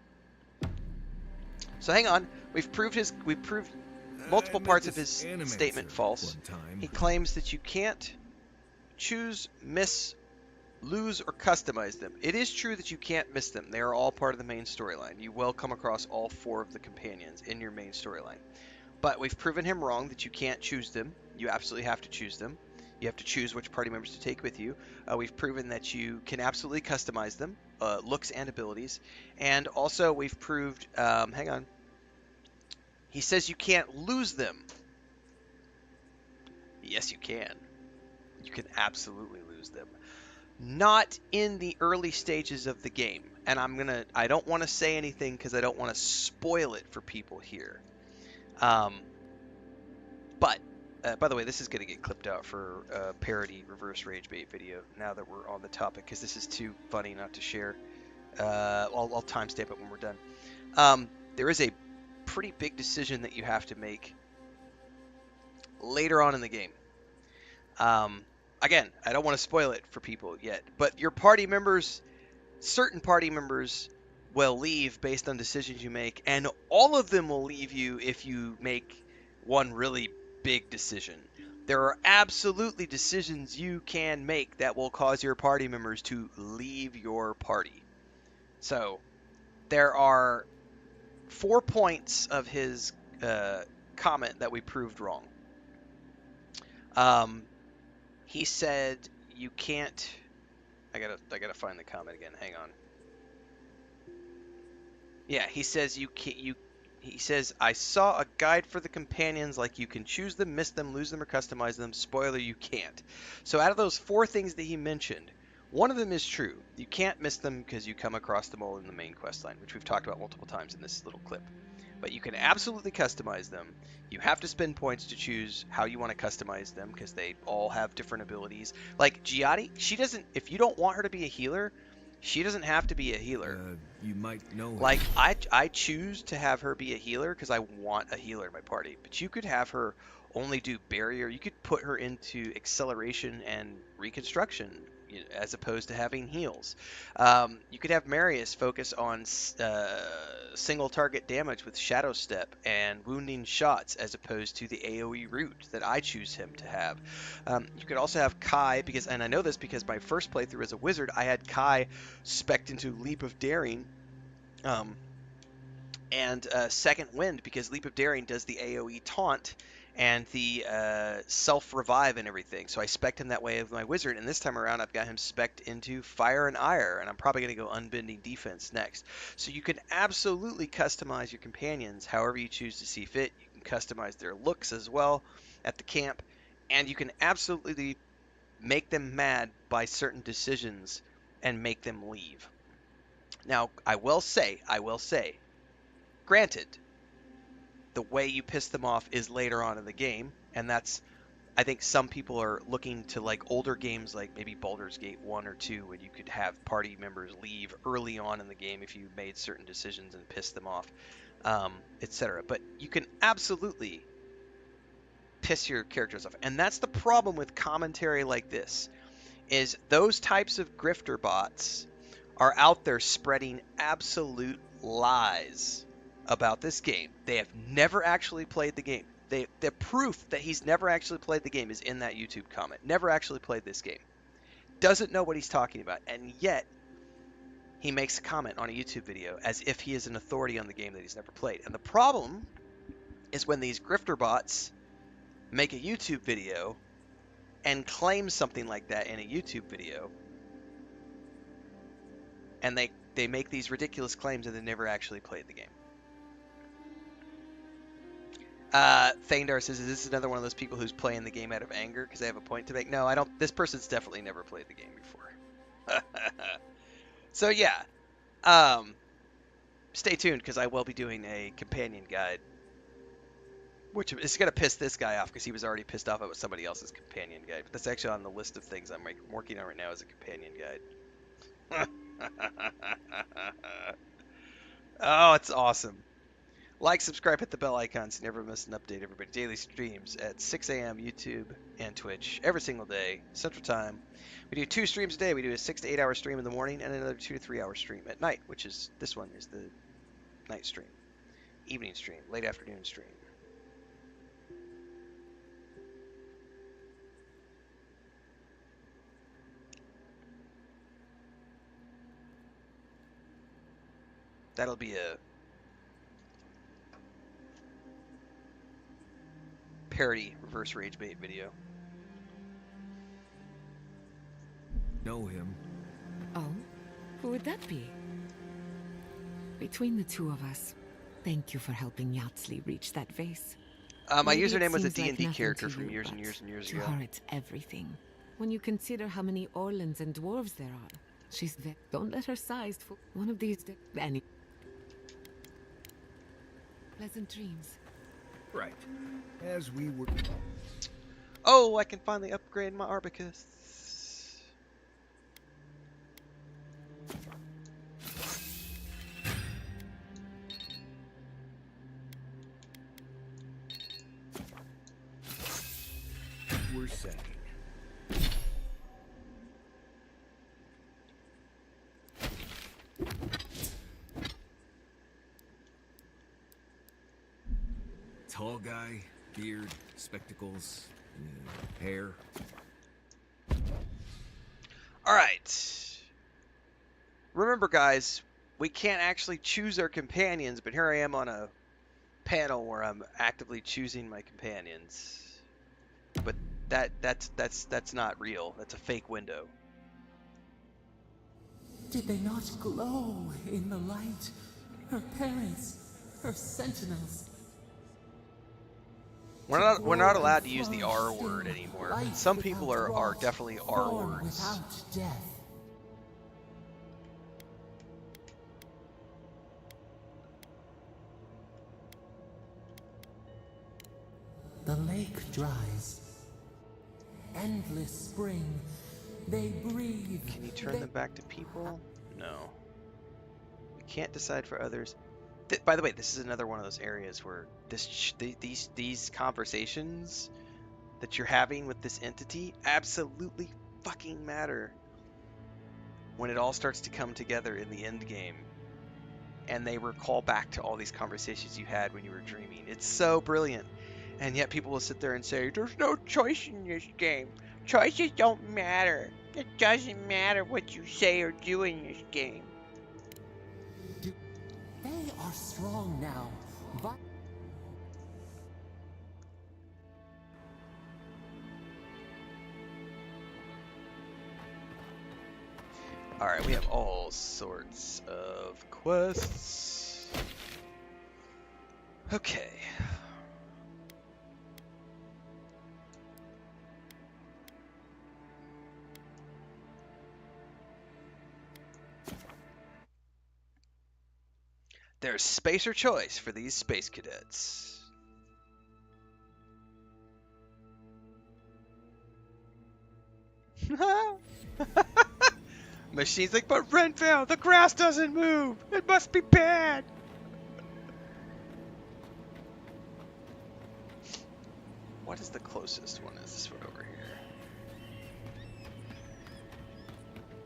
So hang on, we've proved multiple parts of his statement false. He claims that you can't choose, miss, lose, or customize them. It is true that you can't miss them. They are all part of the main storyline. You will come across all 4 of the companions in your main storyline. But we've proven him wrong that you can't choose them. You absolutely have to choose them. You have to choose which party members to take with you. We've proven that you can absolutely customize them, looks and abilities. And also we've proved, hang on, he says you can't lose them. Yes, you can. You can absolutely lose them. Not in the early stages of the game. And I don't want to say anything because I don't want to spoil it for people here. But, by the way, this is going to get clipped out for a parody reverse rage bait video now that we're on the topic because this is too funny not to share. I'll timestamp it when we're done. There is a pretty big decision that you have to make later on in the game. Again, I don't want to spoil it for people yet, but your party members, certain party members will leave based on decisions you make, and all of them will leave you if you make one really big decision. There are absolutely decisions you can make that will cause your party members to leave your party. So, there are 4 points of his comment that we proved wrong. He said you can't. I gotta find the comment again. Hang on. Yeah, he says you can't. He says I saw a guide for the companions, like you can choose them, miss them, lose them, or customize them. Spoiler: you can't. So out of those 4 things that he mentioned, one of them is true. You can't miss them because you come across them all in the main quest line, which we've talked about multiple times in this little clip. But you can absolutely customize them. You have to spend points to choose how you want to customize them because they all have different abilities. Like Giatti, she doesn't. If you don't want her to be a healer, she doesn't have to be a healer. You might know. Like I choose to have her be a healer because I want a healer in my party. But you could have her only do barrier. You could put her into acceleration and reconstruction as opposed to having heals. You could have Marius focus on single target damage with Shadow Step and wounding shots as opposed to the AoE route that I choose him to have. You could also have Kai, and I know this because my first playthrough as a wizard, I had Kai spec'd into Leap of Daring and Second Wind because Leap of Daring does the AoE taunt and the self-revive and everything. So I spec'd him that way with my wizard, and this time around I've got him spec'd into Fire and Ire, and I'm probably going to go Unbending Defense next. So you can absolutely customize your companions however you choose to see fit. You can customize their looks as well at the camp, and you can absolutely make them mad by certain decisions and make them leave. Now, I will say, granted, the way you piss them off is later on in the game, and I think some people are looking to like older games like maybe Baldur's Gate 1 or 2, and you could have party members leave early on in the game if you made certain decisions and pissed them off, etc. But you can absolutely piss your characters off, and that's the problem with commentary like this, is those types of grifter bots are out there spreading absolute lies about this game. They have never actually played the game. The proof that he's never actually played the game is in that YouTube comment. Never actually played this game. Doesn't know what he's talking about, and yet he makes a comment on a YouTube video as if he is an authority on the game that he's never played. And the problem is when these grifter bots make a YouTube video and claim something like that in a YouTube video, and they make these ridiculous claims and they never actually played the game. Thandar says, is this another one of those people who's playing the game out of anger because they have a point to make? No, I don't. This person's definitely never played the game before. So yeah, stay tuned because I will be doing a companion guide, which is going to piss this guy off because he was already pissed off about somebody else's companion guide. But that's actually on the list of things I'm working on right now as a companion guide. Oh, it's awesome. Like, subscribe, hit the bell icons, never miss an update, everybody. Daily streams at 6 a.m. YouTube and Twitch every single day, Central Time. We do 2 streams a day. We do a 6 to 8 hour stream in the morning and another 2 to 3 hour stream at night, which is, this one is the night stream. Evening stream, late afternoon stream. That'll be a parody reverse rage bait video. Know him. Oh? Who would that be? Between the two of us, thank you for helping Yatsley reach that vase. My Maybe username it was a seems like D&D nothing character to from you, years and but years and years to ago. her it's everything. When you consider how many Orlans and dwarves there are, she's there. Don't let her size for one of these any pleasant dreams. Right. As we were... Oh, I can finally upgrade my Arbicus. We're saying. Tall guy, beard, spectacles, hair. All right. Remember, guys, we can't actually choose our companions, but here I am on a panel where I'm actively choosing my companions. But that's not real. That's a fake window. Did they not glow in the light? Her parents, her sentinels. We're not allowed to use the R word anymore. Some people are definitely R words. Without death. The lake dries. Endless spring. They breathe. Can you turn them back to people? No. You can't decide for others. By the way, this is another one of those areas where these conversations that you're having with this entity absolutely fucking matter when it all starts to come together in the end game, and they recall back to all these conversations you had when you were dreaming. It's so brilliant, and yet people will sit there and say, "There's no choice in this game. Choices don't matter. It doesn't matter what you say or do in this game." They are strong now, but... Alright, we have all sorts of quests. Okay. There's space or choice for these space cadets. Machine's like, but Renfail, the grass doesn't move. It must be bad. What is the closest one? Is this one over here?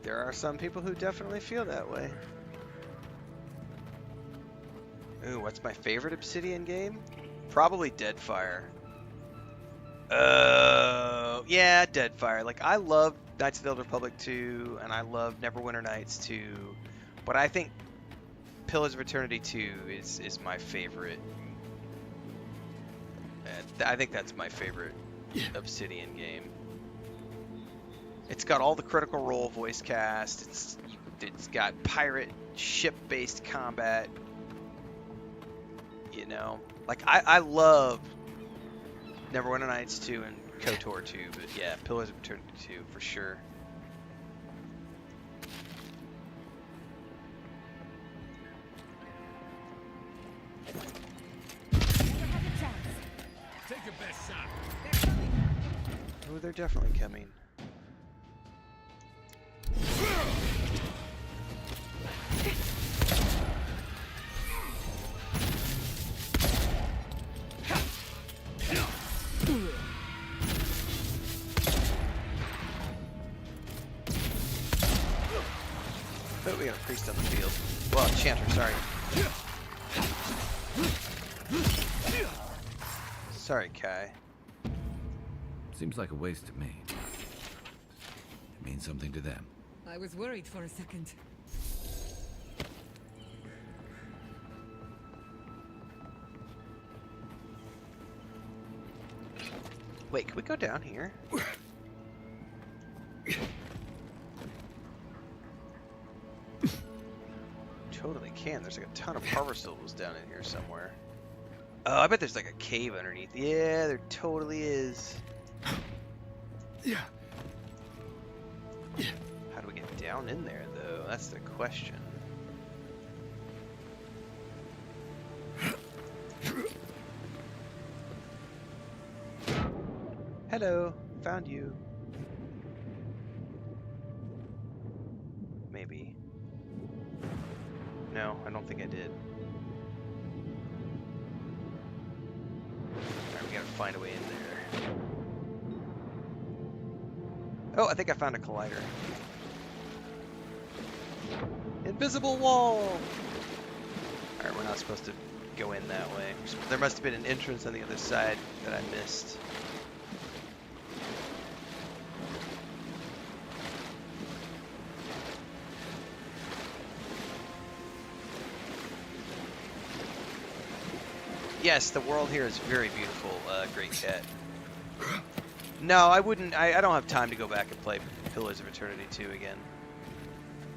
There are some people who definitely feel that way. Ooh, what's my favorite Obsidian game? Probably Deadfire. Yeah, Deadfire. Like, I love Knights of the Old Republic 2, and I love Neverwinter Nights 2, but I think Pillars of Eternity 2 is my favorite. I think that's my favorite Obsidian game. It's got all the Critical Role voice cast. It's got pirate ship-based combat. You know, like I love Neverwinter Nights 2 and KOTOR 2, but yeah, Pillars of Eternity 2 for sure. Take your best shot. Oh, they're definitely coming. Oh, we got a priest on the field. Well, enchanter, sorry. Sorry, Kai. Seems like a waste to me. It means something to them. I was worried for a second. Wait, can we go down here? Totally can. There's like a ton of harvestables down in here somewhere. Oh, I bet there's like a cave underneath. Yeah, there totally is. Yeah. How do we get down in there, though? That's the question. Hello, found you. Maybe. No, I don't think I did. Alright, we gotta find a way in there. Oh, I think I found a collider. Invisible wall! Alright, we're not supposed to go in that way. There must have been an entrance on the other side that I missed. Yes, the world here is very beautiful, Great Cat. No, I wouldn't. I don't have time to go back and play Pillars of Eternity 2 again.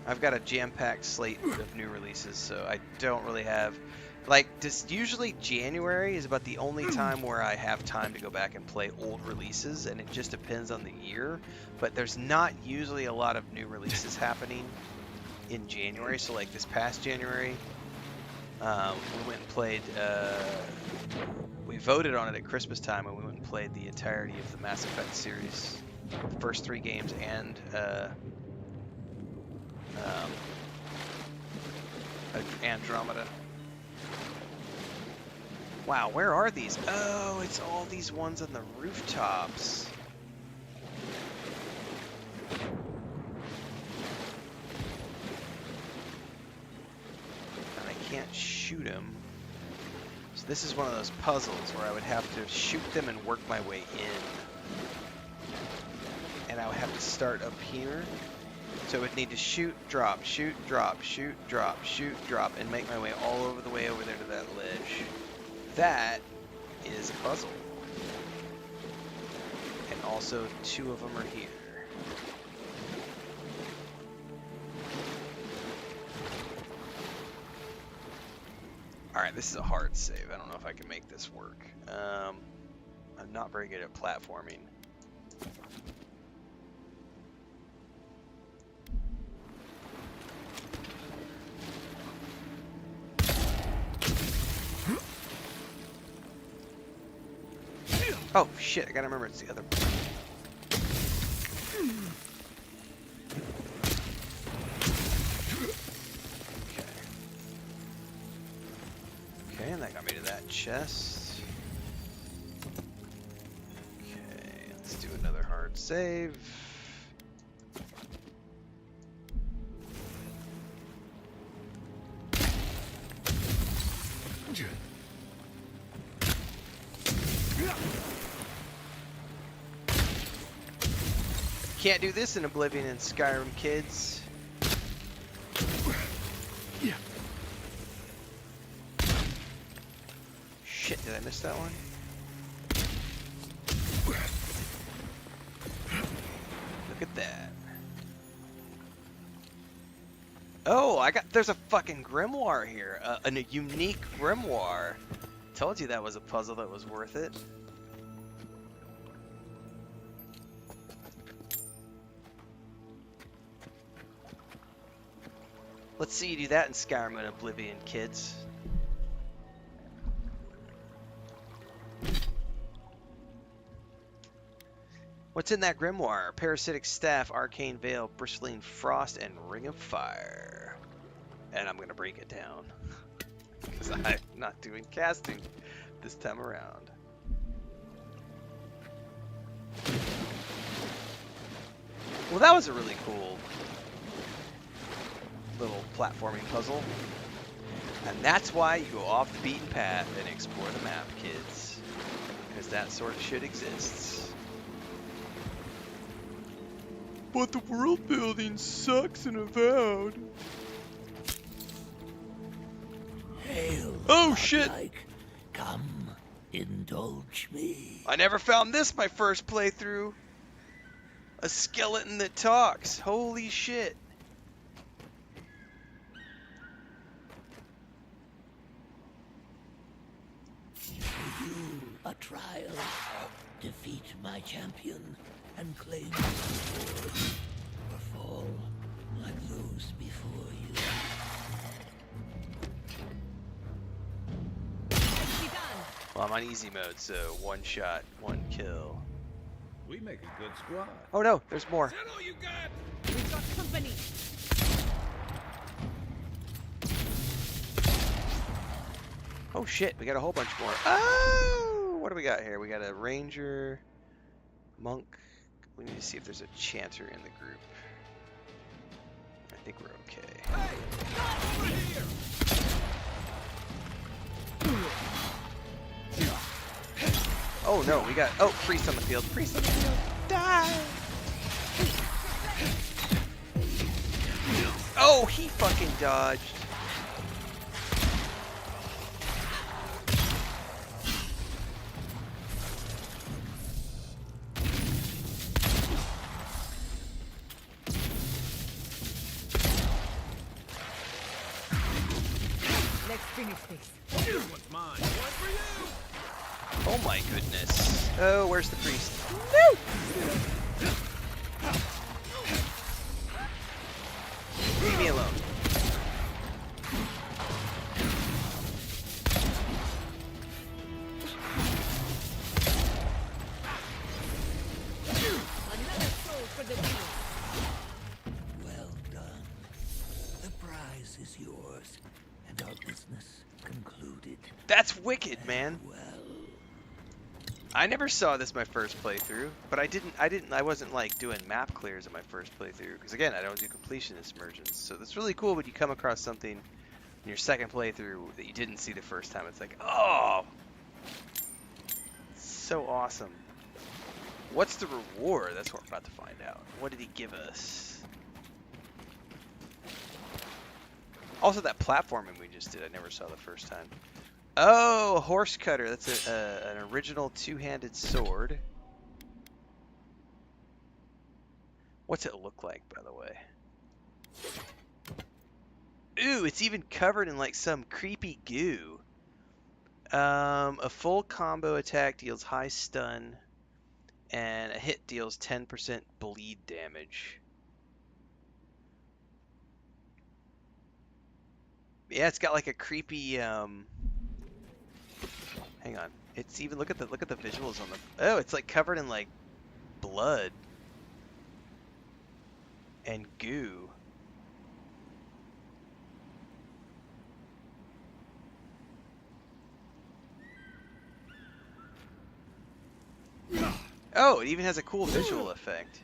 I've got a jam-packed slate of new releases, so I don't really have... Like, usually January is about the only time where I have time to go back and play old releases, and it just depends on the year. But there's not usually a lot of new releases happening in January, so like this past January... we went and played, we voted on it at Christmas time, and we went and played the entirety of the Mass Effect series. The first 3 games and, Andromeda. Wow, where are these? Oh, it's all these ones on the rooftops. Can't shoot him. So this is one of those puzzles where I would have to shoot them and work my way in. And I would have to start up here. So I would need to shoot, drop, shoot, drop, shoot, drop, shoot, drop, and make my way all over the way over there to that ledge. That is a puzzle. And also 2 of them are here. Alright, this is a hard save. I don't know if I can make this work. I'm not very good at platforming. Oh shit, I gotta remember it's the other one. Okay, and that got me to that chest. Okay, let's do another hard save. Can't do this in Oblivion and Skyrim, kids. Shit, did I miss that one? Look at that. Oh, there's a fucking grimoire here. A unique grimoire. Told you that was a puzzle that was worth it. Let's see you do that in Skyrim and Oblivion, kids. What's in that grimoire? Parasitic Staff, Arcane Veil, Bristling Frost, and Ring of Fire. And I'm gonna break it down. Because I'm not doing casting this time around. Well, that was a really cool little platforming puzzle. And that's why you go off the beaten path and explore the map, kids. Because that sort of shit exists. But the world building sucks in Avowed. Hail, oh shit! Godlike. Come, indulge me. I never found this my first playthrough. A skeleton that talks. Holy shit. For you, a trial. Defeat my champion and claim the sword. Or fall like those before you. Well, I'm on easy mode, so one shot, one kill. We make a good squad. Oh no, there's more. Is that all you got? We've got company. Oh shit, we got a whole bunch more. Oh, what do we got here? We got a ranger, monk. We need to see if there's a chanter in the group. I think we're okay. Hey, stop over here! Oh no, we got priest on the field. Priest on the field. Die! Oh, he fucking dodged. Let's finish this. This one's mine. One for you. Oh my goodness. Oh, where's the priest? No! Leave me alone. Another soul for the deal. Well done. The prize is yours, and our business concluded. That's wicked, man. I never saw this my first playthrough, but I wasn't like doing map clears in my first playthrough, because again, I don't do completionist immersions. So it's really cool when you come across something in your second playthrough that you didn't see the first time. It's like, oh, so awesome. What's the reward? That's what we're about to find out. What did he give us? Also, that platforming we just did, I never saw the first time. Oh, a horse cutter. That's an original two-handed sword. What's it look like, by the way? Ooh, it's even covered in like some creepy goo. A full combo attack deals high stun, and a hit deals 10% bleed damage. Yeah, it's got like a creepy hang on. It's even look at the visuals on the oh, it's like covered in like blood and goo. Oh, it even has a cool visual effect.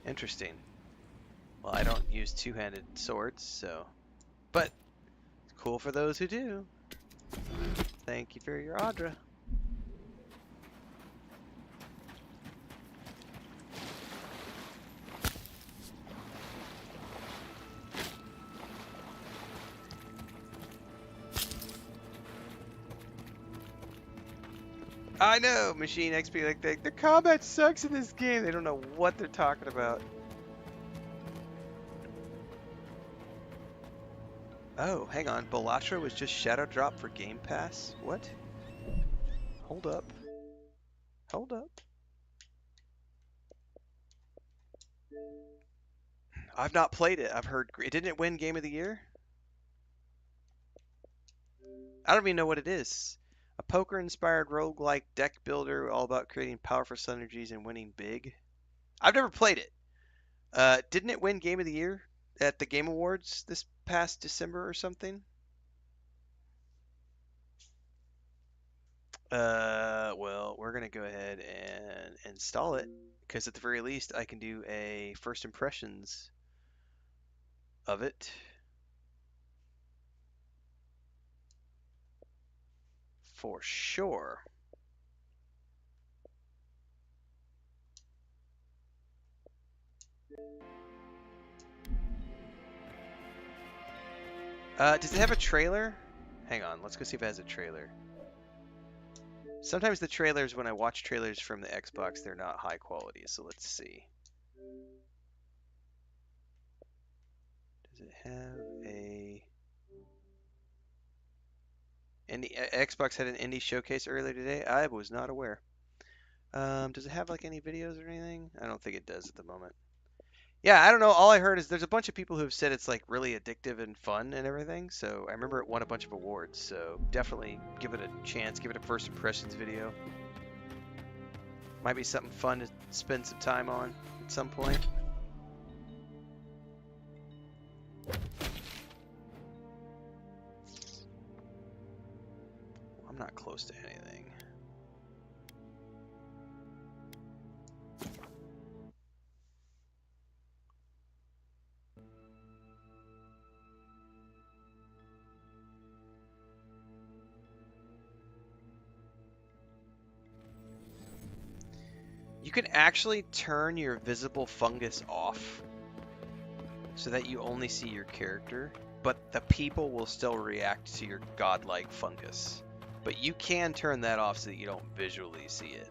Interesting. Well, I don't use two-handed swords, so but it's cool for those who do. Thank you for your Audra. I know, Machine XP, like, the combat sucks in this game. They don't know what they're talking about. Oh, hang on. Balatra was just shadow drop for Game Pass? What? Hold up. Hold up. I've not played it. I've heard... Didn't it win Game of the Year? I don't even know what it is. A poker-inspired roguelike deck builder all about creating powerful synergies and winning big. I've never played it. Didn't it win Game of the Year at the Game Awards this past December or something? Well, we're going to go ahead and install it, because at the very least I can do a first impressions of it. For sure. Does it have a trailer? Hang on, let's go see if it has a trailer. Sometimes the trailers, when I watch trailers from the Xbox, they're not high quality, so let's see. Does it have a... Xbox had an indie showcase earlier today? I was not aware. Does it have like any videos or anything? I don't think it does at the moment. Yeah, I don't know. All I heard is there's a bunch of people who have said it's like really addictive and fun and everything. So I remember it won a bunch of awards. So definitely give it a chance. Give it a first impressions video. Might be something fun to spend some time on at some point. I'm not close to anything. You can actually turn your visible fungus off so that you only see your character, but the people will still react to your godlike fungus. But you can turn that off so that you don't visually see it.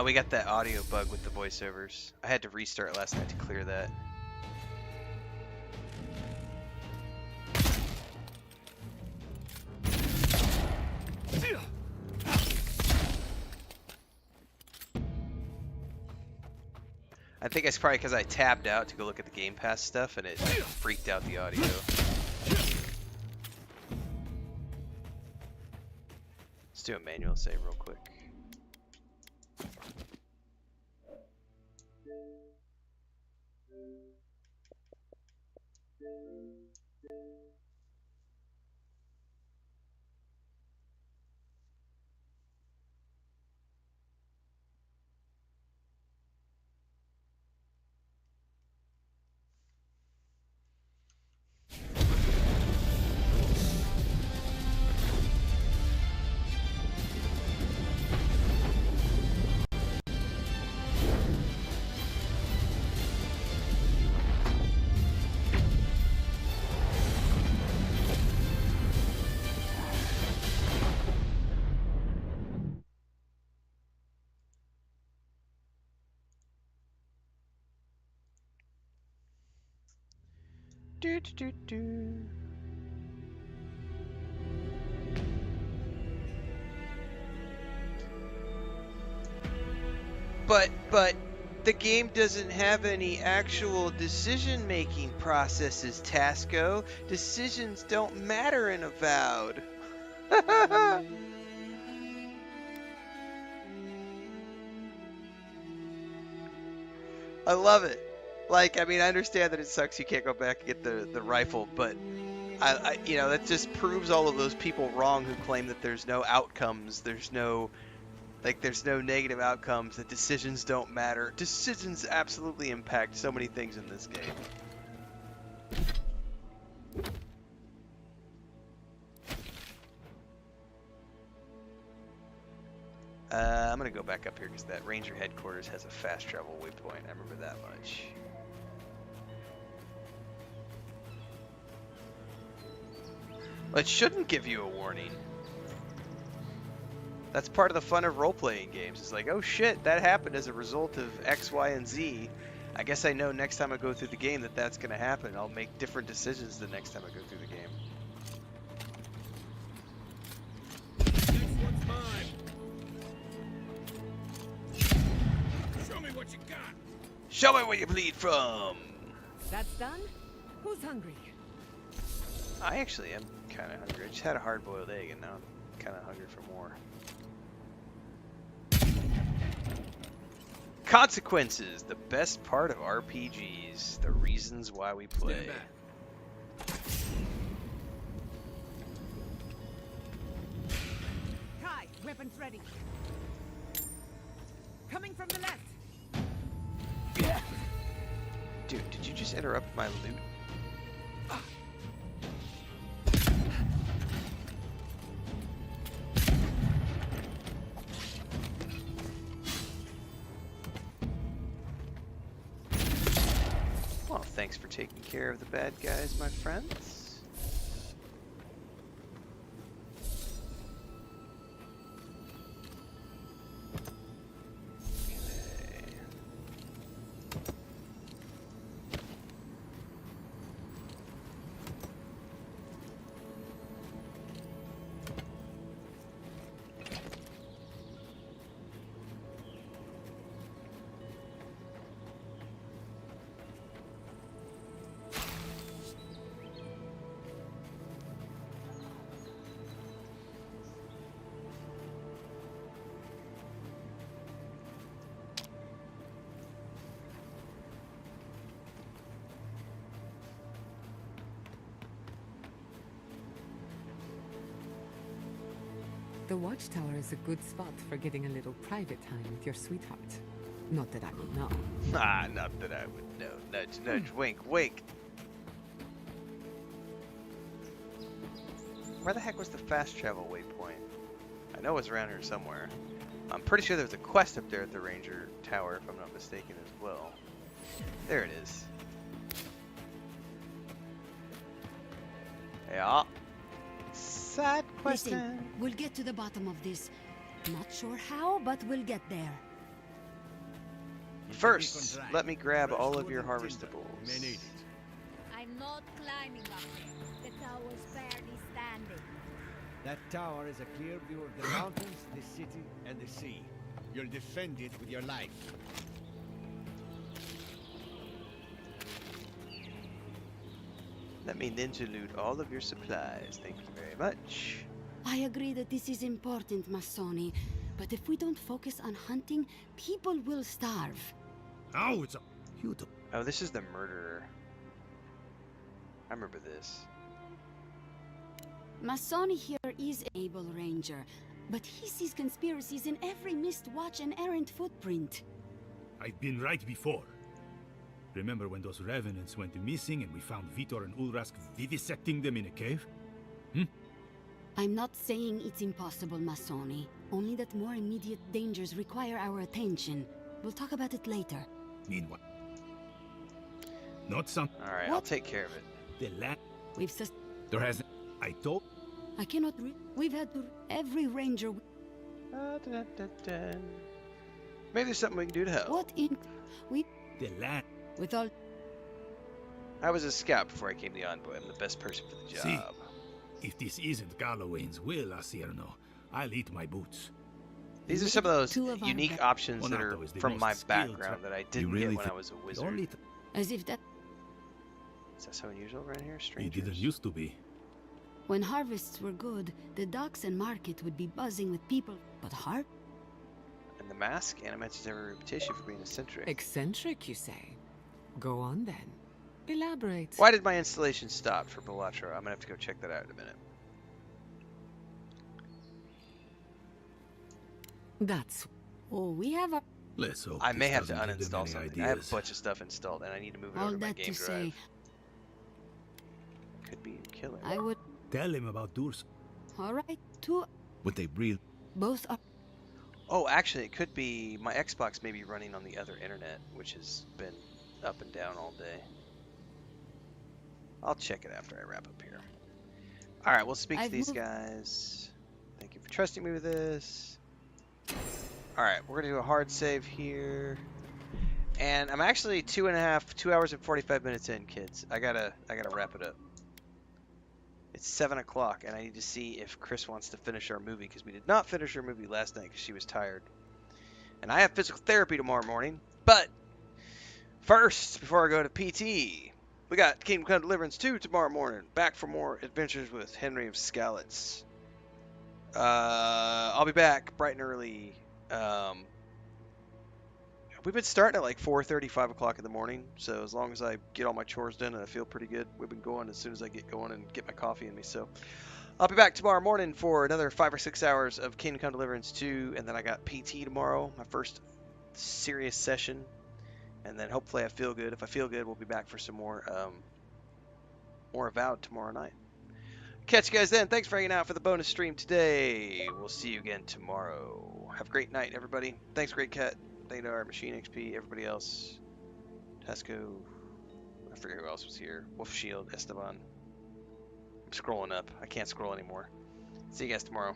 We got that audio bug with the voiceovers. I had to restart last night to clear that. I think it's probably because I tabbed out to go look at the Game Pass stuff and it freaked out the audio. Let's do a manual save real quick. But the game doesn't have any actual decision-making processes, Tasco. Decisions don't matter in Avowed. I love it. Like, I mean, I understand that it sucks you can't go back and get the rifle, but you know, that just proves all of those people wrong who claim that there's no outcomes, there's no negative outcomes, that decisions don't matter. Decisions absolutely impact so many things in this game. I'm gonna go back up here because that ranger headquarters has a fast travel waypoint. I remember that much. Well, it shouldn't give you a warning. That's part of the fun of role-playing games. It's like, oh shit, that happened as a result of X, Y, and Z. I guess I know next time I go through the game that that's going to happen. I'll make different decisions the next time I go through the game. Next one's mine. Show me what you got. Show me where you bleed from. That's done? Who's hungry? I actually am kind of hungry. I just had a hard-boiled egg, and now I'm kind of hungry for more. Consequences, the best part of RPGs, the reasons why we play. Kai, weapons ready. Coming from the left. Dude, did you just interrupt my loot? Well, thanks for taking care of the bad guys, my friends. The watchtower is a good spot for getting a little private time with your sweetheart. Not that I would know. Ah, not that I would know. Nudge, nudge, wink, wink. Where the heck was the fast travel waypoint? I know it was around here somewhere. I'm pretty sure there was a quest up there at the Ranger Tower, if I'm not mistaken, as well. There it is. Yeah. Side question. Listen, we'll get to the bottom of this. Not sure how, but we'll get there. First, let me grab all of your harvestables. I'm not climbing up there. The tower's barely standing. That tower is a clear view of the mountains, the city, and the sea. You'll defend it with your life. Let me ninja loot all of your supplies. Thank you very much. I agree that this is important, Masoni. But if we don't focus on hunting, people will starve. Oh, it's a beautiful. Oh, this is the murderer. I remember this. Masoni here is an able ranger, but he sees conspiracies in every missed watch and errant footprint. I've been right before. Remember when those revenants went missing and we found Vitor and Ulrask vivisecting them in a cave? I'm not saying it's impossible, Masoni. Only that more immediate dangers require our attention. We'll talk about it later. Meanwhile, not some. All right, I'll take care of it. The land. We've There hasn't. I told. I cannot We've had to every ranger. Maybe there's something we can do to help. What in we The land. with all. I was a scout before I came to the Envoy. I'm the best person for the job. See, if this isn't Gallowayne's will, Asierno, I'll eat my boots. These are some of those unique options that are Onato is the from most my skilled background that I didn't get when I was a wizard. As if that... Is that so unusual around here? It Strangers? didn't used to be. When harvests were good, the docks and market would be buzzing with people. But harp? And the mask? Anna mentions every reputation for being eccentric. Eccentric, you say? Go on then. Elaborate. Why did my installation stop for Belatro? I'm gonna have to go check that out in a minute. That's... Oh, we have a... Let's hope I may this have to doesn't give them uninstall any something. I have a ideas. bunch of stuff installed, and I need to move it All over to my that game to drive. say, Could be a killer. I would... Tell him about Durs. Alright, two... Would they really? Both are... Oh, actually, it could be my Xbox may be running on the other internet, which has been up and down all day. I'll check it after I wrap up here. Alright, we'll speak to these guys. Thank you for trusting me with this. Alright, we're going to do a hard save here. And I'm actually 2 hours and 45 minutes in, kids. I gotta wrap it up. It's 7 o'clock, and I need to see if Chris wants to finish our movie, because we did not finish our movie last night because she was tired. And I have physical therapy tomorrow morning, but first, before I go to PT, we got Kingdom Come Deliverance 2 tomorrow morning. Back for more adventures with Henry of Skalitz. I'll be back bright and early. We've been starting at like 4:30, 5 o'clock in the morning, so as long as I get all my chores done and I feel pretty good, we've been going as soon as I get going and get my coffee in me. So I'll be back tomorrow morning for another 5 or 6 hours of Kingdom Come Deliverance 2, and then I got PT tomorrow, my first serious session, and then hopefully I feel good. If I feel good, we'll be back for some more Avowed tomorrow night. Catch you guys then. Thanks for hanging out for the bonus stream today. We'll see you again tomorrow. Have a great night, everybody. Thanks, Great Cat. Thank you to our Machine XP, everybody else. Tesco. I forget who else was here. Wolf Shield, Esteban. I'm scrolling up. I can't scroll anymore. See you guys tomorrow.